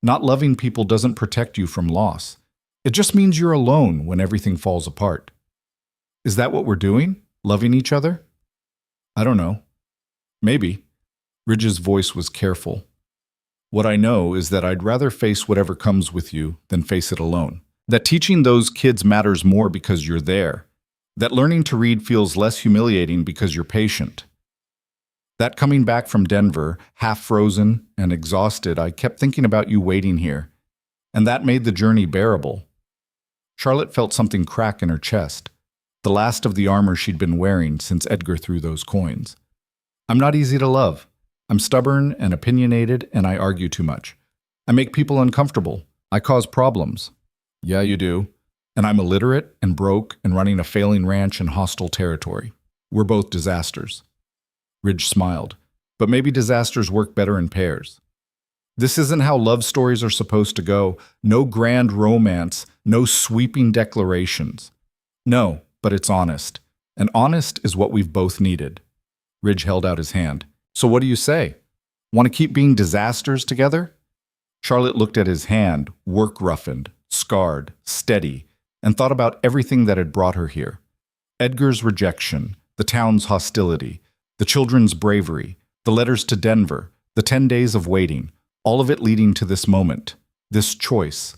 Not loving people doesn't protect you from loss. It just means you're alone when everything falls apart. Is that what we're doing? Loving each other?" "I don't know. Maybe." Ridge's voice was careful. "What I know is that I'd rather face whatever comes with you than face it alone. That teaching those kids matters more because you're there. That learning to read feels less humiliating because you're patient. That coming back from Denver, half frozen and exhausted, I kept thinking about you waiting here. And that made the journey bearable." Charlotte felt something crack in her chest, the last of the armor she'd been wearing since Edgar threw those coins. "I'm not easy to love. I'm stubborn and opinionated, and I argue too much. I make people uncomfortable. I cause problems." "Yeah, you do. And I'm illiterate and broke and running a failing ranch in hostile territory. We're both disasters." Ridge smiled. "But maybe disasters work better in pairs. This isn't how love stories are supposed to go. No grand romance, no sweeping declarations. No, but it's honest. And honest is what we've both needed." Ridge held out his hand. "So what do you say? Want to keep being disasters together?" Charlotte looked at his hand, work-roughened, scarred, steady, and thought about everything that had brought her here. Edgar's rejection, the town's hostility, the children's bravery, the letters to Denver, the 10 days of waiting, all of it leading to this moment, this choice.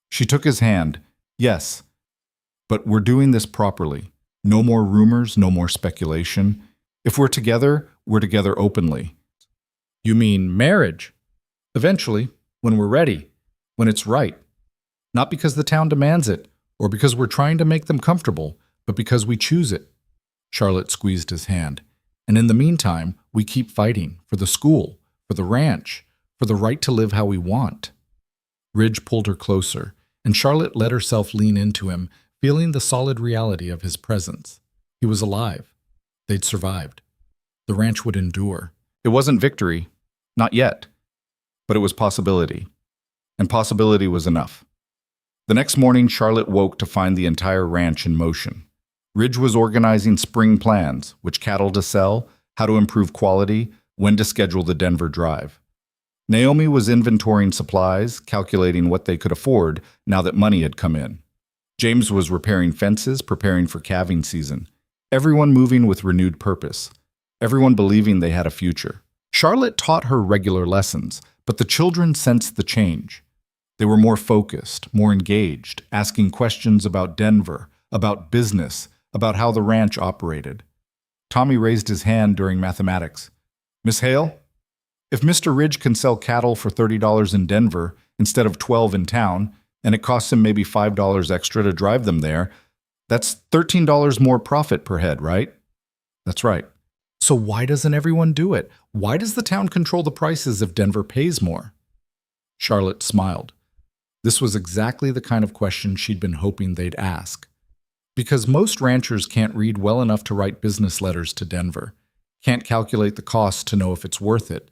She took his hand. "Yes, but we're doing this properly. No more rumors, no more speculation. If we're together openly." "You mean marriage?" "Eventually, when we're ready, when it's right. Not because the town demands it, or because we're trying to make them comfortable, but because we choose it." Charlotte squeezed his hand. "And in the meantime, we keep fighting for the school, for the ranch, for the right to live how we want." Ridge pulled her closer, and Charlotte let herself lean into him, feeling the solid reality of his presence. He was alive. They'd survived. The ranch would endure. It wasn't victory, not yet, but it was possibility. And possibility was enough. The next morning, Charlotte woke to find the entire ranch in motion. Ridge was organizing spring plans, which cattle to sell, how to improve quality, when to schedule the Denver drive. Naomi was inventorying supplies, calculating what they could afford now that money had come in. James was repairing fences, preparing for calving season. Everyone moving with renewed purpose. Everyone believing they had a future. Charlotte taught her regular lessons, but the children sensed the change. They were more focused, more engaged, asking questions about Denver, about business, about how the ranch operated. Tommy raised his hand during mathematics. "Miss Hale, if Mr. Ridge can sell cattle for $30 in Denver instead of $12 in town, and it costs him maybe $5 extra to drive them there, that's $13 more profit per head, right?" "That's right." "So why doesn't everyone do it? Why does the town control the prices if Denver pays more?" Charlotte smiled. This was exactly the kind of question she'd been hoping they'd ask. Because most ranchers can't read well enough to write business letters to Denver, can't calculate the cost to know if it's worth it,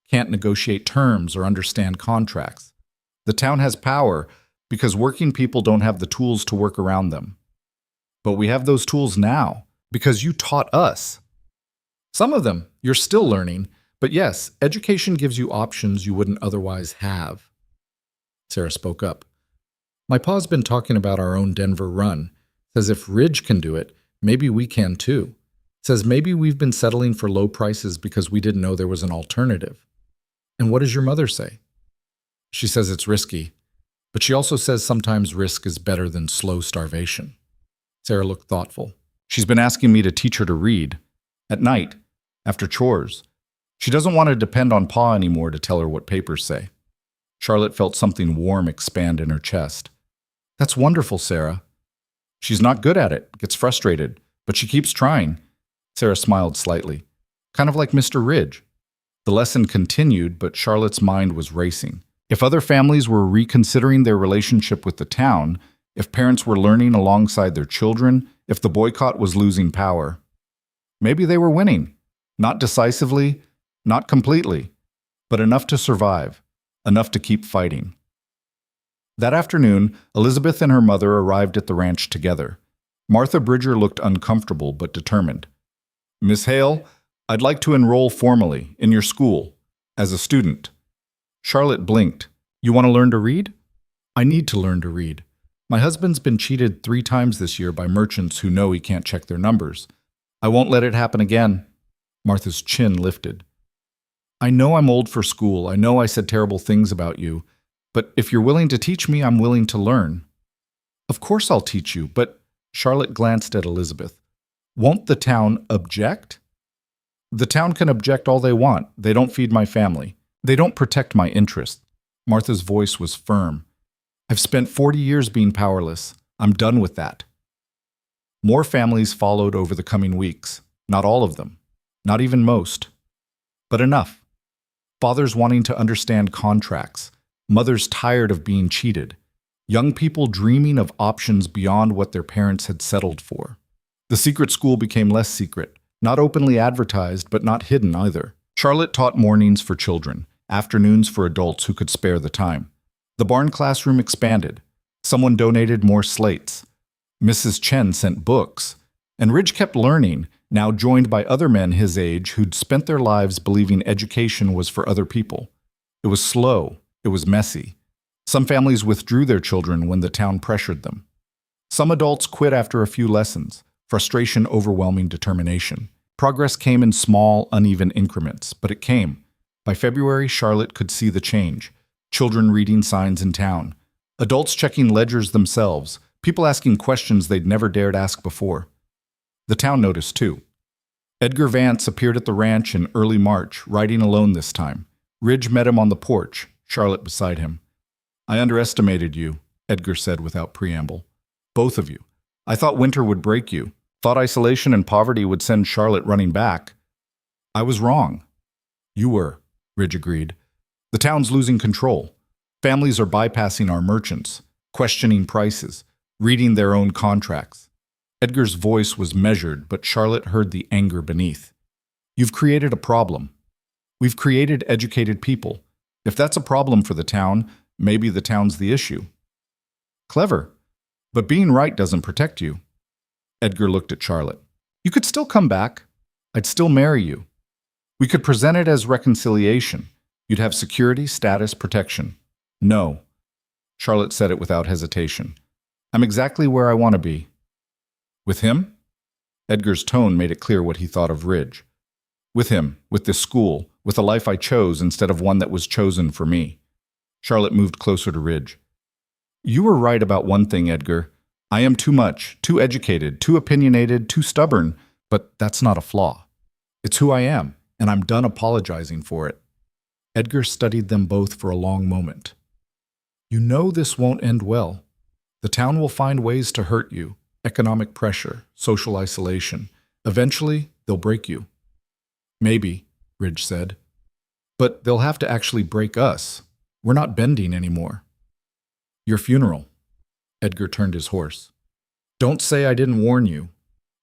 can't negotiate terms or understand contracts. The town has power because working people don't have the tools to work around them. But we have those tools now because you taught us. Some of them you're still learning, but yes, education gives you options you wouldn't otherwise have. Sarah spoke up. My pa's been talking about our own Denver run. Says if Ridge can do it, maybe we can too. Says maybe we've been settling for low prices because we didn't know there was an alternative. And what does your mother say? She says it's risky, but she also says sometimes risk is better than slow starvation. Sarah looked thoughtful. She's been asking me to teach her to read. At night, after chores. She doesn't want to depend on Pa anymore to tell her what papers say. Charlotte felt something warm expand in her chest. That's wonderful, Sarah. She's not good at it, gets frustrated, but she keeps trying. Sarah smiled slightly. Kind of like Mr. Ridge. The lesson continued, but Charlotte's mind was racing. If other families were reconsidering their relationship with the town, if parents were learning alongside their children, if the boycott was losing power, maybe they were winning. Not decisively, not completely, but enough to survive, enough to keep fighting. That afternoon, Elizabeth and her mother arrived at the ranch together. Martha Bridger looked uncomfortable but determined. Miss Hale, I'd like to enroll formally in your school, as a student. Charlotte blinked. You want to learn to read? I need to learn to read. My husband's been cheated 3 times this year by merchants who know he can't check their numbers. I won't let it happen again. Martha's chin lifted. I know I'm old for school. I know I said terrible things about you. But if you're willing to teach me, I'm willing to learn. Of course I'll teach you, but Charlotte glanced at Elizabeth. Won't the town object? The town can object all they want. They don't feed my family. They don't protect my interests. Martha's voice was firm. I've spent 40 years being powerless. I'm done with that. More families followed over the coming weeks. Not all of them. Not even most. But enough. Fathers wanting to understand contracts. Mothers tired of being cheated. Young people dreaming of options beyond what their parents had settled for. The secret school became less secret. Not openly advertised, but not hidden either. Charlotte taught mornings for children, afternoons for adults who could spare the time. The barn classroom expanded. Someone donated more slates. Mrs. Chen sent books. And Ridge kept learning, now joined by other men his age who'd spent their lives believing education was for other people. It was slow. It was messy. Some families withdrew their children when the town pressured them. Some adults quit after a few lessons, frustration overwhelming determination. Progress came in small, uneven increments, but it came. By February, Charlotte could see the change. Children reading signs in town. Adults checking ledgers themselves. People asking questions they'd never dared ask before. The town noticed, too. Edgar Vance appeared at the ranch in early March, riding alone this time. Ridge met him on the porch, Charlotte beside him. I underestimated you, Edgar said without preamble. Both of you. I thought winter would break you. Thought isolation and poverty would send Charlotte running back. I was wrong. You were, Ridge agreed. The town's losing control. Families are bypassing our merchants, questioning prices, reading their own contracts. Edgar's voice was measured, but Charlotte heard the anger beneath. You've created a problem. We've created educated people. If that's a problem for the town, maybe the town's the issue. Clever. But being right doesn't protect you. Edgar looked at Charlotte. You could still come back. I'd still marry you. We could present it as reconciliation. You'd have security, status, protection. No. Charlotte said it without hesitation. I'm exactly where I want to be. With him? Edgar's tone made it clear what he thought of Ridge. With him, with this school, with a life I chose instead of one that was chosen for me. Charlotte moved closer to Ridge. You were right about one thing, Edgar. I am too much, too educated, too opinionated, too stubborn, but that's not a flaw. It's who I am, and I'm done apologizing for it. Edgar studied them both for a long moment. You know this won't end well. The town will find ways to hurt you. Economic pressure, social isolation. Eventually, they'll break you. Maybe, Ridge said. But they'll have to actually break us. We're not bending anymore. Your funeral. Edgar turned his horse. Don't say I didn't warn you.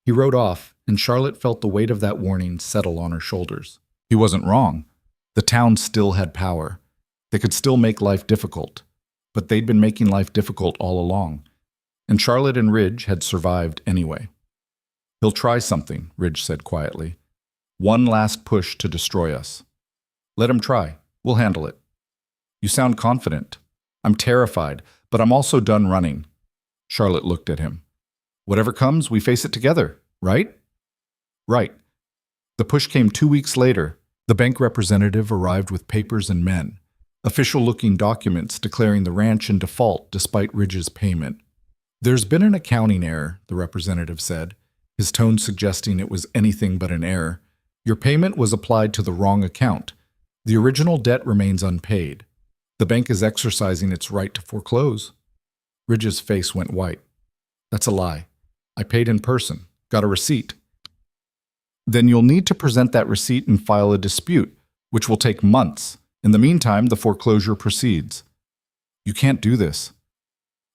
He rode off, and Charlotte felt the weight of that warning settle on her shoulders. He wasn't wrong. The town still had power. They could still make life difficult. But they'd been making life difficult all along. and Charlotte and Ridge had survived anyway. "He'll try something," Ridge said quietly. "One last push to destroy us." "Let him try. We'll handle it." "You sound confident." "I'm terrified, but I'm also done running." Charlotte looked at him. "Whatever comes, we face it together, right?" "Right." The push came 2 weeks later. The bank representative arrived with papers and men, official-looking documents declaring the ranch in default despite Ridge's payment. "There's been an accounting error," the representative said, his tone suggesting it was anything but an error. "Your payment was applied to the wrong account. The original debt remains unpaid. The bank is exercising its right to foreclose." Ridge's face went white. "That's a lie. I paid in person. Got a receipt." "Then you'll need to present that receipt and file a dispute, which will take months. In the meantime, the foreclosure proceeds." "You can't do this."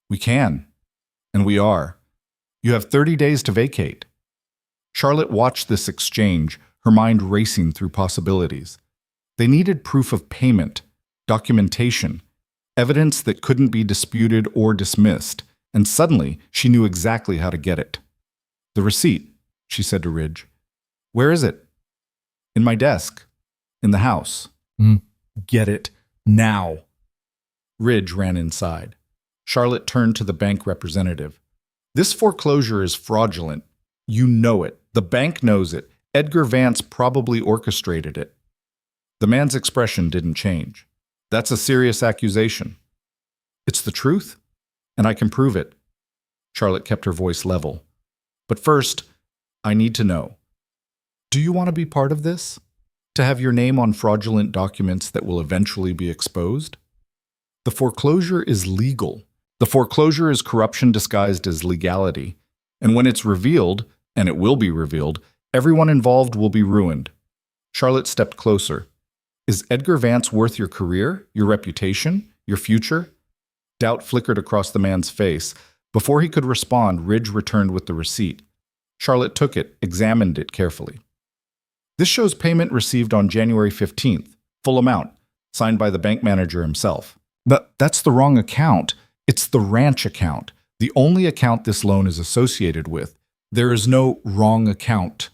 "We can. And we are. You have 30 days to vacate." Charlotte watched this exchange, her mind racing through possibilities. They needed proof of payment, documentation, evidence that couldn't be disputed or dismissed, and suddenly she knew exactly how to get it. "The receipt," she said to Ridge. "Where is it?" "In my desk. In the house." "Get it now." Ridge ran inside. Charlotte turned to the bank representative. "This foreclosure is fraudulent. You know it. The bank knows it. Edgar Vance probably orchestrated it." The man's expression didn't change. "That's a serious accusation." "It's the truth, and I can prove it." Charlotte kept her voice level. "But first, I need to know. Do you want to be part of this? To have your name on fraudulent documents that will eventually be exposed? The foreclosure is legal. The foreclosure is corruption disguised as legality. And when it's revealed, and it will be revealed, everyone involved will be ruined." Charlotte stepped closer. "Is Edgar Vance worth your career, your reputation, your future?" Doubt flickered across the man's face. Before he could respond, Ridge returned with the receipt. Charlotte took it, examined it carefully. "This shows payment received on January 15th, full amount, signed by the bank manager himself." "But that's the wrong account. It's the ranch account, the only account this loan is associated with. There is no wrong account."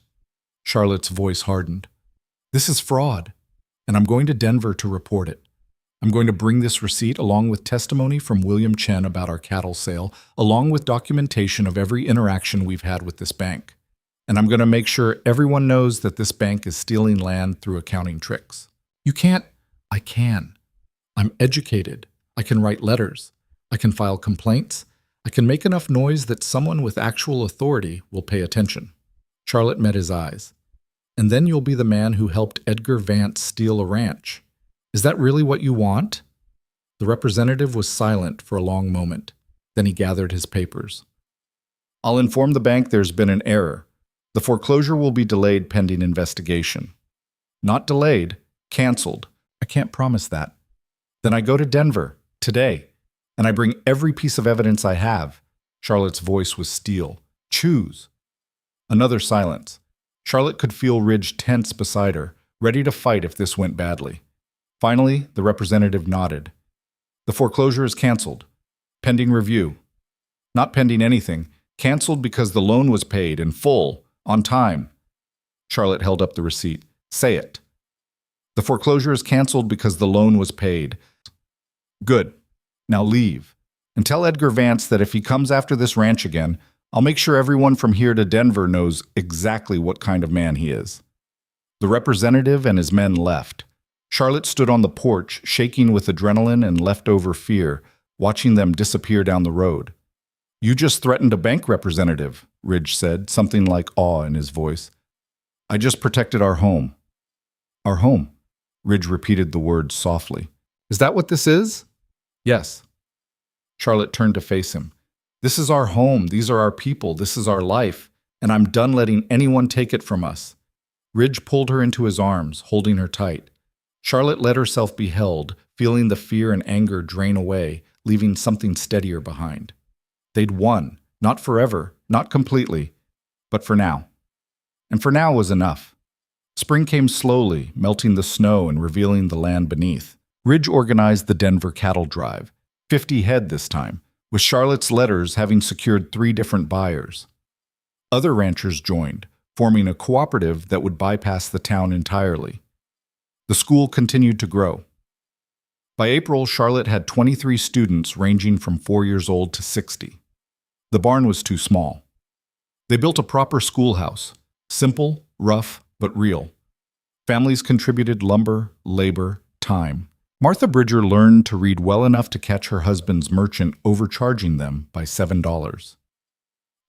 Charlotte's voice hardened. "This is fraud, and I'm going to Denver to report it. I'm going to bring this receipt along with testimony from William Chen about our cattle sale, along with documentation of every interaction we've had with this bank. And I'm going to make sure everyone knows that this bank is stealing land through accounting tricks." "You can't." "I can. I'm educated. I can write letters. I can file complaints. I can make enough noise that someone with actual authority will pay attention." Charlotte met his eyes. "And then you'll be the man who helped Edgar Vance steal a ranch. Is that really what you want?" The representative was silent for a long moment. Then he gathered his papers. "I'll inform the bank there's been an error. The foreclosure will be delayed pending investigation." "Not delayed, canceled." "I can't promise that." "Then I go to Denver, today, and I bring every piece of evidence I have." Charlotte's voice was steel. "Choose." Another silence. Charlotte could feel Ridge tense beside her, ready to fight if this went badly. Finally, the representative nodded. "The foreclosure is canceled. Pending review." "Not pending anything. Canceled because the loan was paid in full, on time." Charlotte held up the receipt. "Say it." "The foreclosure is canceled because the loan was paid." "Good. Now leave. And tell Edgar Vance that if he comes after this ranch again, I'll make sure everyone from here to Denver knows exactly what kind of man he is." The representative and his men left. Charlotte stood on the porch, shaking with adrenaline and leftover fear, watching them disappear down the road. "You just threatened a bank representative," Ridge said, something like awe in his voice. "I just protected our home." "Our home?" Ridge repeated the words softly. "Is that what this is?" "Yes." Charlotte turned to face him. "This is our home. These are our people. This is our life. And I'm done letting anyone take it from us." Ridge pulled her into his arms, holding her tight. Charlotte let herself be held, feeling the fear and anger drain away, leaving something steadier behind. They'd won, not forever, not completely, but for now. And for now was enough. Spring came slowly, melting the snow and revealing the land beneath. Ridge organized the Denver cattle drive, 50 head this time, with Charlotte's letters having secured 3 different buyers. Other ranchers joined, forming a cooperative that would bypass the town entirely. The school continued to grow. By April, Charlotte had 23 students ranging from 4 years old to 60. The barn was too small. They built a proper schoolhouse, simple, rough, but real. Families contributed lumber, labor, time. Martha Bridger learned to read well enough to catch her husband's merchant overcharging them by $7.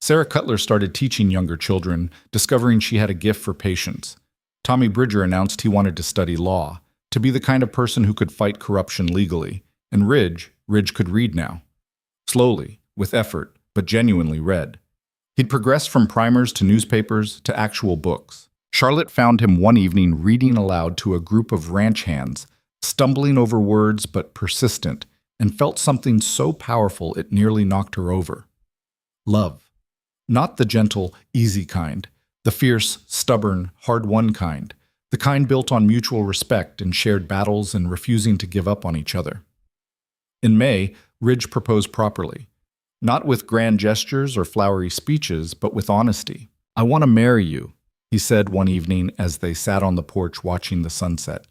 Sarah Cutler started teaching younger children, discovering she had a gift for patience. Tommy Bridger announced he wanted to study law, to be the kind of person who could fight corruption legally. And Ridge could read now. Slowly, with effort, but genuinely read. He'd progressed from primers to newspapers to actual books. Charlotte found him one evening reading aloud to a group of ranch hands, stumbling over words but persistent, and felt something so powerful it nearly knocked her over. Love. Not the gentle, easy kind, the fierce, stubborn, hard-won kind, the kind built on mutual respect and shared battles and refusing to give up on each other. In May, Ridge proposed properly. Not with grand gestures or flowery speeches, but with honesty. "I want to marry you," he said one evening as they sat on the porch watching the sunset.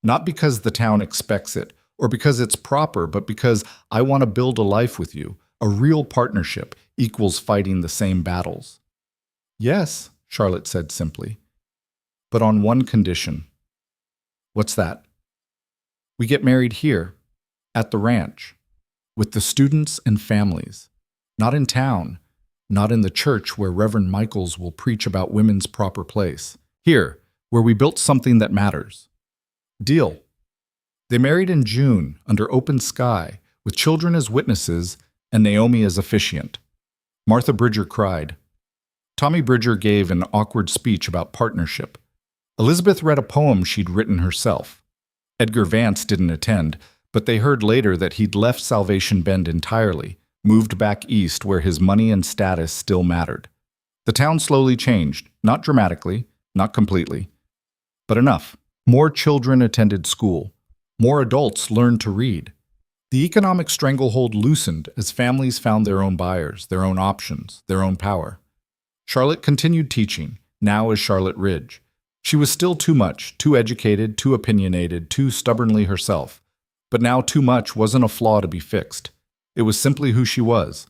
"Not because the town expects it, or because it's proper, but because I want to build a life with you, a real partnership, equals fighting the same battles." "Yes," Charlotte said simply, "but on one condition." "What's that?" "We get married here, at the ranch, with the students and families, not in town, not in the church where Reverend Michaels will preach about women's proper place. Here, where we built something that matters." "Deal." They married in June, under open sky, with children as witnesses and Naomi as officiant. Martha Bridger cried. Tommy Bridger gave an awkward speech about partnership. Elizabeth read a poem she'd written herself. Edgar Vance didn't attend, but they heard later that he'd left Salvation Bend entirely, moved back east where his money and status still mattered. The town slowly changed, not dramatically, not completely, but enough. More children attended school. More adults learned to read. The economic stranglehold loosened as families found their own buyers, their own options, their own power. Charlotte continued teaching, now as Charlotte Ridge. She was still too much, too educated, too opinionated, too stubbornly herself. But now too much wasn't a flaw to be fixed. It was simply who she was.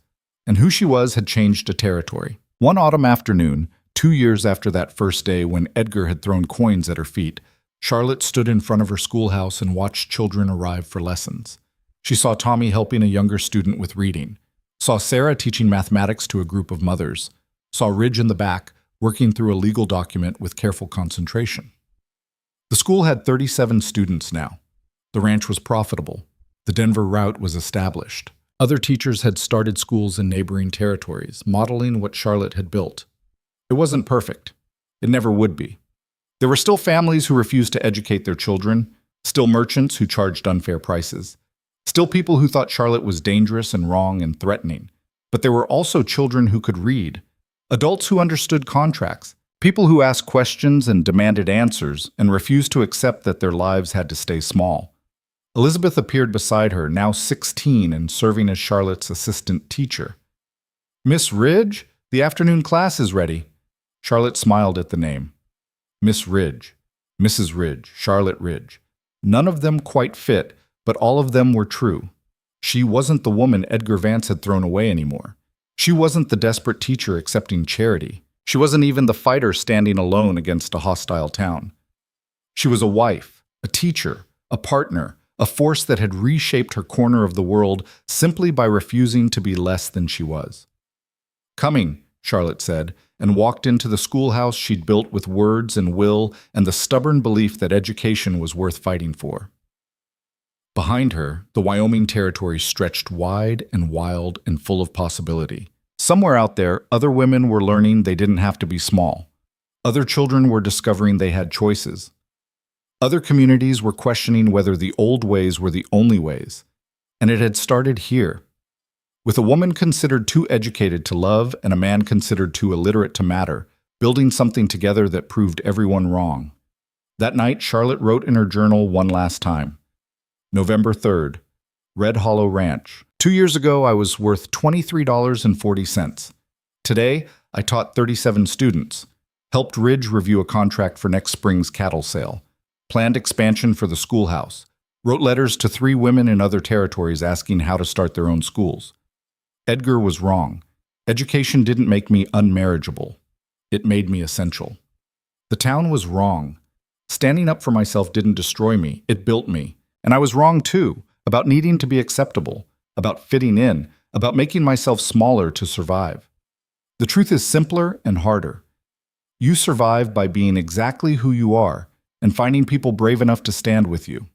And who she was had changed a territory. One autumn afternoon, 2 years after that first day when Edgar had thrown coins at her feet, Charlotte stood in front of her schoolhouse and watched children arrive for lessons. She saw Tommy helping a younger student with reading, saw Sarah teaching mathematics to a group of mothers, saw Ridge in the back, working through a legal document with careful concentration. The school had 37 students now. The ranch was profitable. The Denver route was established. Other teachers had started schools in neighboring territories, modeling what Charlotte had built. It wasn't perfect. It never would be. There were still families who refused to educate their children, still merchants who charged unfair prices, still people who thought Charlotte was dangerous and wrong and threatening. But there were also children who could read, adults who understood contracts, people who asked questions and demanded answers and refused to accept that their lives had to stay small. Elizabeth appeared beside her, now 16 and serving as Charlotte's assistant teacher. "Miss Ridge, the afternoon class is ready." Charlotte smiled at the name. Miss Ridge, Mrs. Ridge, Charlotte Ridge. None of them quite fit, but all of them were true. She wasn't the woman Edgar Vance had thrown away anymore. She wasn't the desperate teacher accepting charity. She wasn't even the fighter standing alone against a hostile town. She was a wife, a teacher, a partner, a force that had reshaped her corner of the world simply by refusing to be less than she was. "Coming," Charlotte said, and walked into the schoolhouse she'd built with words and will and the stubborn belief that education was worth fighting for. Behind her, the Wyoming territory stretched wide and wild and full of possibility. Somewhere out there, other women were learning they didn't have to be small. Other children were discovering they had choices. Other communities were questioning whether the old ways were the only ways. And it had started here. With a woman considered too educated to love and a man considered too illiterate to matter, building something together that proved everyone wrong. That night, Charlotte wrote in her journal one last time. November 3rd, Red Hollow Ranch, 2 years ago, I was worth $23.40. Today, I taught 37 students, helped Ridge review a contract for next spring's cattle sale, planned expansion for the schoolhouse, wrote letters to 3 women in other territories asking how to start their own schools. Edgar was wrong. Education didn't make me unmarriageable. It made me essential. The town was wrong. Standing up for myself didn't destroy me, it built me. And I was wrong too, about needing to be acceptable, about fitting in, about making myself smaller to survive. The truth is simpler and harder. You survive by being exactly who you are and finding people brave enough to stand with you.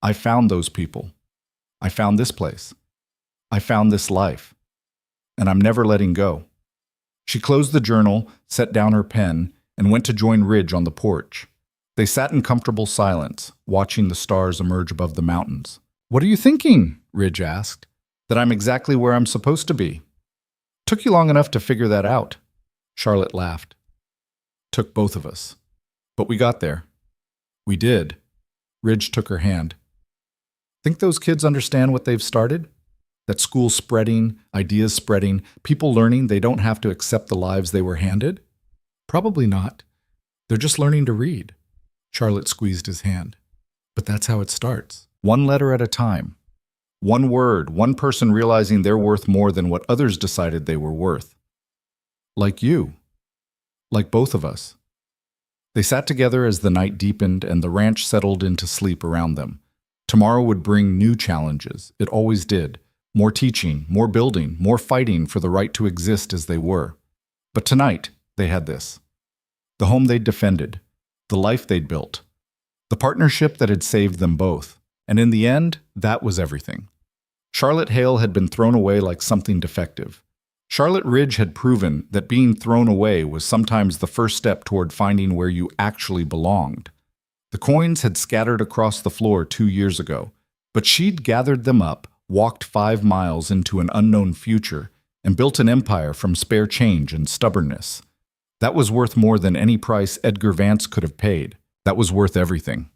I found those people. I found this place. I found this life. And I'm never letting go. She closed the journal, set down her pen, and went to join Ridge on the porch. They sat in comfortable silence, watching the stars emerge above the mountains. "What are you thinking?" Ridge asked. "That I'm exactly where I'm supposed to be." "Took you long enough to figure that out." Charlotte laughed. "Took both of us. But we got there." "We did." Ridge took her hand. "Think those kids understand what they've started? That school's spreading, ideas spreading, people learning they don't have to accept the lives they were handed? Probably not. They're just learning to read." Charlotte squeezed his hand. "But that's how it starts. One letter at a time. One word, one person realizing they're worth more than what others decided they were worth. Like you. Like both of us." They sat together as the night deepened and the ranch settled into sleep around them. Tomorrow would bring new challenges. It always did. More teaching, more building, more fighting for the right to exist as they were. But tonight, they had this. The home they'd defended. The life they'd built. The partnership that had saved them both. And in the end, that was everything. Charlotte Hale had been thrown away like something defective. Charlotte Ridge had proven that being thrown away was sometimes the first step toward finding where you actually belonged. The coins had scattered across the floor 2 years ago, but she'd gathered them up, walked 5 miles into an unknown future, and built an empire from spare change and stubbornness. That was worth more than any price Edgar Vance could have paid. That was worth everything.